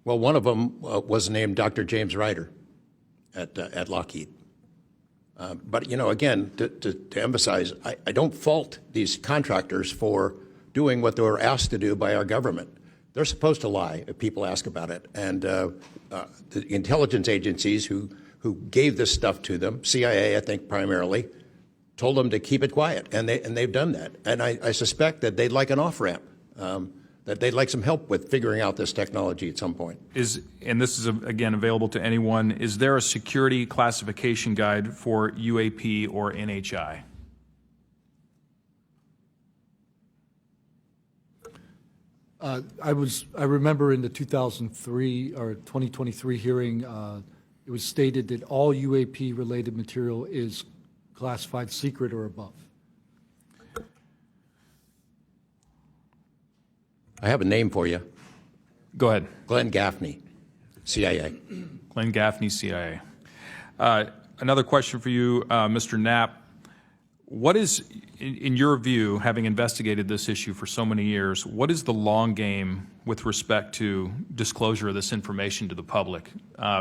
Well, one of them was named Dr. James Ryder at Lockheed. But, you know, again, to emphasize, I don't fault these contractors for doing what they were asked to do by our government. They're supposed to lie if people ask about it. And the intelligence agencies who gave this stuff to them, CIA, I think primarily, told them to keep it quiet, and they've done that. And I suspect that they'd like an off-ramp, that they'd like some help with figuring out this technology at some point. And this is, again, available to anyone, is there a security classification guide for UAP or NHI? I remember in the 2003 or 2023 hearing, it was stated that all UAP-related material is classified secret or above. I have a name for you. Go ahead. Glenn Gaffney, CIA. Glenn Gaffney, CIA. Another question for you, Mr. Knapp. What is, in your view, having investigated this issue for so many years, what is the long game with respect to disclosure of this information to the public?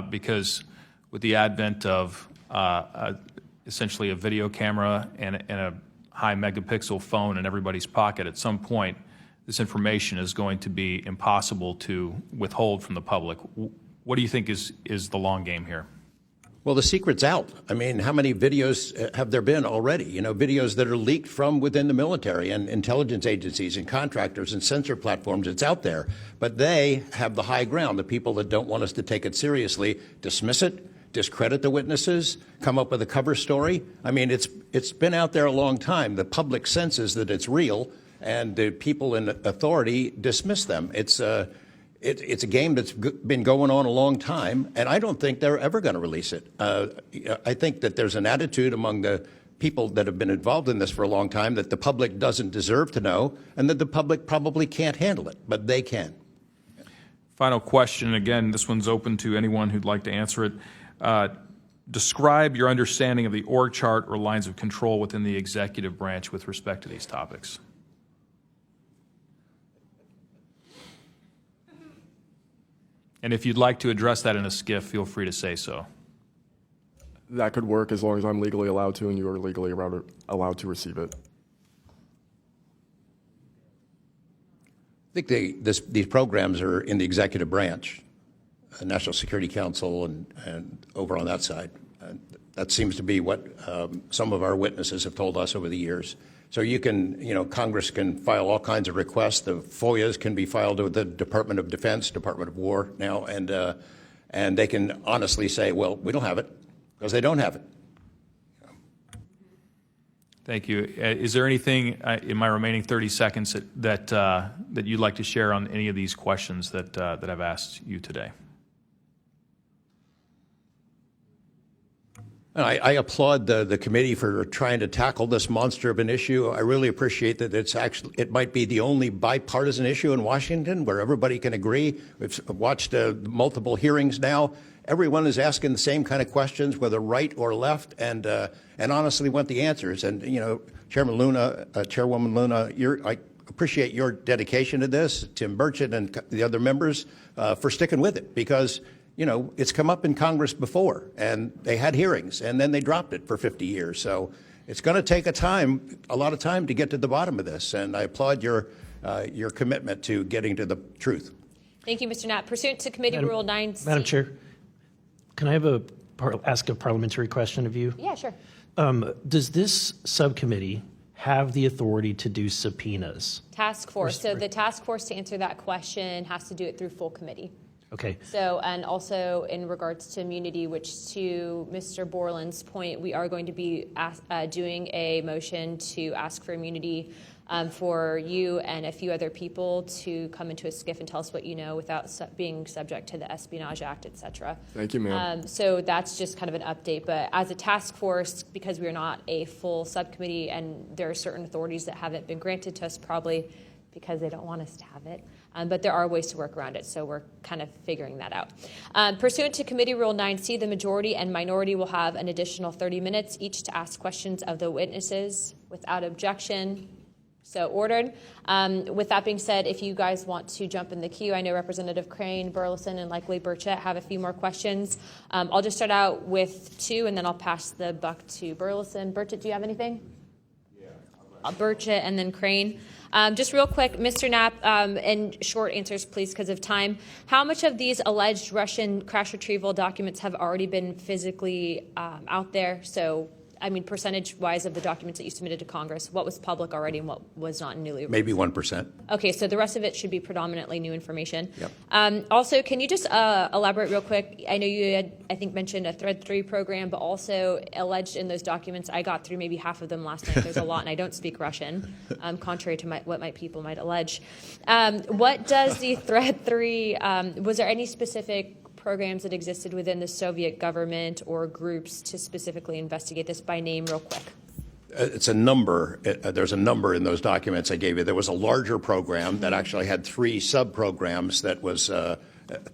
Because with the advent of essentially a video camera and a high megapixel phone in everybody's pocket, at some point, this information is going to be impossible to withhold from the public. What do you think is the long game here? Well, the secret's out. I mean, how many videos have there been already? You know, videos that are leaked from within the military and intelligence agencies and contractors and sensor platforms. It's out there. But they have the high ground. The people that don't want us to take it seriously dismiss it, discredit the witnesses, come up with a cover story. I mean, it's been out there a long time. The public senses that it's real, and the people in authority dismiss them. It's a game that's been going on a long time, and I don't think they're ever going to release it. I think that there's an attitude among the people that have been involved in this for a long time that the public doesn't deserve to know, and that the public probably can't handle it, but they can. Final question, again, this one's open to anyone who'd like to answer it. Describe your understanding of the org chart or lines of control within the executive branch with respect to these topics. And if you'd like to address that in a skiff, feel free to say so. That could work as long as I'm legally allowed to and you are legally allowed to receive it. I think these programs are in the executive branch, National Security Council, and over on that side. That seems to be what some of our witnesses have told us over the years. So you can, Congress can file all kinds of requests. The FOIAs can be filed with the Department of Defense, Department of War now, and they can honestly say, well, we don't have it, because they don't have it. Thank you. Is there anything in my remaining 30 seconds that you'd like to share on any of these questions that I've asked you today? I applaud the committee for trying to tackle this monster of an issue. I really appreciate that it might be the only bipartisan issue in Washington where everybody can agree. We've watched multiple hearings now. Everyone is asking the same kind of questions, whether right or left, and honestly want the answers. And Chairman Luna, Chairwoman Luna, I appreciate your dedication to this, Tim Burchett and the other members, for sticking with it, because it's come up in Congress before, and they had hearings, and then they dropped it for 50 years. So it's going to take a lot of time to get to the bottom of this, and I applaud your commitment to getting to the truth. Thank you, Mr. Knapp. Pursuant to Committee Rule 9C. Madam Chair, can I ask a parliamentary question of you? Yeah, sure. Does this subcommittee have the authority to do subpoenas? Task force. So the task force, to answer that question, has to do it through full committee. Okay. So, and also in regards to immunity, which to Mr. Borland's point, we are going to be doing a motion to ask for immunity for you and a few other people to come into a skiff and tell us what you know without being subject to the Espionage Act, et cetera. Thank you, ma'am. So that's just kind of an update. But as a task force, because we are not a full subcommittee and there are certain authorities that haven't been granted to us, probably because they don't want us to have it. But there are ways to work around it, so we're kind of figuring that out. Pursuant to Committee Rule 9C, the majority and minority will have an additional 30 minutes each to ask questions of the witnesses without objection. So ordered. With that being said, if you guys want to jump in the queue, I know Representative Crane, Burleson, and likely Burchett have a few more questions. I'll just start out with two, and then I'll pass the buck to Burleson. Burchett, do you have anything? Yeah, I'm Burchett, and then Crane. Just real quick, Mr. Knapp, and short answers, please, because of time. How much of these alleged Russian crash retrieval documents have already been physically out there? So, I mean, percentage-wise of the documents that you submitted to Congress, what was public already and what was not newly released? Maybe 1%. Okay, so the rest of it should be predominantly new information. Yep. Also, can you just elaborate real quick? I know you had, I think, mentioned a Thread 3 program, but also alleged in those documents, I got through maybe half of them last night. There's a lot, and I don't speak Russian, contrary to what people might allege. What does the Thread 3, was there any specific programs that existed within the Soviet government or groups to specifically investigate this by name real quick? It's a number. There's a number in those documents I gave you. There was a larger program that actually had 3 sub-programs that was,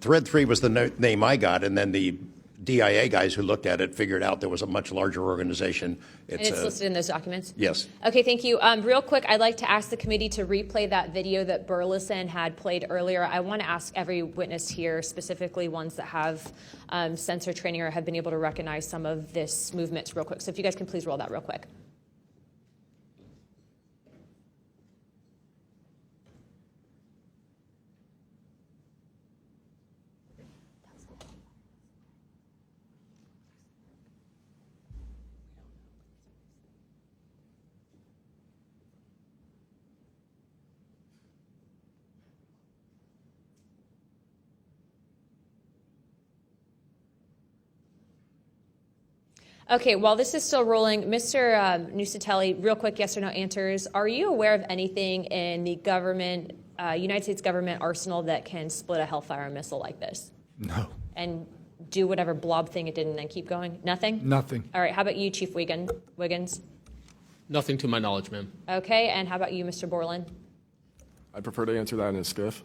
Thread 3 was the name I got, and then the DIA guys who looked at it figured out there was a much larger organization. And it's listed in those documents? Yes. Okay, thank you. Real quick, I'd like to ask the committee to replay that video that Burleson had played earlier. I want to ask every witness here, specifically ones that have sensor training or have been able to recognize some of this movements real quick. So if you guys can please roll that real quick. Okay, while this is still rolling, Mr. Nusatelli, real quick yes or no answers. Are you aware of anything in the government, United States government arsenal that can split a Hellfire missile like this? No. And do whatever blob thing it did and then keep going? Nothing? Nothing. All right, how about you, Chief Wiggins? Nothing to my knowledge, ma'am. Okay, and how about you, Mr. Borland? I'd prefer to answer that in a skiff.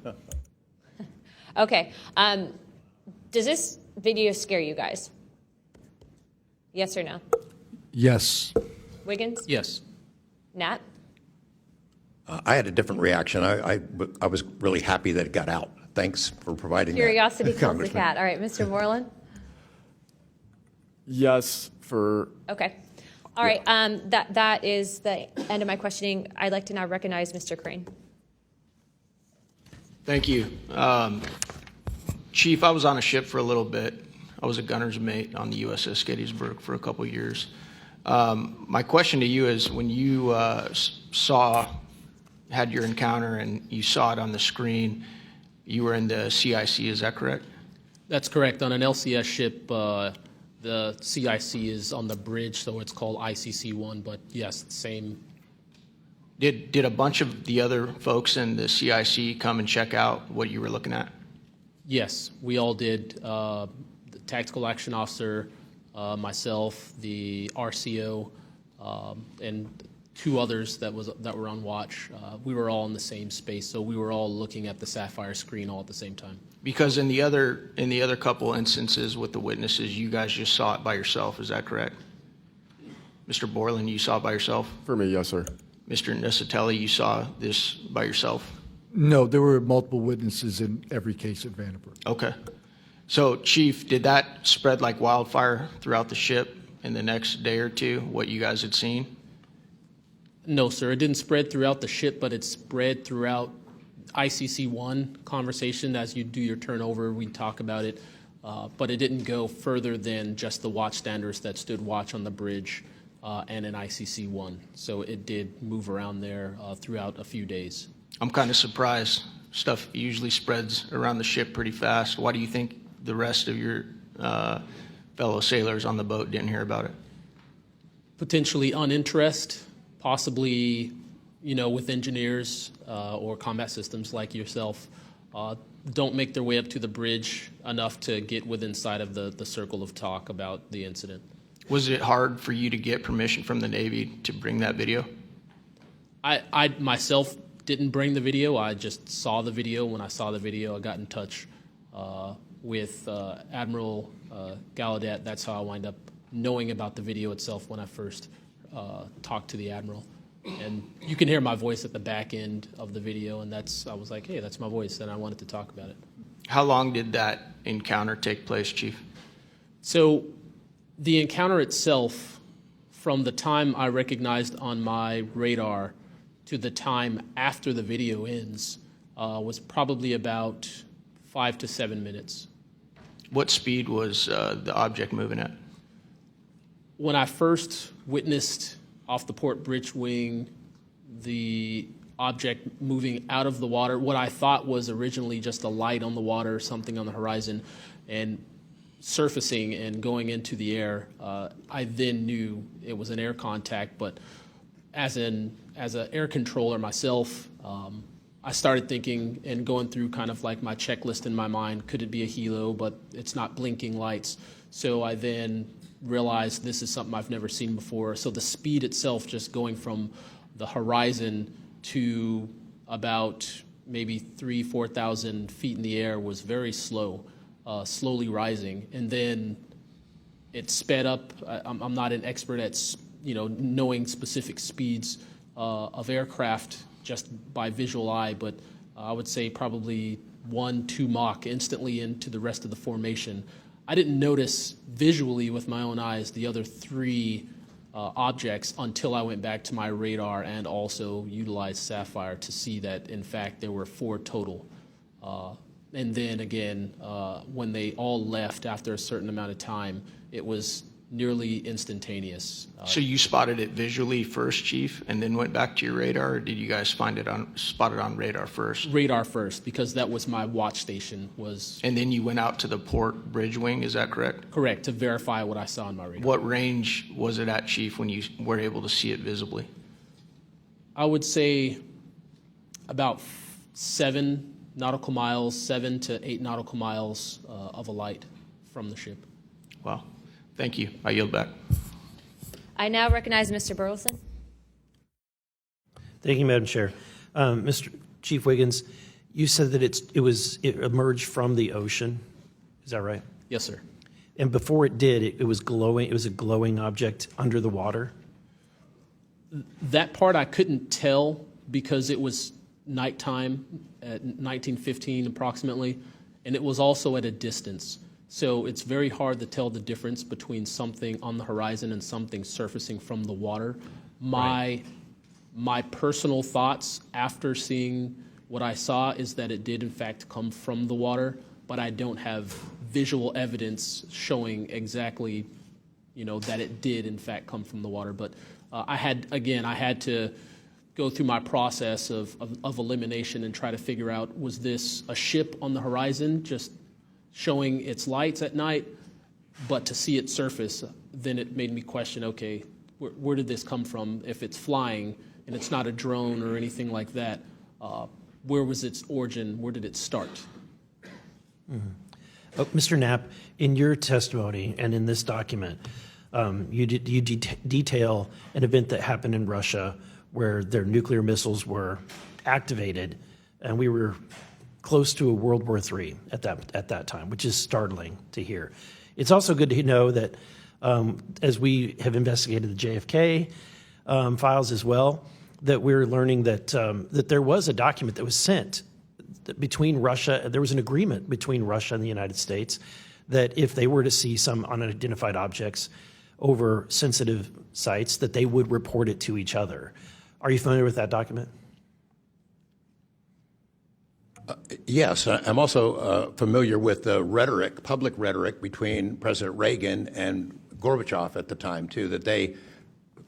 Okay, does this video scare you guys? Yes or no? Yes. Wiggins? Yes. Nat? I had a different reaction. I was really happy that it got out. Thanks for providing Curiosity that, kills the Congressman. cat. All right, Mr. Borland? Yes, for... Okay. All right, that is the end of my questioning. I'd like to now recognize Mr. Crane. Thank you. Chief, I was on a ship for a little bit. I was a gunner's mate on the USS Gettysburg for a couple years. My question to you is, when you had your encounter and you saw it on the screen, you were in the CIC, is that correct? That's correct. On an LCS ship, the CIC is on the bridge, so it's called ICC-1, but yes, same. Did a bunch of the other folks in the CIC come and check out what you were looking at? Yes, we all did. The tactical action officer, myself, the RCO, and 2 others that were on watch. We were all in the same space, so we were all looking at the Sapphire screen all at the same time. Because in the other couple instances with the witnesses, you guys just saw it by yourself. Is that correct? Mr. Borland, you saw it by yourself? For me, yes, sir. Mr. Nusatelli, you saw this by yourself? No, there were multiple witnesses in every case at Vandenberg. Okay. So, Chief, did that spread like wildfire throughout the ship in the next day or two, what you guys had seen? No, sir. It didn't spread throughout the ship, but it spread throughout ICC-1 conversation. As you do your turnover, we talk about it. But it didn't go further than just the watchstanders that stood watch on the bridge and in ICC-1. So it did move around there throughout a few days. I'm kind of surprised. Stuff usually spreads around the ship pretty fast. Why do you think the rest of your fellow sailors on the boat didn't hear about it? Potentially uninterest, possibly, with engineers or combat systems like yourself, don't make their way up to the bridge enough to get within sight of the circle of talk about the incident. Was it hard for you to get permission from the Navy to bring that video? I myself didn't bring the video. I just saw the video. When I saw the video, I got in touch with Admiral Gallaudet. That's how I wind up knowing about the video itself when I first talked to the Admiral. And you can hear my voice at the back end of the video, and I was like, hey, that's my voice, and I wanted to talk about it. How long did that encounter take place, Chief? So the encounter itself from the time I recognized on my radar to the time after the video ends was probably about 5 to 7 minutes. What speed was the object moving at? When I first witnessed off the port bridge wing the object moving out of the water, what I thought was originally just a light on the water, something on the horizon, and surfacing and going into the air, I then knew it was an air contact. But as an air controller myself, I started thinking and going through kind of like my checklist in my mind. Could it be a helo? But it's not blinking lights. So I then realized this is something I've never seen before. So the speed itself, just going from the horizon to about maybe 4,000 feet in the air, was very slow, slowly rising. And then it sped up. I'm not an expert at knowing specific speeds of aircraft just by visual eye, but I would say probably 1-2 Mach instantly into the rest of the formation. I didn't notice visually with my own eyes the other 3 objects until I went back to my radar and also utilized Sapphire to see that, in fact, there were 4 total. And then again, when they all left after a certain amount of time, it was nearly instantaneous. So you spotted it visually first, Chief, and then went back to your radar, or did you guys spot it on radar first? Radar first, because that was my watch station. And then you went out to the port bridge wing, is that correct? Correct, to verify what I saw on my radar. What range was it at, Chief, when you were able to see it visibly? I would say about 7 nautical miles, 7 to 8 nautical miles of a light from the ship. Wow. Thank you. I yield back. I now recognize Mr. Burleson. Thank you, Madam Chair. Mr. Chief Wiggins, you said that it emerged from the ocean. Is that right? Yes, sir. And before it did, it was glowing. It was a glowing object under the water. That part I couldn't tell because it was nighttime at 1915 approximately, and it was also at a distance. So it's very hard to tell the difference between something on the horizon and something surfacing from the water. My personal thoughts after seeing what I saw is that it did in fact come from the water, but I don't have visual evidence showing exactly, that it did in fact come from the water. But I had to go through my process of elimination and try to figure out, was this a ship on the horizon just showing its lights at night, but to see it surface, then it made me question, okay, where did this come from? If it's flying and it's not a drone or anything like that, where was its origin? Where did it start? Mm-hmm. Mr. Knapp, in your testimony and in this document, you detail an event that happened in Russia where their nuclear missiles were activated, and we were close to a World War III at that time, which is startling to hear. It's also good to know that as we have investigated the JFK files as well, that we're learning that that there was a document that was sent between Russia. There was an agreement between Russia and the United States that if they were to see some unidentified objects over sensitive sites, that they would report it to each other. Are you familiar with that document? Yes, I'm also familiar with the rhetoric, public rhetoric between President Reagan and Gorbachev at the time, too, that they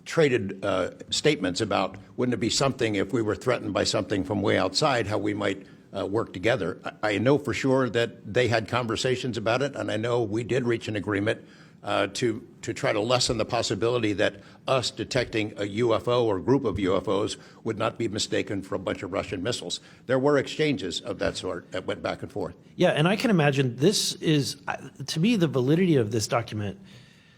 traded statements about, wouldn't it be something if we were threatened by something from way outside, how we might work together. I know for sure that they had conversations about it, and I know we did reach an agreement to try to lessen the possibility that us detecting a UFO or group of UFOs would not be mistaken for a bunch of Russian missiles. There were exchanges of that sort that went back and forth. Yeah, and I can imagine this is, to me, the validity of this document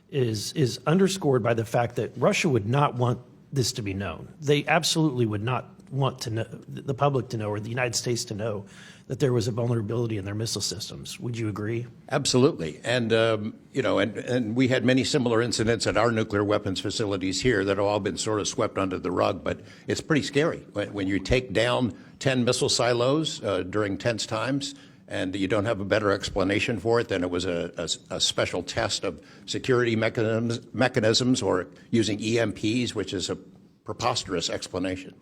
is underscored by the fact that Russia would not want this to be known. They absolutely would not want to know, the public to know, or the United States to know, that there was a vulnerability in their missile systems. Would you agree? Absolutely. And, and we had many similar incidents at our nuclear weapons facilities here that have all been sort of swept under the rug. But it's pretty scary when you take down 10 missile silos during tense times and you don't have a better explanation for it than it was a special test of security mechanisms or using EMPs, which is a preposterous explanation.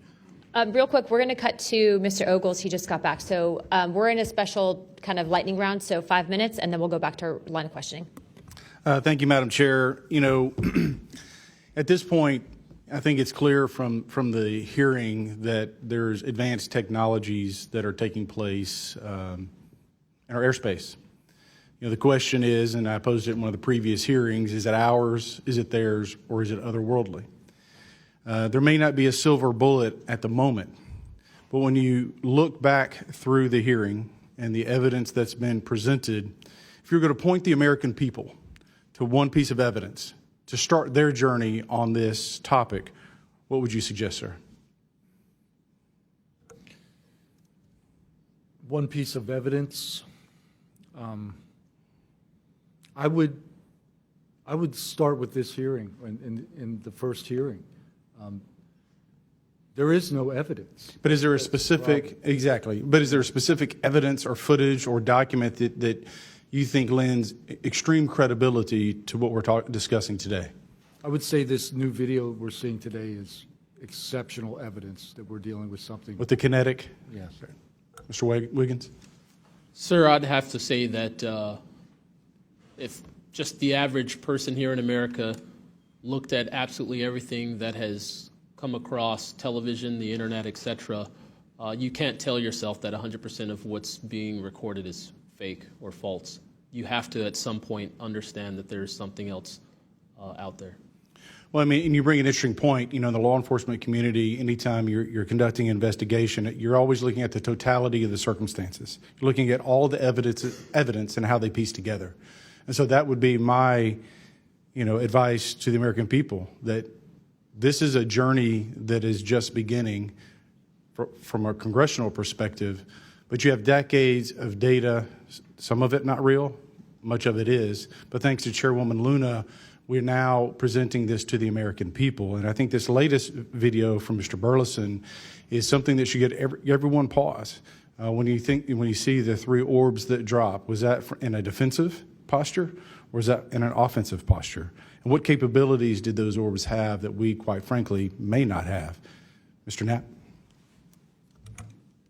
Real quick, we're going to cut to Mr. Ogles. He just got back. So we're in a special kind of lightning round, so 5 minutes, and then we'll go back to our line of questioning. Thank you, Madam Chair. You know, at this point, I think it's clear from the hearing that there's advanced technologies that are taking place in our airspace. You know, the question is, and I posed it in one of the previous hearings, is it ours, is it theirs, or is it otherworldly? There may not be a silver bullet at the moment, but when you look back through the hearing and the evidence that's been presented, if you're going to point the American people to one piece of evidence to start their journey on this topic, what would you suggest, sir? One piece of evidence. I would start with this hearing, in the first hearing. There is no evidence. But is there a specific, exactly, but is there a specific evidence or footage or document that you think lends extreme credibility to what we're discussing today? I would say this new video we're seeing today is exceptional evidence that we're dealing with something. With the kinetic? Yes. Mr. Wiggins? Sir, I'd have to say that if just the average person here in America looked at absolutely everything that has come across television, the internet, etc., you can't tell yourself that 100% of what's being recorded is fake or false. You have to, at some point, understand that there's something else out there. Well, I mean, and you bring an interesting point. You know, in the law enforcement community, anytime you're conducting an investigation, you're always looking at the totality of the circumstances. You're looking at all the evidence and how they piece together. And so that would be my, advice to the American people, that this is a journey that is just beginning from a congressional perspective, but you have decades of data, some of it not real, much of it is, but thanks to Chairwoman Luna, we're now presenting this to the American people. And I think this latest video from Mr. Burleson is something that should get everyone pause. When you see the three orbs that drop, was that in a defensive posture or was that in an offensive posture? And what capabilities did those orbs have that we, quite frankly, may not have? Mr. Knapp?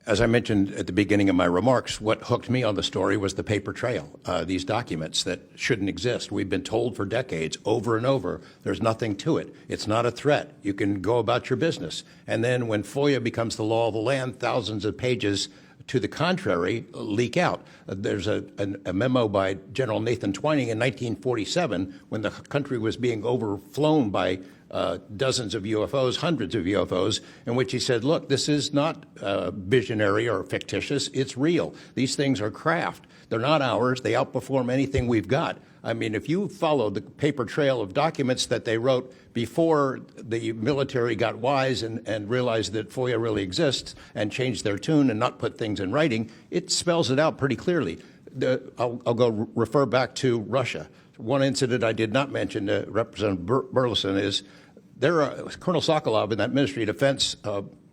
As I mentioned at the beginning of my remarks, what hooked me on the story was the paper trail, these documents that shouldn't exist. We've been told for decades, over and over, there's nothing to it. It's not a threat. You can go about your business. And then when FOIA becomes the law of the land, thousands of pages to the contrary leak out. There's a memo by General Nathan Twining in 1947 when the country was being overflown by dozens of UFOs, hundreds of UFOs, in which he said, look, this is not visionary or fictitious, it's real. These things are craft. They're not ours. They outperform anything we've got. I mean, if you follow the paper trail of documents that they wrote before the military got wise and realized that FOIA really exists and changed their tune and not put things in writing, it spells it out pretty clearly. I'll go refer back to Russia. One incident I did not mention to Representative Burleson is Colonel Sokolov in that Ministry of Defense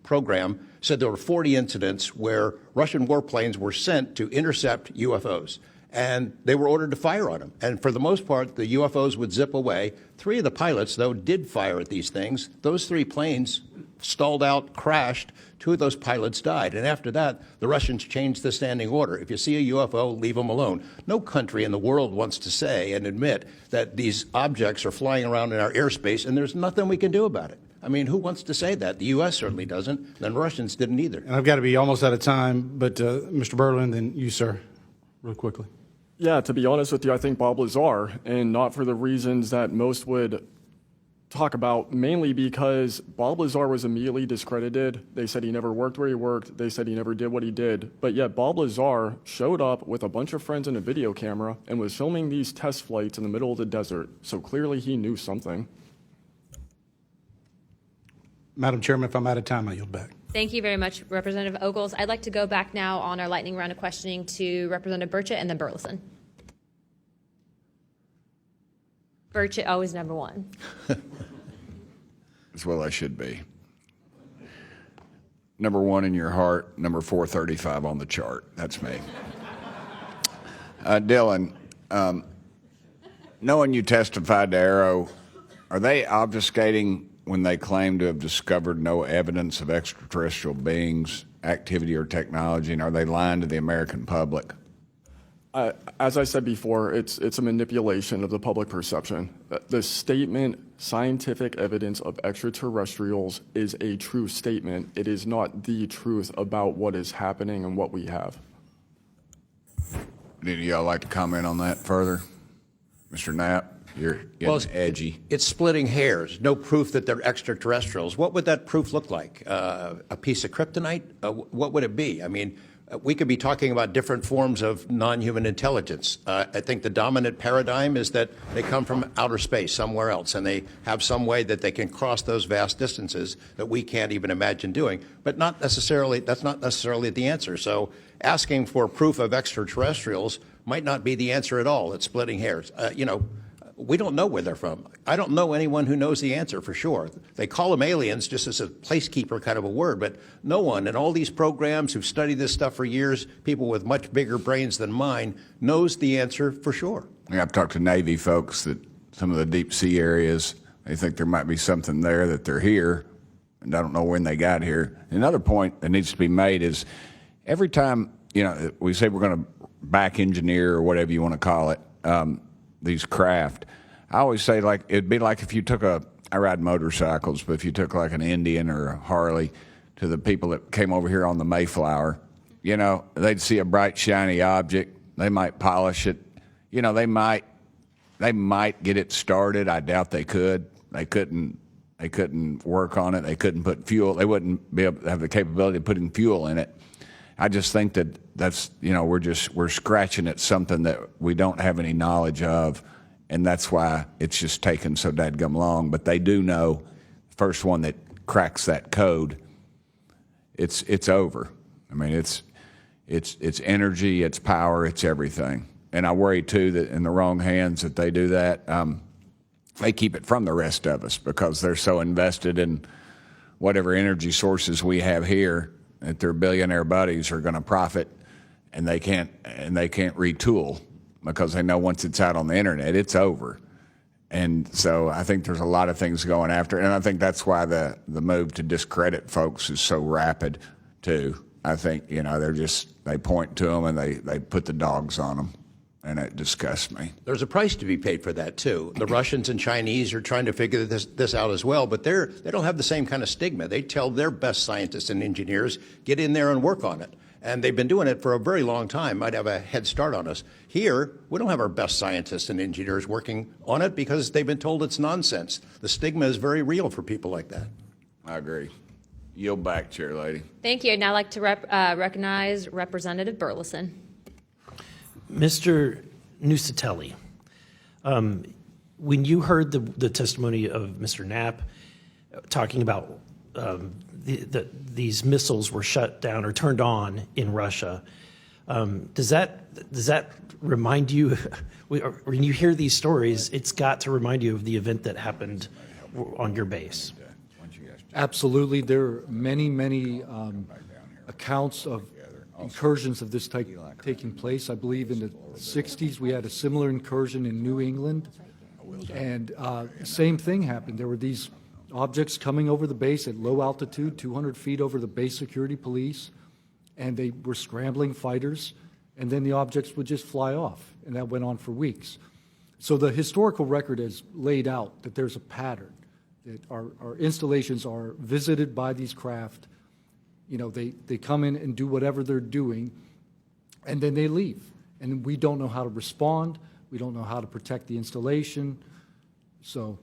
program said there were 40 incidents where Russian warplanes were sent to intercept UFOs. And they were ordered to fire on them. And for the most part, the UFOs would zip away. 3 of the pilots, though, did fire at these things. Those 3 planes stalled out, crashed. 2 of those pilots died. And after that, the Russians changed the standing order. If you see a UFO, leave them alone. No country in the world wants to say and admit that these objects are flying around in our airspace and there's nothing we can do about it. I mean, who wants to say that? The U.S. certainly doesn't. The Russians didn't either. And I've got to be almost out of time, but Mr. Berlin, then you, sir, real quickly. Yeah, to be honest with you, I think Bob Lazar, and not for the reasons that most would talk about, mainly because Bob Lazar was immediately discredited. They said he never worked where he worked. They said he never did what he did. But yet Bob Lazar showed up with a bunch of friends and a video camera and was filming these test flights in the middle of the desert. So clearly he knew something. Madam Chairman, if I'm out of time, I yield back. Thank you very much, Representative Ogles. I'd like to go back now on our lightning round of questioning to Representative Burchett and then Burleson. Burchett, always number 1. As well I should be. Number 1 in your heart, number 435 on the chart. That's me. Dylan, knowing you testified to Arrow, are they obfuscating when they claim to have discovered no evidence of extraterrestrial beings, activity, or technology, and are they lying to the American public? As I said before, it's a manipulation of the public perception. The statement, scientific evidence of extraterrestrials, is a true statement. It is not the truth about what is happening and what we have. Would any of y'all like to comment on that further? Mr. Knapp, you're getting edgy. It's splitting hairs. No proof that they're extraterrestrials. What would that proof look like? A piece of kryptonite? What would it be? I mean, we could be talking about different forms of non-human intelligence. I think the dominant paradigm is that they come from outer space, somewhere else, and they have some way that they can cross those vast distances that we can't even imagine doing. But that's not necessarily the answer. So asking for proof of extraterrestrials might not be the answer at all. It's splitting hairs. We don't know where they're from. I don't know anyone who knows the answer for sure. They call them aliens just as a placekeeper kind of a word, but no one in all these programs who've studied this stuff for years, people with much bigger brains than mine, knows the answer for sure. I've talked to Navy folks that some of the deep sea areas, they think there might be something there that they're here, and I don't know when they got here. Another point that needs to be made is every time, we say we're going to back engineer or whatever you want to call it, these craft, I always say, like, it'd be like if you took I ride motorcycles, but if you took like an Indian or a Harley to the people that came over here on the Mayflower, they'd see a bright, shiny object. They might polish it. They might get it started. I doubt they could. They couldn't work on it. They couldn't put fuel. They wouldn't be able to have the capability of putting fuel in it. I just think that's we're scratching at something that we don't have any knowledge of, and that's why it's just taken so dadgum long. But they do know, the first one that cracks that code, it's over. I mean, it's energy, it's power, it's everything. And I worry too that in the wrong hands that they do that, they keep it from the rest of us because they're so invested in whatever energy sources we have here that their billionaire buddies are going to profit, and they can't retool because they know once it's out on the internet, it's over. And so I think there's a lot of things going after it, and I think that's why the move to discredit folks is so rapid too. I think they point to them and they put the dogs on them, and it disgusts me. There's a price to be paid for that too. The Russians and Chinese are trying to figure this out as well, but they don't have the same kind of stigma. They tell their best scientists and engineers, get in there and work on it. And they've been doing it for a very long time, might have a head start on us. Here, we don't have our best scientists and engineers working on it because they've been told it's nonsense. The stigma is very real for people like that. I agree. Yield back, Chair Lady. Thank you. I'd now like to recognize Representative Burleson. Mr. Nusatelli, when you heard the testimony of Mr. Knapp talking about these missiles were shut down or turned on in Russia, does that remind you, when you hear these stories, it's got to remind you of the event that happened on your base? Absolutely. There are many accounts of incursions of this type taking place. I believe in the 60s we had a similar incursion in New England, and same thing happened. There were these objects coming over the base at low altitude, 200 feet over the base security police, and they were scrambling fighters, and then the objects would just fly off, and that went on for weeks. So the historical record has laid out that there's a pattern, that our installations are visited by these craft. They come in and do whatever they're doing, and then they leave. And we don't know how to respond. We don't know how to protect the installation. So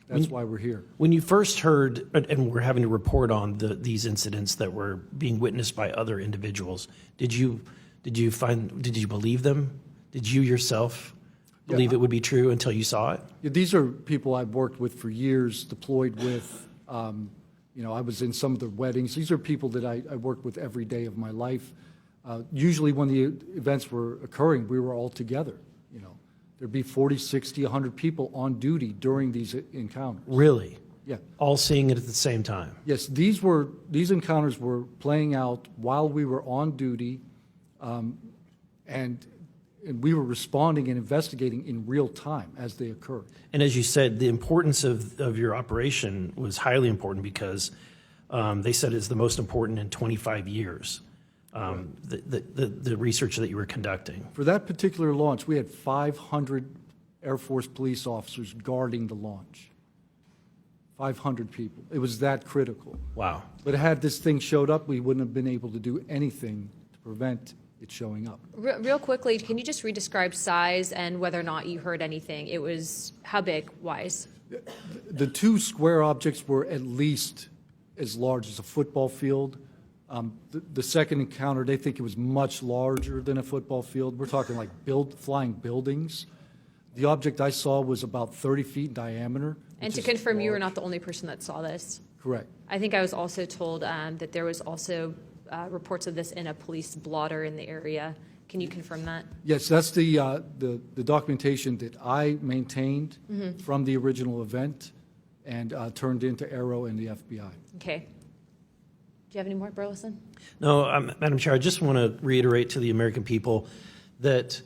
that's why we're here. When you first heard, and we're having to report on these incidents that were being witnessed by other individuals, did you believe them? Did you yourself believe it would be true until you saw it? Yeah, these are people I've worked with for years, deployed with. I was in some of the weddings. These are people that I worked with every day of my life. Usually when the events were occurring, we were all together. There'd be 40, 60, 100 people on duty during these encounters. Really? Yeah. All seeing it at the same time? Yes, these encounters were playing out while we were on duty, and and we were responding and investigating in real time as they occurred. And as you said, the importance of your operation was highly important because they said it's the most important in 25 years, the research that you were conducting. For that particular launch, we had 500 Air Force police officers guarding the launch. 500 people. It was that critical. Wow. But had this thing showed up, we wouldn't have been able to do anything to prevent it showing up. Real quickly, can you just redescribe size and whether or not you heard anything? It was how big, wise? The two square objects were at least as large as a football field. The second encounter, they think it was much larger than a football field. We're talking like flying buildings. The object I saw was about 30 feet in diameter. And to confirm, you were not the only person that saw this. Correct. I think I was also told that there was also reports of this in a police blotter in the area. Can you confirm that? Yes, that's the documentation that I maintained from the original event and turned into Arrow and the FBI. Okay. Do you have any more, Burleson? No, Madam Chair, I just want to reiterate to the American people that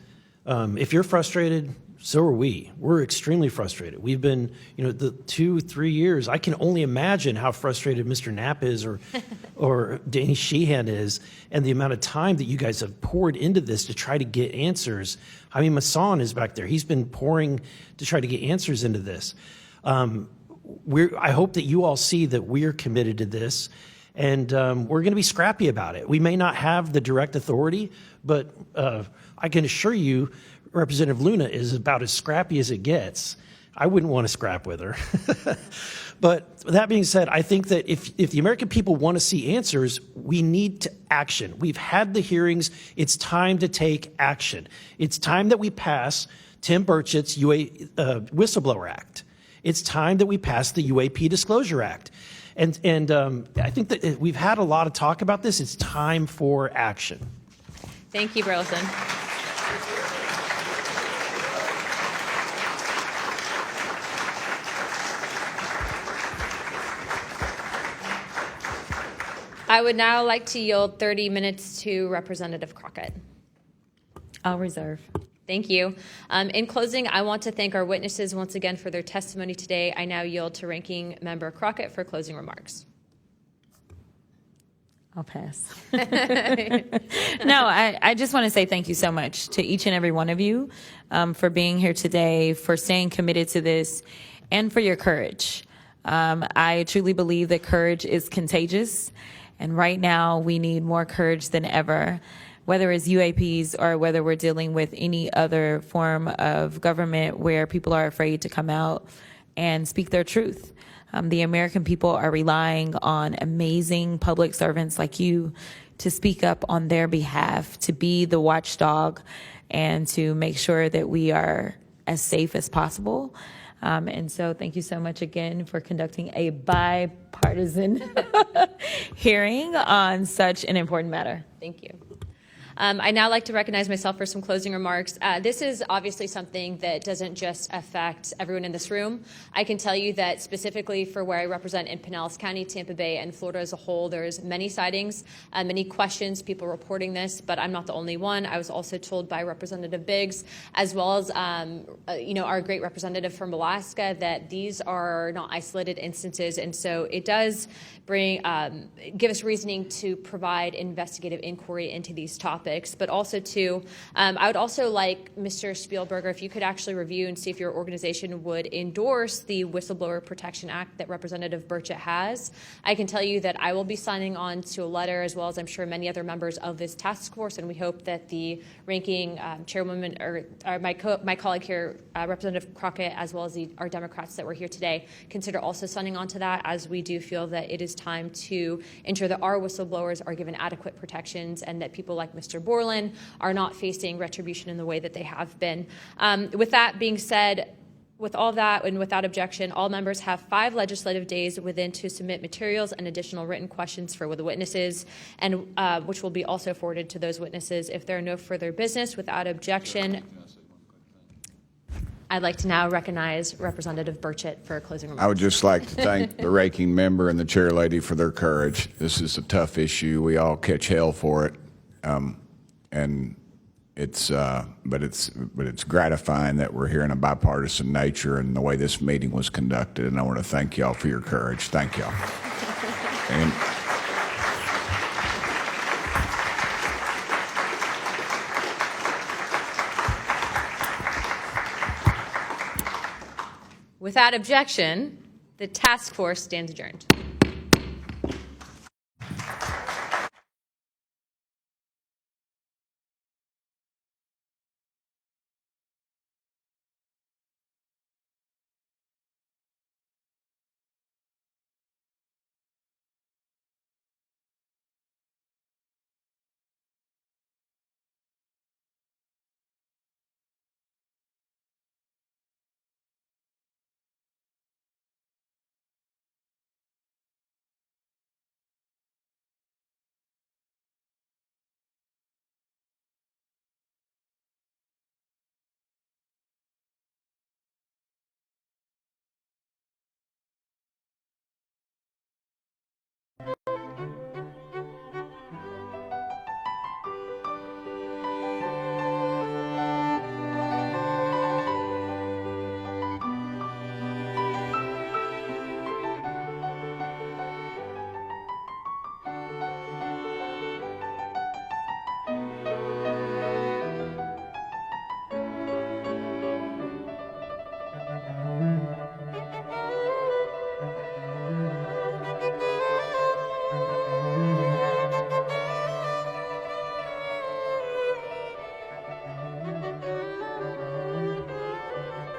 if you're frustrated, so are we. We're extremely frustrated. We've been, the 2-3 years. I can only imagine how frustrated Mr. Knapp is or Danny Sheehan is, and the amount of time that you guys have poured into this to try to get answers. I mean, Masson is back there. He's been pouring to try to get answers into this. I hope that you all see that we're committed to this, and we're going to be scrappy about it. We may not have the direct authority, but I can assure you, Representative Luna is about as scrappy as it gets. I wouldn't want to scrap with her. But that being said, I think that if the American people want to see answers, we need action. We've had the hearings. It's time to take action. It's time that we pass Tim Burchett's Whistleblower Act. It's time that we pass the UAP Disclosure Act. And I think that we've had a lot of talk about this. It's time for action. Thank you, Burleson. I would now like to yield 30 minutes to Representative Crockett. I'll reserve. Thank you. In closing, I want to thank our witnesses once again for their testimony today. I now yield to Ranking Member Crockett for closing remarks. I'll pass. No, I just want to say thank you so much to each and every one of you for being here today, for staying committed to this, and for your courage. I truly believe that courage is contagious. And right now, we need more courage than ever, whether it's UAPs or whether we're dealing with any other form of government where people are afraid to come out and speak their truth. The American people are relying on amazing public servants like you to speak up on their behalf, to be the watchdog, and to make sure that we are as safe as possible. And so thank you so much again for conducting a bipartisan hearing on such an important matter. Thank you. I'd now like to recognize myself for some closing remarks. This is obviously something that doesn't just affect everyone in this room. I can tell you that specifically for where I represent in Pinellas County, Tampa Bay, and Florida as a whole, there's many sightings, many questions, people reporting this, but I'm not the only one. I was also told by Representative Biggs, as well as our great representative from Alaska, that these are not isolated instances, and so it does give us reasoning to provide investigative inquiry into these topics. But also, too, I would also like Mr. Spielberger, if you could actually review and see if your organization would endorse the Whistleblower Protection Act that Representative Burchett has. I can tell you that I will be signing on to a letter, as well as I'm sure many other members of this task force, and we hope that the ranking chairwoman or my colleague here, Representative Crockett, as well as our Democrats that were here today, consider also signing on to that, as we do feel that it is time to ensure that our whistleblowers are given adequate protections and that people like Mr. Borland are not facing retribution in the way that they have been. With that being said, with all that and without objection, all members have 5 legislative days within to submit materials and additional written questions for the witnesses, and which will be also forwarded to those witnesses. If there are no further business, without objection, I'd like to now recognize Representative Burchett for closing remarks. I would just like to thank the ranking member and the chair lady for their courage. This is a tough issue. We all catch hell for it. And but it's gratifying that we're here in a bipartisan nature and the way this meeting was conducted. And I want to thank y'all for your courage. Thank y'all. And without objection, the task force stands adjourned.